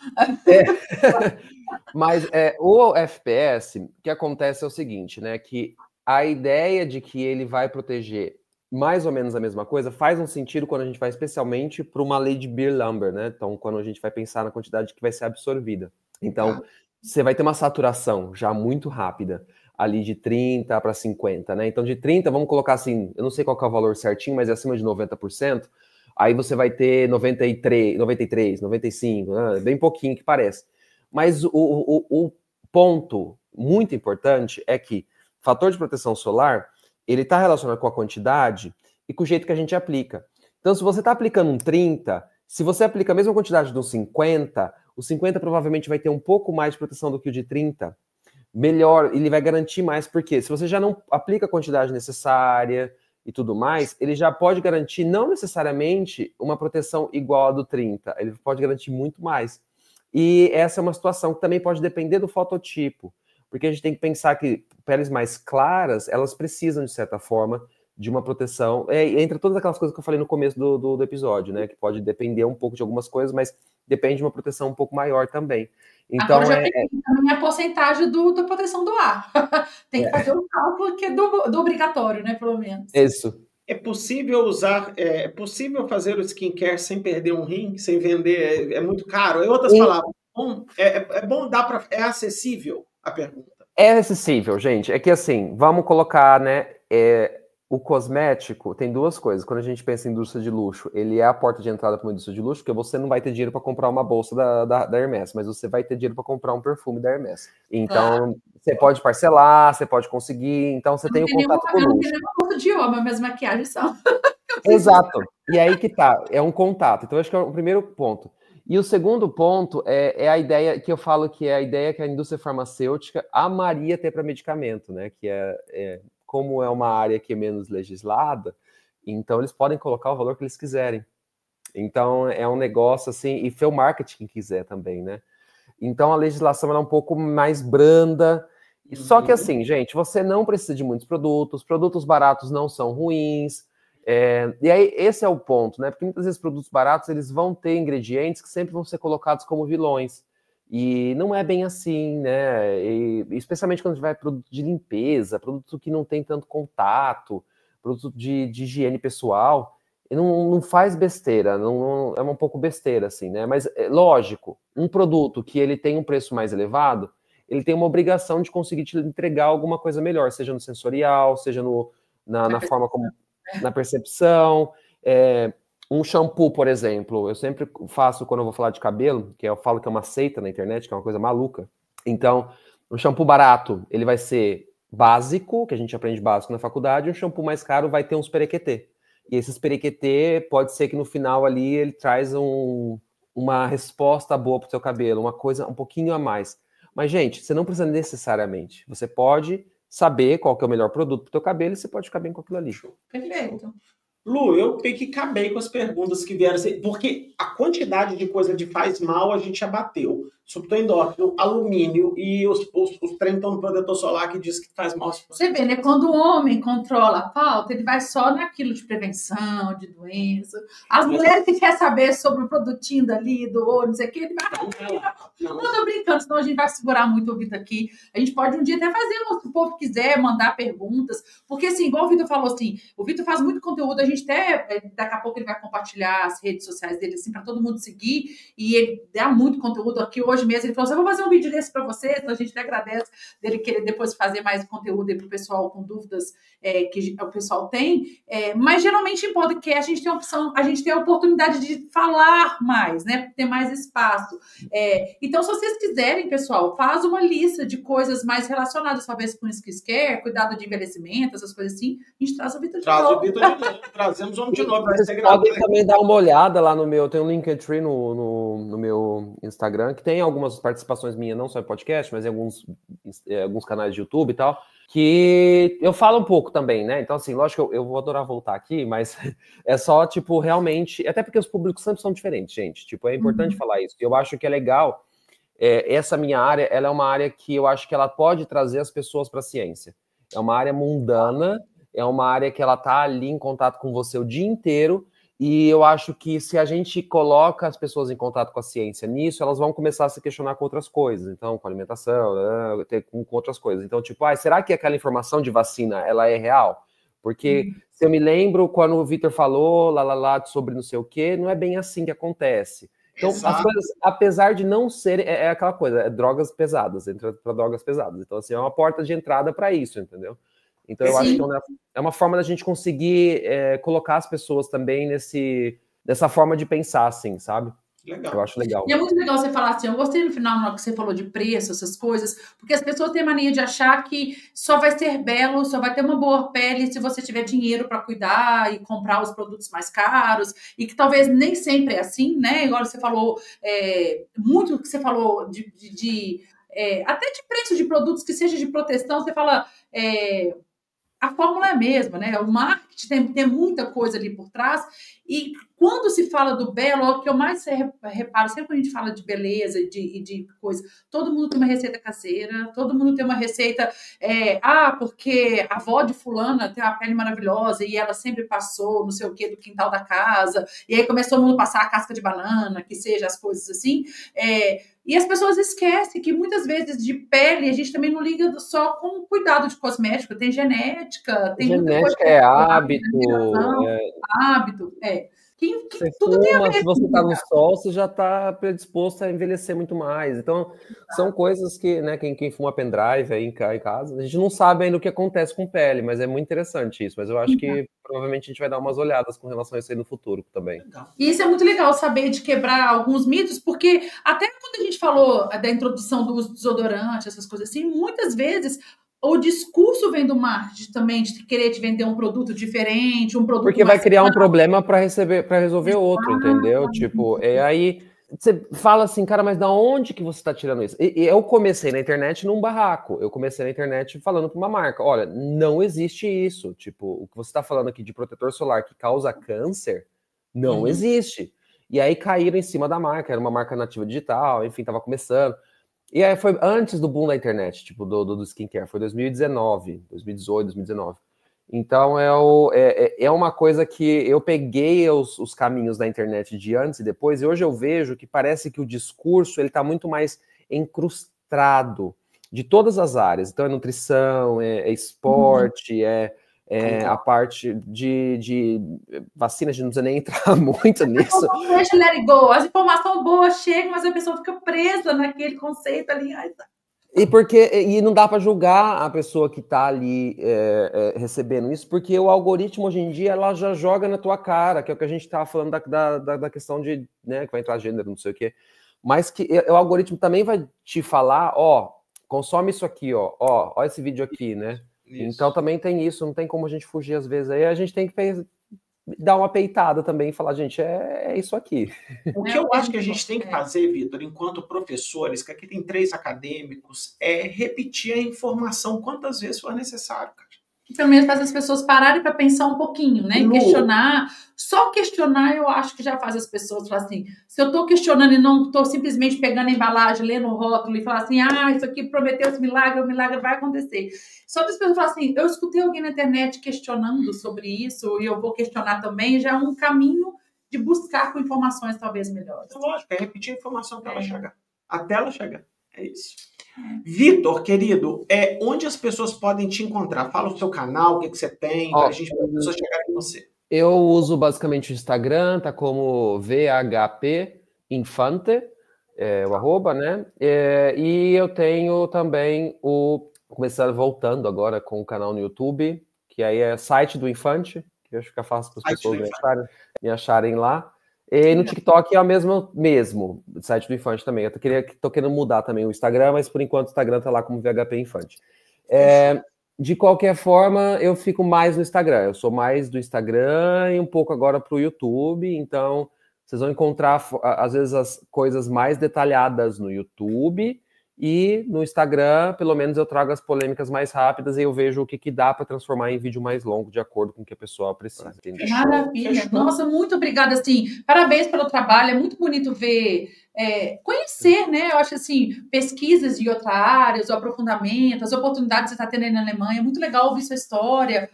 Mas o FPS, o que acontece é o seguinte, né? Que a ideia de que ele vai proteger mais ou menos a mesma coisa faz um sentido quando a gente vai especialmente para uma lei de Beer-Lumber, né? Então, quando a gente vai pensar na quantidade que vai ser absorvida. Então, você vai ter uma saturação já muito rápida, ali de 30 para 50, né? Então, de 30, vamos colocar assim, eu não sei qual que é o valor certinho, mas é acima de 90%. Aí você vai ter 93, 95, né? Bem pouquinho que parece. Mas o ponto muito importante é que fator de proteção solar, ele está relacionado com a quantidade e com o jeito que a gente aplica. Então, se você está aplicando um 30, se você aplica a mesma quantidade do 50, o 50 provavelmente vai ter um pouco mais de proteção do que o de 30. Melhor, ele vai garantir mais, porque se você já não aplica a quantidade necessária e tudo mais, ele já pode garantir não necessariamente uma proteção igual a do 30, ele pode garantir muito mais. E essa é uma situação que também pode depender do fototipo, porque a gente tem que pensar que peles mais claras, elas precisam, de certa forma, de uma proteção, entre todas aquelas coisas que eu falei no começo do episódio, né, que pode depender um pouco de algumas coisas, mas depende de uma proteção um pouco maior também. Então, agora já tem também a porcentagem da proteção do ar. Tem que fazer um cálculo que é do obrigatório, né, pelo menos. Isso. É possível é possível fazer o skincare sem perder um rim, sem vender, é muito caro? Em outras palavras, é bom, é acessível a pergunta? É acessível, gente. É que assim, vamos colocar, né, o cosmético tem duas coisas. Quando a gente pensa em indústria de luxo, ele é a porta de entrada para uma indústria de luxo, porque você não vai ter dinheiro para comprar uma bolsa da Hermès, mas você vai ter dinheiro para comprar um perfume da Hermès. Então, você pode parcelar, você pode conseguir, então você tem o contato com o luxo. Não tem nenhuma bolsa de homem, mas maquiagem só. Exato. E aí que tá, é um contato. Então, acho que é o primeiro ponto. E o segundo ponto é a ideia que eu falo que é a ideia que a indústria farmacêutica amaria ter para medicamento, né? Que como é uma área que é menos legislada, então eles podem colocar o valor que eles quiserem. Então é um negócio assim, e foi o marketing que quiser também, né? Então a legislação é um pouco mais branda. Só que assim, gente, você não precisa de muitos produtos baratos não são ruins. E aí esse é o ponto, né? Porque muitas vezes produtos baratos eles vão ter ingredientes que sempre vão ser colocados como vilões. E não é bem assim, né? Especialmente quando vai produto de limpeza, produto que não tem tanto contato, produto de higiene pessoal, não faz besteira, é um pouco besteira, assim, né? Mas, lógico, um produto que ele tem um preço mais elevado, ele tem uma obrigação de conseguir te entregar alguma coisa melhor, seja no sensorial, seja na forma como... na percepção... Um shampoo, por exemplo, eu sempre faço quando eu vou falar de cabelo, que eu falo que é uma seita na internet, que é uma coisa maluca. Então, um shampoo barato, ele vai ser básico, que a gente aprende básico na faculdade, e um shampoo mais caro vai ter uns perequetê. E esses perequetê, pode ser que no final ali ele traz uma resposta boa pro seu cabelo, uma coisa um pouquinho a mais. Mas, gente, você não precisa necessariamente. Você pode saber qual que é o melhor produto pro teu cabelo e você pode ficar bem com aquilo ali. Perfeito. Lu, eu tenho que acabei com as perguntas que vieram, porque a quantidade de coisa de faz mal a gente abateu. Subtoendócrino, alumínio e os trem no protetor solar que diz que faz mal. Você vê, né? Quando o homem controla a pauta, ele vai só naquilo de prevenção, de doença. As mulheres que querem saber sobre o produtinho dali, do ouro, não sei o que, ele vai... Não tô brincando, senão a gente vai segurar muito o Vitor aqui. A gente pode um dia até fazer, se o povo quiser, mandar perguntas. Porque, assim, igual o Vitor falou, assim, o Vitor faz muito conteúdo, a gente até, daqui a pouco ele vai compartilhar as redes sociais dele, assim, para todo mundo seguir. E ele dá muito conteúdo aqui. Hoje mesmo ele falou assim, eu vou fazer um vídeo desse para vocês, então a gente até agradece dele querer depois fazer mais conteúdo aí para o pessoal com dúvidas que o pessoal tem. Mas, geralmente, em podcast, a gente tem a opção, a gente tem a oportunidade de falar mais, né? Ter mais espaço. Então, se vocês quiserem, pessoal, faz uma lista de coisas mais relacionadas, talvez, com skincare, cuidado de envelhecimento, essas coisas assim. A gente traz o Vitor de novo. Trazemos o homem de novo. Vocês podem também dar uma olhada lá no meu... Tem um Linktree no meu Instagram, que tem algumas participações minhas, não só em podcast, mas em alguns canais de YouTube e tal, que eu falo um pouco também, né? Então, assim, lógico que eu vou adorar voltar aqui, mas é só, tipo, realmente... Até porque os públicos sempre são diferentes, gente. Tipo, é importante falar isso. Eu acho que é legal. Essa minha área, ela é uma área que eu acho que ela pode trazer as pessoas para a ciência. É uma área mundana, é uma área que ela tá ali em contato com você o dia inteiro, e eu acho que se a gente coloca as pessoas em contato com a ciência nisso, elas vão começar a se questionar com outras coisas, então, com alimentação, né, com outras coisas. Então, tipo, será que aquela informação de vacina, ela é real? Porque se eu me lembro, quando o Vitor falou, sobre não sei o quê, não é bem assim que acontece. Então, as coisas, apesar de não serem, é aquela coisa, drogas pesadas, entra para drogas pesadas. Então, assim, é uma porta de entrada para isso, entendeu? Então, eu acho que é uma forma da gente conseguir colocar as pessoas também dessa forma de pensar, assim, sabe? Legal. Eu acho legal. E é muito legal você falar assim, eu gostei no final, na hora que você falou de preço, essas coisas, porque as pessoas têm mania de achar que só vai ser belo, só vai ter uma boa pele se você tiver dinheiro para cuidar e comprar os produtos mais caros, e que talvez nem sempre é assim, né? Igual você falou, muito que você falou até de preço de produtos que seja de proteção, você fala... a fórmula é a mesma, né? O marketing tem muita coisa ali por trás. E quando se fala do belo, o que eu mais reparo, sempre que a gente fala de beleza e de coisa, todo mundo tem uma receita caseira, todo mundo tem uma receita, porque a avó de fulana tem uma pele maravilhosa e ela sempre passou não sei o que do quintal da casa, e aí começou todo mundo a passar a casca de banana, que seja as coisas assim. E as pessoas esquecem que muitas vezes de pele a gente também não liga só com cuidado de cosmético, tem genética, tem muita coisa. Hábito, Você tudo tem a fuma, ver. se você está no sol, você já está predisposto a envelhecer muito mais. Então, são coisas que, né, quem fuma pendrive aí em casa, a gente não sabe ainda o que acontece com pele, mas é muito interessante isso. Mas eu acho que provavelmente a gente vai dar umas olhadas com relação a isso aí no futuro também. E isso é muito legal saber de quebrar alguns mitos, porque até quando a gente falou da introdução do uso do desodorante, essas coisas assim, muitas vezes o discurso vem do marketing também, de querer te vender um produto diferente, um produto porque vai criar caro. Um problema para resolver outro, entendeu? Tipo, aí você fala assim, cara, mas da onde que você está tirando isso? E eu comecei na internet num barraco. Eu comecei na internet falando para uma marca, olha, não existe isso. Tipo, o que você está falando aqui de protetor solar que causa câncer, não existe. E aí caíram em cima da marca, era uma marca nativa digital, enfim, estava começando. E aí foi antes do boom da internet, tipo, do skincare, foi 2019, 2018, 2019. Então é uma coisa que eu peguei os caminhos da internet de antes e depois, e hoje eu vejo que parece que o discurso ele está muito mais encrustado de todas as áreas. Então é nutrição, é esporte, a parte de vacina, a gente não precisa nem entrar muito nisso. Deixa let it go. As informações boas chegam, mas a pessoa fica presa naquele conceito ali. E não dá para julgar a pessoa que está ali recebendo isso, porque o algoritmo hoje em dia ela já joga na tua cara, que é o que a gente estava falando da questão de, né, que vai entrar gênero, não sei o quê, mas que o algoritmo também vai te falar, consome isso aqui, ó esse vídeo aqui, né? Isso. Então também tem isso, não tem como a gente fugir às vezes, aí a gente tem que dar uma peitada também e falar, gente, é isso aqui. O que eu acho que a gente tem que fazer, Vitor, enquanto professores, que aqui tem 3 acadêmicos, é repetir a informação quantas vezes for necessário, cara. Pelo menos faz as pessoas pararem para pensar um pouquinho, né? E questionar. Só questionar, eu acho que já faz as pessoas falar assim, se eu estou questionando e não estou simplesmente pegando a embalagem, lendo o rótulo e falar assim, isso aqui prometeu esse milagre, o milagre vai acontecer. Só que as pessoas falam assim, eu escutei alguém na internet questionando sobre isso e eu vou questionar também, já é um caminho de buscar com informações talvez melhores. Lógico, é repetir a informação até ela chegar. Até ela chegar. É isso. Vitor, querido, onde as pessoas podem te encontrar? Fala o seu canal, o que você tem, para as pessoas chegarem em você. Eu uso basicamente o Instagram, tá como VHP Infante, o arroba, né? E eu tenho também voltando agora com o canal no YouTube, que aí é site do Infante, que eu acho que fica fácil para as pessoas me acharem lá. E no TikTok é o mesmo site do Infante também. Eu tô querendo mudar também o Instagram, mas por enquanto o Instagram tá lá como VHP Infante. De qualquer forma, eu fico mais no Instagram. Eu sou mais do Instagram e um pouco agora pro YouTube. Então, vocês vão encontrar, às vezes, as coisas mais detalhadas no YouTube, e no Instagram, pelo menos, eu trago as polêmicas mais rápidas e eu vejo o que dá para transformar em vídeo mais longo, de acordo com o que a pessoa precisa. Entendeu? Maravilha. Nossa, muito obrigada, assim, parabéns pelo trabalho, é muito bonito ver, conhecer, né, eu acho assim, pesquisas de outras áreas, o aprofundamento, as oportunidades que você está tendo aí na Alemanha, muito legal ouvir sua história,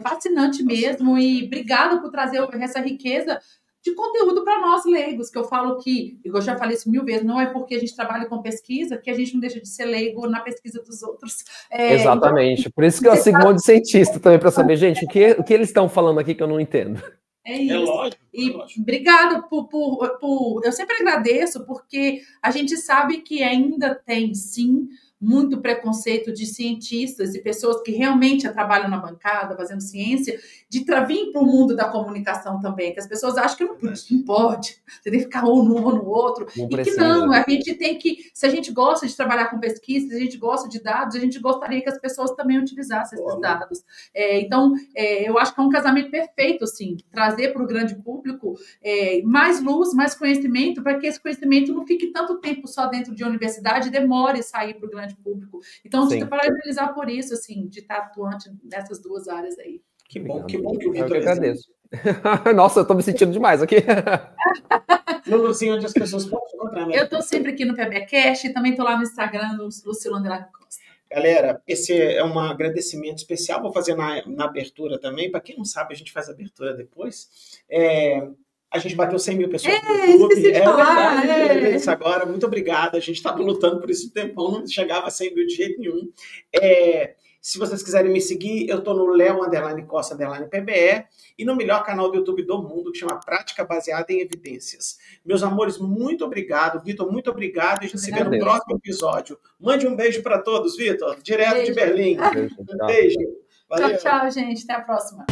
fascinante mesmo, e obrigada por trazer essa riqueza de conteúdo para nós leigos, que eu falo que, eu já falei isso 1000 vezes, não é porque a gente trabalha com pesquisa que a gente não deixa de ser leigo na pesquisa dos outros. Exatamente, então, por isso que eu sigo um monte de cientista também, para saber, gente, o que eles estão falando aqui que eu não entendo. É isso. Lógico. Obrigada eu sempre agradeço, porque a gente sabe que ainda tem, sim, muito preconceito de cientistas e pessoas que realmente trabalham na bancada, fazendo ciência, de vir para o mundo da comunicação também, que as pessoas acham que não pode, você tem que ficar ou num ou no outro, não e precisa. Que não, a gente tem que, se a gente gosta de trabalhar com pesquisa, se a gente gosta de dados, a gente gostaria que as pessoas também utilizassem esses dados. Então, eu acho que é um casamento perfeito, assim, trazer para o grande público mais luz, mais conhecimento, para que esse conhecimento não fique tanto tempo só dentro de universidade e demore a sair para o grande público. Então, te parabenizar por isso, assim, de estar atuante nessas duas áreas aí. Que bom que o Vitor... Eu que agradeço. Nossa, eu estou me sentindo demais aqui. Luluzinho, onde as pessoas podem encontrar, né? Eu estou sempre aqui no PBcast e também estou lá no Instagram, no Lucilo Andrade Costa. Galera, esse é um agradecimento especial, vou fazer na abertura também. Para quem não sabe, a gente faz a abertura depois. A gente bateu 100 mil pessoas no YouTube. Verdade, isso agora. Muito obrigado. A gente estava lutando por isso um tempão, não chegava a 100 mil de jeito nenhum. Se vocês quiserem me seguir, eu estou no Leo_Costa_PBE e no melhor canal do YouTube do mundo, que chama Prática Baseada em Evidências. Meus amores, muito obrigado. Vitor, muito obrigado. E a gente se vê no próximo episódio. Mande um beijo para todos, Vitor, direto de Berlim. Um beijo. Valeu. Tchau, gente. Até a próxima.